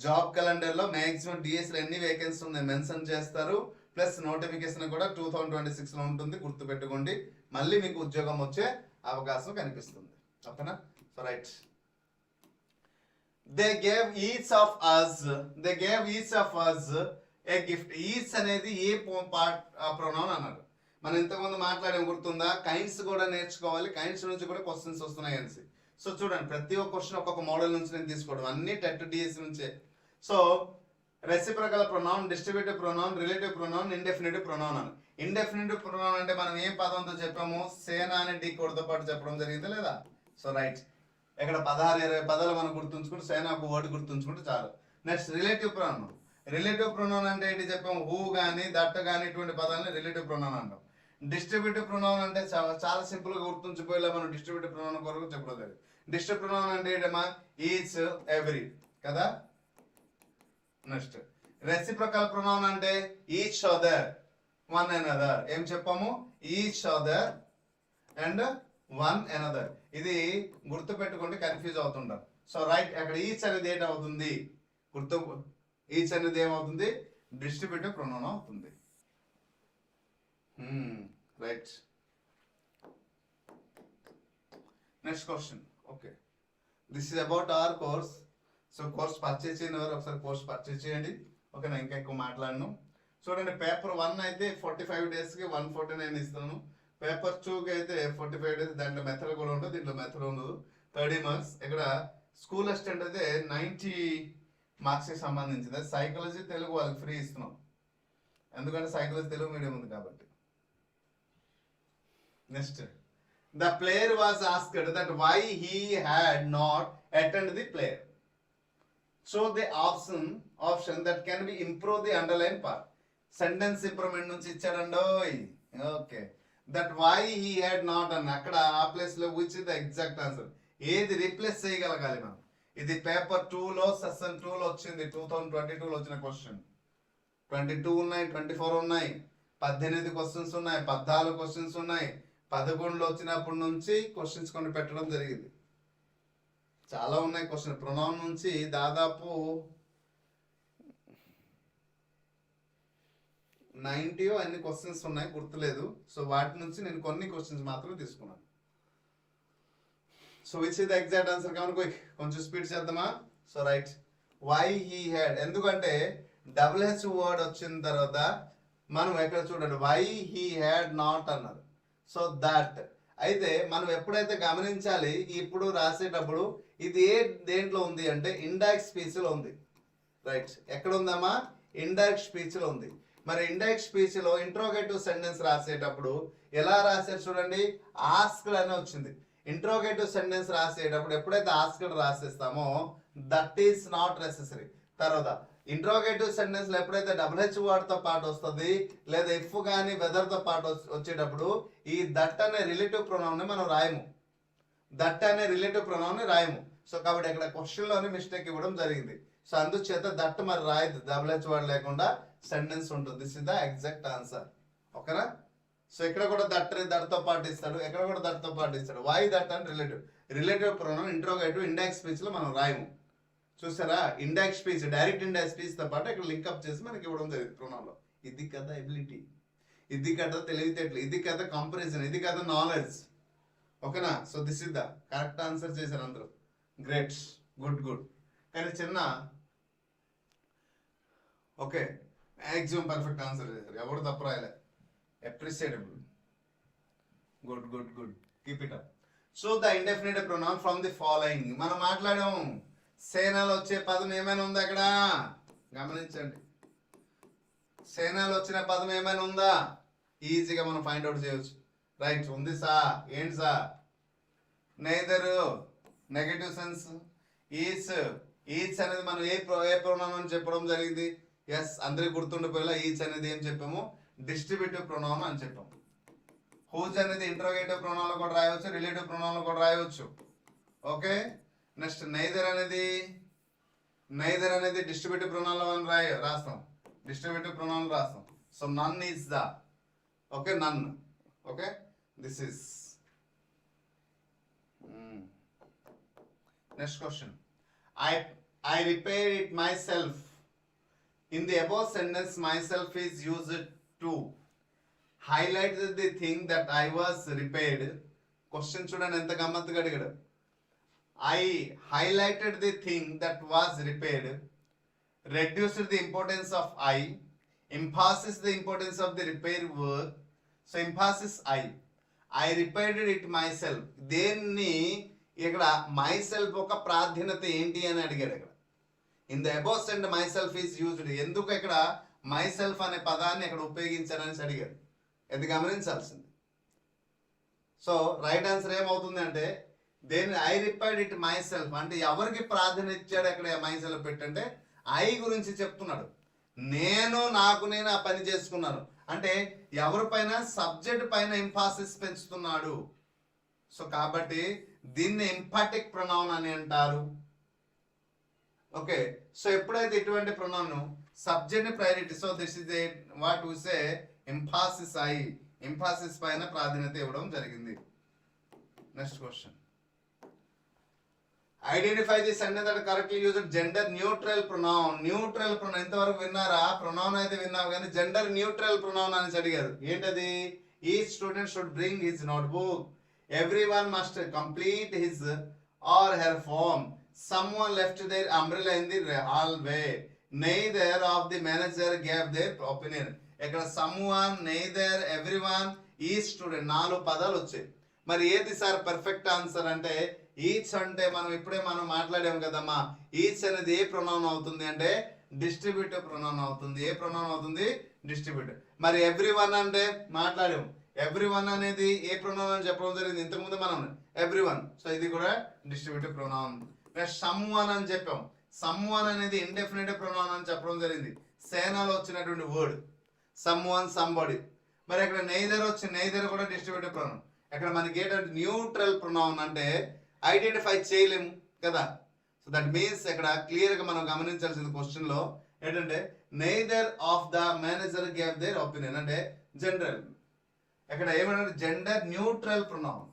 జాబ్ క్యాలెండర్లో మ్యాక్సిమం డిఎస్లో ఎన్ని వేకెన్సీ ఉన్నాయి మెన్షన్ చేస్తారు. ప్లస్ నోటిఫికేషన్ కూడా 2026లో ఉంటుంది. గుర్తుపెట్టుకోండి, మళ్ళీ మీకు ఉద్యోగం వచ్చే అవకాశం కనిపిస్తుంది. ఓకేనా? So right, they gave each of us a gift. Each అనేది ఏ ప్రొనౌన్ అన్నారు. మనం ఇంతకుముందు మాట్లాడాం, గుర్తుందా? కైండ్స్ కూడా నేర్చుకోవాలి. కైండ్స్ నుంచి కూడా క్వశ్చన్స్ వస్తున్నాయి అనేసి. సో చూడండి ప్రతి ఒక్క క్వశ్చన్ ఒక్కొక్క మోడల్ నుంచి నేను తీసుకోవడం అన్ని టెట్ డిఎస్ నుంచే. So reciprocal pronoun, distributive pronoun, relative pronoun, indefinitive pronoun అని. ఇండెఫినిటివ్ ప్రొనౌన్ అంటే మనం ఏ పదంతో చెప్పాము, సేన అనే టీ కోడ్తో పాటు చెప్పడం జరిగిందా లేదా? సో రైట్, ఇక్కడ 16-20 పదాలు మనం గుర్తుంచుకుంటే సేన ఒక వర్డ్ గుర్తుంచుకుంటే చాలు. Next relative pronoun. Relative pronoun అంటే ఏంటి చెప్పాము, హూ కానీ దట్ కానీ ఇటువంటి పదాలని రిలేటివ్ ప్రొనౌన్ అంటాం. డిస్ట్రిబ్యూటివ్ ప్రొనౌన్ అంటే చాలా సింపుల్ గా గుర్తుంచిపోయేలా మనం డిస్ట్రిబ్యూటివ్ ప్రొనౌన్ కొరకు చెప్పలేదు. డిస్ట్రిబ్యూటివ్ ప్రొనౌన్ అంటే ఏంటమ్మా, ఈచ్, ఎవ్రీ కదా. నెక్స్ట్ రెసిప్రకల్ ప్రొనౌన్ అంటే ఈచ్ అదర్, వన్ అనదర్. ఏం చెప్పాము, each other and one another. ఇది గుర్తు పెట్టుకుంటే కన్ఫ్యూజ్ అవుతుంటారు. సో రైట్, అక్కడ ఈచ్ అనేది ఏంటవుతుంది, ఈచ్ అనేది ఏమవుతుంది, డిస్ట్రిబ్యూటివ్ ప్రొనౌన్ అవుతుంది. Right, next question. Okay, this is about our course. So course purchase చేయని వారు ఒకసారి కోర్స్ పర్చేజ్ చేయండి. ఓకేనా, ఇంకా ఎక్కువ మాట్లాడను. చూడండి, పేపర్ 1 అయితే 45 డేస్కి 149 ఇస్తాను. పేపర్ 2కి అయితే 45 డేస్. దాంట్లో మెథడ్ కూడా ఉంటుంది, దీంట్లో మెథడ్ ఉండదు. 30 మార్క్స్. ఇక్కడ స్కూల్ అసిస్టెంట్ అయితే 90 మార్క్స్కి సంబంధించింది. సైకాలజీ తెలుగు వాళ్ళకి ఫ్రీ ఇస్తున్నాం, ఎందుకంటే సైకాలజీ తెలుగు మీడియం ఉంది కాబట్టి. Next, the player was asked that why he had not attend the player. So the option that can be improve the underline part. Sentence improvement నుంచి ఇచ్చాడండో. Okay, that why he had not అని అక్కడ ఆ place లో which is the exact answer. ఏది replace చేయగలగాలి మనం. ఇది పేపర్ 2లో సెషన్ 2లో వచ్చింది, 2022లో వచ్చిన క్వశ్చన్. 22 ఉన్నాయి, 24 ఉన్నాయి, 18 క్వశ్చన్స్ ఉన్నాయి, 14 క్వశ్చన్స్ ఉన్నాయి. 11లో వచ్చినప్పటి నుంచి క్వశ్చన్స్ కొన్ని పెట్టడం జరిగింది. చాలా ఉన్నాయి క్వశ్చన్. ప్రొనౌన్ నుంచి దాదాపు 90 అన్ని క్వశ్చన్స్ ఉన్నాయి, గుర్తులేదు. సో వాటి నుంచి నేను కొన్ని క్వశ్చన్స్ మాత్రమే తీసుకున్నాను. So which is the exact answer కనుక కొంచెం స్పీడ్ చేద్దామా. So right, why he had. ఎందుకంటే డబుల్ హెచ్ వర్డ్ వచ్చిన తర్వాత మనం ఎక్కడ చూడండి, వై హీ హ్యాడ్ నాట్ అన్నారు. సో దట్ అయితే మనం ఎప్పుడైతే గమనించాలి, ఇప్పుడు రాసేటప్పుడు ఇది దేంట్లో ఉంది అంటే ఇండైరెక్ట్ స్పీచ్ లో ఉంది. రైట్, ఎక్కడ ఉందమ్మా, ఇండైరెక్ట్ స్పీచ్ లో ఉంది. మరి ఇండైరెక్ట్ స్పీచ్ లో ఇంట్రోగేటివ్ సెంటెన్స్ రాసేటప్పుడు ఎలా రాశారు చూడండి, ఆస్క్డ్ అని వచ్చింది. ఇంట్రోగేటివ్ సెంటెన్స్ రాసేటప్పుడు ఎప్పుడైతే ఆస్క్డ్ రాసేస్తామో దట్ ఈస్ నాట్ నెసెసరీ. తర్వాత ఇంట్రోగేటివ్ సెంటెన్స్ లో ఎప్పుడైతే డబుల్ హెచ్ వర్డ్ తో పాటు వస్తుంది, లేదా ఇఫ్ కానీ వెదర్ తో పాటు వచ్చేటప్పుడు ఈ దట్ అనే రిలేటివ్ ప్రొనౌన్ ని మనం రాయము. దట్ అనే రిలేటివ్ ప్రొనౌన్ ని రాయము. సో కాబట్టి ఇక్కడ క్వశ్చన్ లోనే మిస్టేక్ ఇవ్వడం జరిగింది. సో అందుచేత దట్ మరి రాయదు, డబుల్ హెచ్ వర్డ్ లేకుండా సెంటెన్స్ ఉంటుంది. This is the exact answer. ఓకేనా. సో ఇక్కడ కూడా దట్ తో పాటు ఇస్తాడు, ఎక్కడ కూడా దట్ తో పాటు ఇస్తాడు. Why that and relative pronoun interrogative indirect speech లో మనం రాయము. చూసారా, indirect speech, direct indirect speech తో పాటు ఇక్కడ లింక్అప్ చేసి మనకి ఇవ్వడం జరిగింది ప్రొనౌన్ లో. ఇది కదా ఎబిలిటీ, ఇది కదా తెలివితేటలు, ఇది కదా కంపారిజన్, ఇది కదా నాలెడ్జ్. ఓకేనా. So this is the correct answer చేశారు అందరూ. Great, good good. కానీ చిన్న ఓకే, మ్యాక్సిమం పర్ఫెక్ట్ ఆన్సర్ చేశారు, ఎవరు తప్పు రాయలే. Appreciatable, good good good, keep it up. So the indefinite pronoun from the following. మనం మాట్లాడాము, సేనలో వచ్చే పదం ఏమైనా ఉందా అక్కడ గమనించండి. సేనలో వచ్చిన పదం ఏమైనా ఉందా, ఈజీగా మనం ఫైండ్ అవుట్ చేయవచ్చు. రైట్, ఉంది సా. ఏంటి సా, neither, negative sense, each. Each అనేది మనం ఏ ప్రొనౌన్ అని చెప్పడం జరిగింది. ఎస్, అందరికి గుర్తుండిపోయేలా ఈచ్ అనేది ఏం చెప్పాము, డిస్ట్రిబ్యూటివ్ ప్రొనౌన్ అని చెప్పాము. హూజ్ అనేది ఇంట్రోగేటివ్ ప్రొనౌన్ లో కూడా రాయవచ్చు, రిలేటివ్ ప్రొనౌన్ లో కూడా రాయవచ్చు. ఓకే. నెక్స్ట్ నైదర్ అనేది డిస్ట్రిబ్యూటివ్ ప్రొనౌన్ లో రాస్తాం, డిస్ట్రిబ్యూటివ్ ప్రొనౌన్ రాస్తాం. So none is the, okay, none. Okay, this is. Next question, I repaired it myself. In the above sentence, myself is used to highlight the thing that I was repaired. Question చూడండి ఎంత గమ్మత్తుగా అడిగాడు. I highlighted the thing that was repaired, reduced the importance of I, emphasizes the importance of the repair work. So emphasis I repaired it myself. దేన్ని ఇక్కడ my self ఒక ప్రాధాన్యత ఏంటి అని అడిగాడు. ఇక్కడ in the above cent my self is used, ఎందుకు ఇక్కడ మై సెల్ఫ్ అనే పదాన్ని ఇక్కడ ఉపయోగించారని అడిగాడు. ఇది గమనించాల్సింది. సో రైట్ ఆన్సర్ ఏమవుతుంది అంటే దేని ఐ రిపైర్డ్ ఇట్ మై సెల్ఫ్, అంటే ఎవరికి ప్రాధాన్యత ఇచ్చాడు అక్కడ మై సెల్ఫ్ పెట్టంటే ఐ గురించి చెప్తున్నాడు. నేను ఆ పని చేసుకున్నాను అంటే ఎవరిపైన సబ్జెక్ట్ పైన ఇంఫాసిస్ పెంచుతున్నాడు. సో కాబట్టి దీన్ని ఎంఫాటిక్ ప్రొనౌన్ అని అంటారు. ఓకే, సో ఎప్పుడైతే ఇటువంటి pronoun subject priority, so this is what we say emphasis I, emphasis పైన ప్రాధాన్యత ఇవ్వడం జరిగింది. Next question, identify the sentence that correctly used gender neutral pronoun. Neutral pronoun ఇంతవరకు విన్నారా? ప్రొనౌన్ అయితే విన్నావు కానీ జెండర్ న్యూట్రల్ ప్రొనౌన్ అని అడిగారు. ఏంటది? Each student should bring his notebook, everyone must complete his or her form, someone left their umbrella in the hallway, neither of the manager gave their opinion. ఇక్కడ someone, neither, everyone, each student 4 పదాలు వచ్చాయి. మరి ఏది sir perfect answer అంటే each అంటే మనం మాట్లాడాము కదమ్మా, ఈచ్ అనేది ఏ ప్రొనౌన్ అవుతుంది అంటే డిస్ట్రిబ్యూటివ్ ప్రొనౌన్ అవుతుంది. ఏ ప్రొనౌన్ అవుతుంది? డిస్ట్రిబ్యూటివ్. మరి ఎవ్రీవన్ అంటే మాట్లాడాము, ఎవ్రీవన్ అనేది ఏ ప్రొనౌన్ అని చెప్పడం జరిగింది ఇంతకుముందు మనం, ఎవ్రీవన్. సో ఇది కూడా డిస్ట్రిబ్యూటివ్ ప్రొనౌన్. సమ్వన్ అని చెప్పాం, సమ్వన్ అనేది ఇండెఫినిట్ ప్రొనౌన్ అని చెప్పడం జరిగింది. సేనాలో వచ్చినటువంటి వర్డ్ సమ్వన్, సంబడి. మరి ఇక్కడ నెయిదర్ వచ్చి నెయిదర్ కూడా డిస్ట్రిబ్యూటివ్ ప్రొనౌన్. ఇక్కడ మనకి ఏంటంటే న్యూట్రల్ ప్రొనౌన్ అంటే ఐడెంటిఫై చేయలేము కదా. సో దట్ మీన్స్ ఇక్కడ క్లియర్ గా మనం గమనించాల్సింది క్వశ్చన్ లో ఏంటంటే neither of the manager gave their opinion అంటే జనరల్. ఇక్కడ ఏమంటే gender neutral pronoun.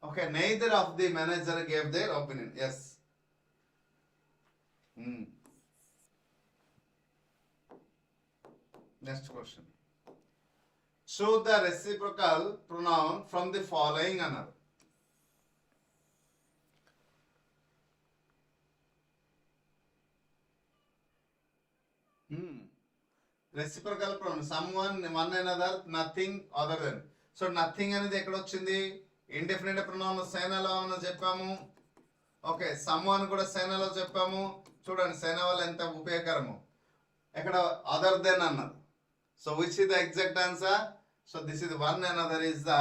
Okay, neither of the manager gave their opinion. Yes. Next question. Choose the reciprocal pronoun from the following అన్నారు. Reciprocal pronoun. Someone, one another, nothing, other than. So nothing అనేది ఎక్కడ వచ్చింది? Indefinite pronoun సేనలో అని చెప్పాము. Okay, someone కూడా సేనలో చెప్పాము. చూడండి సేన వల్ల ఎంత ఉపయోగకరము. ఇక్కడ అదర్ దెన్ అన్నారు. So which is the exact answer? So this is one and other is the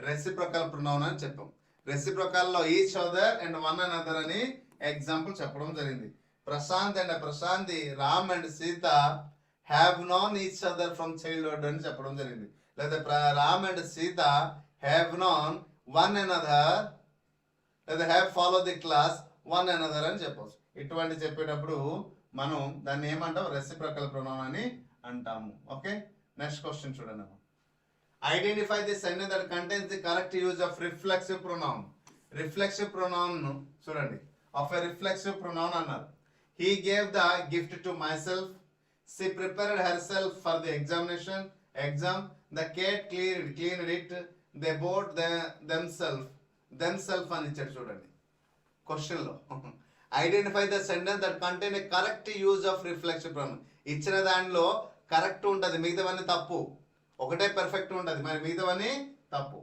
reciprocal pronoun అని చెప్పాం. రెసిప్రొకల్ లో each other and one and other అని ఎగ్జాంపుల్ చెప్పడం జరిగింది. Prashant and Prashanti, Ram and Sita have known each other from childhood అని చెప్పడం జరిగింది. లేదా Ram and Sita have known one another, లేదా have follow the class one another అని చెప్పవచ్చు. ఇటువంటి చెప్పేటప్పుడు మనం దాన్ని ఏమంటాం? రెసిప్రొకల్ ప్రొనౌన్ అని అంటాము. ఓకే, నెక్స్ట్ క్వశ్చన్ చూడండి. Identify the sentence that contains the correct use of reflexive pronoun. Reflexive pronoun చూడండి, ఆఫ్ ఎ రిఫ్లెక్సివ్ ప్రొనౌన్ అన్నారు. He gave the gift to myself, she prepared herself for the exam, the cat cleaned it, they bought themselves అని ఇచ్చాడు. చూడండి question లో identify the sentence that contain a correct use of reflexive pronoun. ఇచ్చిన దానిలో correct ఉంటుంది, మిగతావన్నీ తప్పు. ఒకటే పర్ఫెక్ట్ ఉంటుంది, మరి మిగతావన్నీ తప్పు.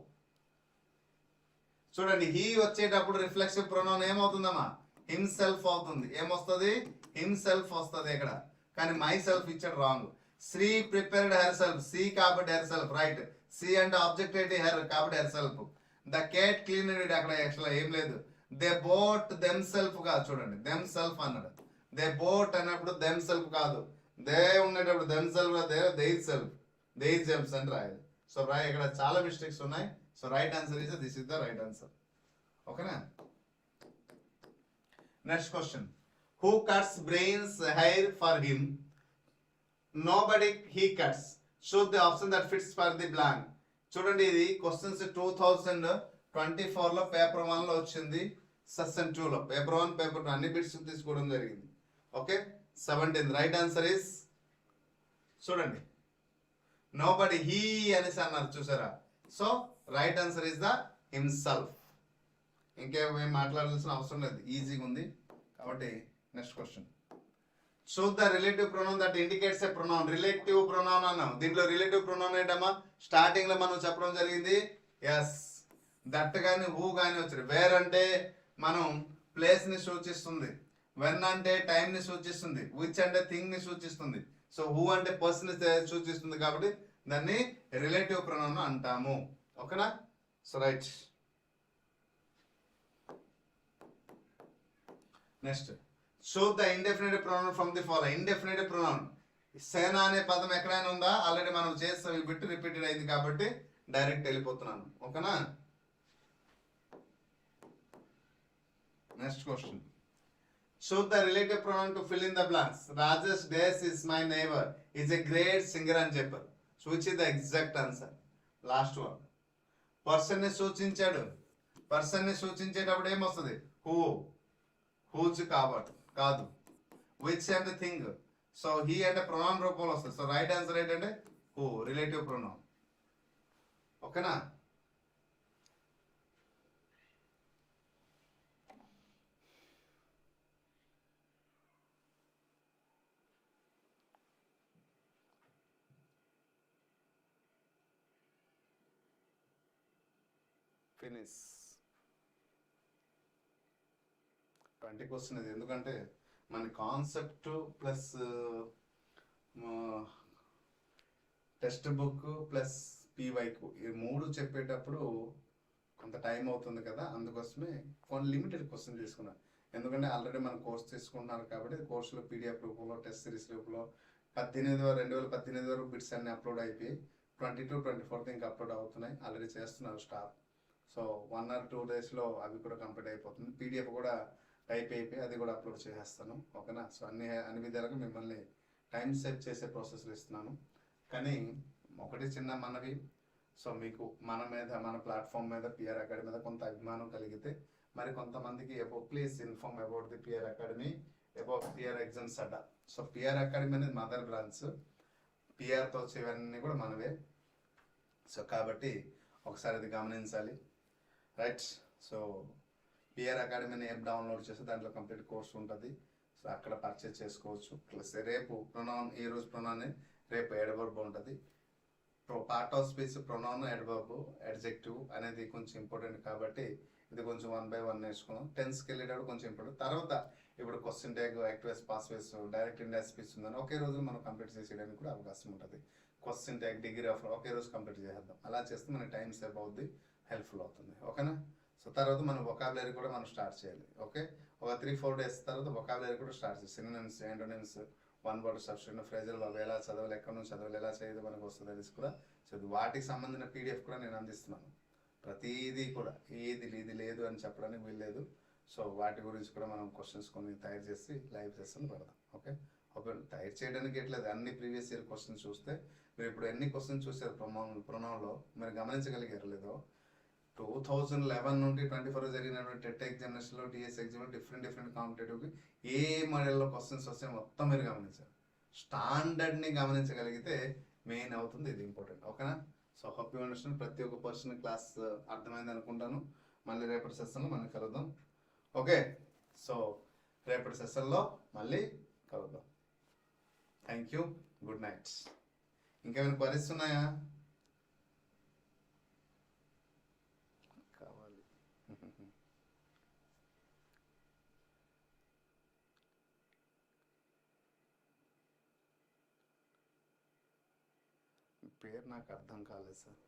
చూడండి, హీ వచ్చేటప్పుడు రిఫ్లెక్సివ్ ప్రొనౌన్ ఏమవుతుందమ్మా? హిమ్సెల్ఫ్ అవుతుంది. ఏమొస్తుంది? హిమ్సెల్ఫ్ వస్తుంది ఇక్కడ. కానీ మై సెల్ఫ్ ఇచ్చాడు wrong. She prepared herself, she కాబట్టి హెర్ సెల్ఫ్ రైట్. సి అంటే ఆబ్జెక్ట్ ఏంటి? హెర్ కాబట్టి herself. The cat cleaned it, అక్కడ యాక్చువల్ ఏం లేదు. దే బోట్ దెమ్ సెల్ఫ్ కాదు, చూడండి దెమ్ సెల్ఫ్ అన్నాడు. దే బోట్ అన్నప్పుడు దెమ్ సెల్ఫ్ కాదు, దే ఉండేటప్పుడు దెమ్ సెల్ఫ్, దేర్ సెల్ఫ్ అని రాయాలి. సో ఇక్కడ చాలా మిస్టేక్స్ ఉన్నాయి. So right answer is this is the right answer. ఓకేనా? Next question, who cuts brains hair for him? Nobody he cuts. Choose the option that fits for the blank. చూడండి, ఇది questions 2024 లో paper 1 లో వచ్చింది, session 2 లో. Paper 1, paper 2 అన్ని bits తీసుకోవడం జరిగింది. ఓకే, 17 రైట్ ఆన్సర్ ఇస్, చూడండి నోబడి హీ అనేసి అన్నారు చూసారా. So right answer is the himself. ఇంకేమీ మాట్లాడాల్సిన అవసరం లేదు, ఈజీగా ఉంది కాబట్టి. Next question, choose the relative pronoun that indicates a pronoun. Relative pronoun అన్నాం. దీంట్లో రిలేటివ్ ప్రొనౌన్ ఏంటమ్మా? స్టార్టింగ్ లో మనం చెప్పడం జరిగింది. ఎస్, దట్ కానీ హూ కానీ వచ్చారు. వేర్ అంటే మనం ప్లేస్ ని సూచిస్తుంది, వెన్ అంటే టైం ని సూచిస్తుంది, విచ్ అంటే థింగ్ ని సూచిస్తుంది, సో హూ అంటే పర్సన్ సూచిస్తుంది. కాబట్టి దాన్ని రిలేటివ్ ప్రొనౌన్ అంటాము. ఓకేనా? So right. Next, choose the indefinite pronoun from the following. Indefinite pronoun సేన అనే పదం ఎక్కడైనా ఉందా? ఆల్రెడీ మనం చేస్తాం, ఈ బిట్ రిపీటెడ్ అయింది కాబట్టి డైరెక్ట్ వెళ్ళిపోతున్నాను. ఓకేనా? Next question, choose the relative pronoun to fill in the blanks. Rajesh Dash is my neighbor, is a great singer అని చెప్పారు. So which is the exact answer? Last one. Person ని సూచించాడు. Person ని సూచించేటప్పుడు ఏమొస్తుంది? Who. Whose కాబట్టి కాదు. Which అంటే thing. So he అంటే ప్రొనౌన్ రూపంలో వస్తుంది. సో రైట్ ఆన్సర్ ఏంటంటే హూ, రిలేటివ్ ప్రొనౌన్. ఓకేనా? ఫినిష్. 20 క్వశ్చన్ ఇది. ఎందుకంటే మన concept plus text book plus పీవైకు ఈ మూడు చెప్పేటప్పుడు కొంత టైం అవుతుంది కదా, అందుకోసమే కొన్ని లిమిటెడ్ క్వశ్చన్ తీసుకున్నాను. ఎందుకంటే ఆల్రెడీ మన కోర్స్ తీసుకుంటున్నారు కాబట్టి కోర్సులో పీడిఎఫ్ రూపంలో, టెస్ట్ సిరీస్ రూపంలో 2018 వరకు బిట్స్ అన్ని అప్లోడ్ అయిపోయి 22, 24 ఇంకా అప్లోడ్ అవుతున్నాయి. ఆల్రెడీ చేస్తున్నారు స్టాఫ్. సో 1 or 2 డేస్లో అవి కూడా కంప్లీట్ అయిపోతుంది. పీడిఎఫ్ కూడా టైప్ అయిపోయి అది కూడా అప్లోడ్ చేసేస్తాను. ఓకేనా? సో అన్ని విధాలుగా మిమ్మల్ని టైం సేవ్ చేసే ప్రాసెస్లు ఇస్తున్నాను. కానీ ఒకటి చిన్న మనవి, సో మీకు మన ప్లాట్ఫామ్ మీద పిఆర్ అకాడమీ మీద కొంత అభిమానం కలిగితే మరి కొంతమందికి please inform about the PR academy, about PR exams అడ్డ. సో పిఆర్ అకాడమీ అనేది మదర్ బ్రాంచ్, పిఆర్తో వచ్చేవన్నీ కూడా మనవే. సో కాబట్టి ఒకసారి అది గమనించాలి. రైట్. సో పిఆర్ అకాడమీని యాప్ డౌన్లోడ్ చేస్తే దాంట్లో కంప్లీట్ కోర్స్ ఉంటుంది. సో అక్కడ పర్చేస్ చేసుకోవచ్చు. ప్లస్ రేపు ప్రొనౌన్, ఈ రోజు ప్రొనౌన్, రేపు ఎడ్వర్బ్ ఉంటుంది. Part of speech pronoun, adverb, adjective అనేది కొంచెం ఇంపార్టెంట్ కాబట్టి ఇది కొంచెం 1 by 1 నేర్చుకున్నాం. టెన్స్కి వెళ్ళేటప్పుడు కొంచెం ఇంపార్టెంట్. తర్వాత ఇప్పుడు question tag, active passives, direct indirect speech ఉందని ఒకే రోజు మనం కంప్లీట్ చేసేయడానికి కూడా అవకాశం ఉంటుంది. క్వశ్చన్ ట్యాగ్, డిగ్రీ ఆఫ్ ఒకే రోజు కంప్లీట్ చేద్దాం. అలా చేస్తే మనకి టైం సేవ్ అవుద్ది, హెల్ప్ఫుల్ అవుతుంది. ఓకేనా? సో తర్వాత మనం వొకాబులరీ కూడా మనం స్టార్ట్ చేయాలి. ఓకే, ఒక 3-4 days తర్వాత వొకాబులరీ కూడా స్టార్ట్ చేయాలి. Synonyms, antonyms, one word substitution, phrasal అవి ఎలా చదవాలి, ఎక్కడి నుంచి చదవాలి, ఎలా చేయదు మనకు వస్తుంది అనేసి కూడా చదువు. వాటికి సంబంధించిన పీడిఎఫ్ కూడా నేను అందిస్తున్నాను. ప్రతిదీ కూడా ఇది లేదు అని చెప్పడానికి వీల్లేదు. సో వాటి గురించి కూడా మనం క్వశ్చన్స్ కొన్ని తయారు చేసి లైవ్ సెషన్ పెడదాం. ఓకే, తయారు చేయడానికి ఎట్లేదు, అన్ని ప్రీవియస్ ఇయర్ క్వశ్చన్స్ చూస్తే మీరు ఇప్పుడు ఎన్ని క్వశ్చన్స్ చూసారు ప్రొనౌన్లో మీరు గమనించగలిగారు లేదో. 2011 నుండి 24 జరిగినటువంటి టెట్ ఎగ్జామినేషన్లో, టీఎస్ ఎగ్జామ్లో డిఫరెంట్ కాంపిటేటివ్కి ఏ మోడల్లో క్వశ్చన్స్ వస్తాయో మొత్తం మీరు గమనించారు. స్టాండర్డ్ని గమనించగలిగితే మెయిన్ అవుతుంది, ఇది ఇంపార్టెంట్. ఓకేనా? So hope you understand. ప్రతి ఒక్క పర్సన్ క్లాస్ అర్థమైంది అనుకుంటాను. మళ్ళీ రేపటి సెషన్లో మనం కలుద్దాం. ఓకే, సో రేపటి సెషన్లో మళ్ళీ కలుద్దాం. Thank you, good night. ఇంకేమైనా క్వరీస్ ఉన్నాయా? కావాలి. పేరు నాకు అర్థం కాలేదు సార్.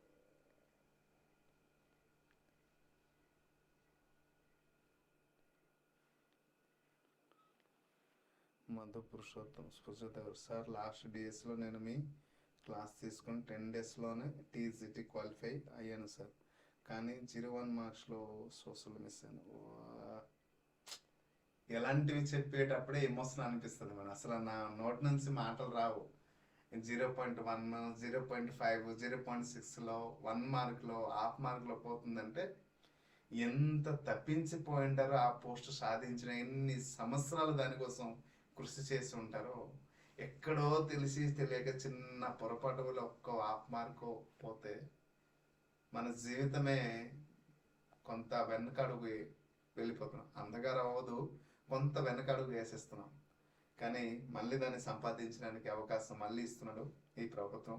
మధు పురుషోత్తం సుజాత గారు. సార్ లాస్ట్ డేస్లో నేను మీ క్లాస్ తీసుకొని 10 daysలోనే టీజీటీ క్వాలిఫై అయ్యాను సార్, కానీ 0-1 మార్క్స్లో సోషల్ మిస్ అయ్యాను. ఎలాంటివి చెప్పేటప్పుడే ఎమోషన్ అనిపిస్తుంది మనం, అసలు నా నోటి నుంచి మాటలు రావు. 0.1, 0.5, 0.6లో 1 మార్క్లో, హాఫ్ మార్క్లో పోతుందంటే ఎంత తప్పించిపోయింటారో, ఆ పోస్ట్ సాధించిన ఎన్ని సంవత్సరాలు దానికోసం కృషి చేసి ఉంటారో. ఎక్కడో తెలిసి తెలియక చిన్న పొరపాటు వల్ల ఒక్క హాఫ్ మార్క్ పోతే మన జీవితమే కొంత వెనకడుగు వెళ్ళిపోతున్నాం. అంధకారం అవ్వదు, కొంత వెనకడుగు వేసేస్తున్నాం. కానీ మళ్ళీ దాన్ని సంపాదించడానికి అవకాశం మళ్ళీ ఇస్తున్నాడు ఈ ప్రభుత్వం.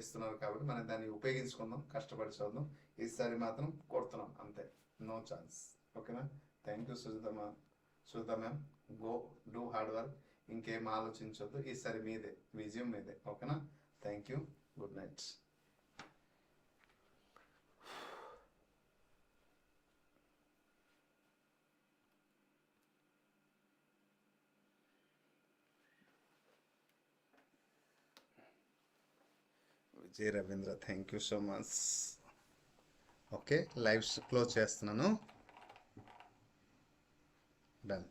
ఇస్తున్నారు కాబట్టి మనం దాన్ని ఉపయోగించుకుందాం, కష్టపడి చదువుదాం. ఈసారి మాత్రం కొడుతున్నాం అంతే, నో ఛాన్స్. ఓకేనా? Thank you Sujitha ma'am. Go do hard work, ఇంకేం ఆలోచించొద్దు. ఈసారి మీదే విజయం, మీదే. ఓకేనా? Thank you, good night. Vijay Ravindra, thank you so much. Okay, live close చేస్తున్నాను. డన్.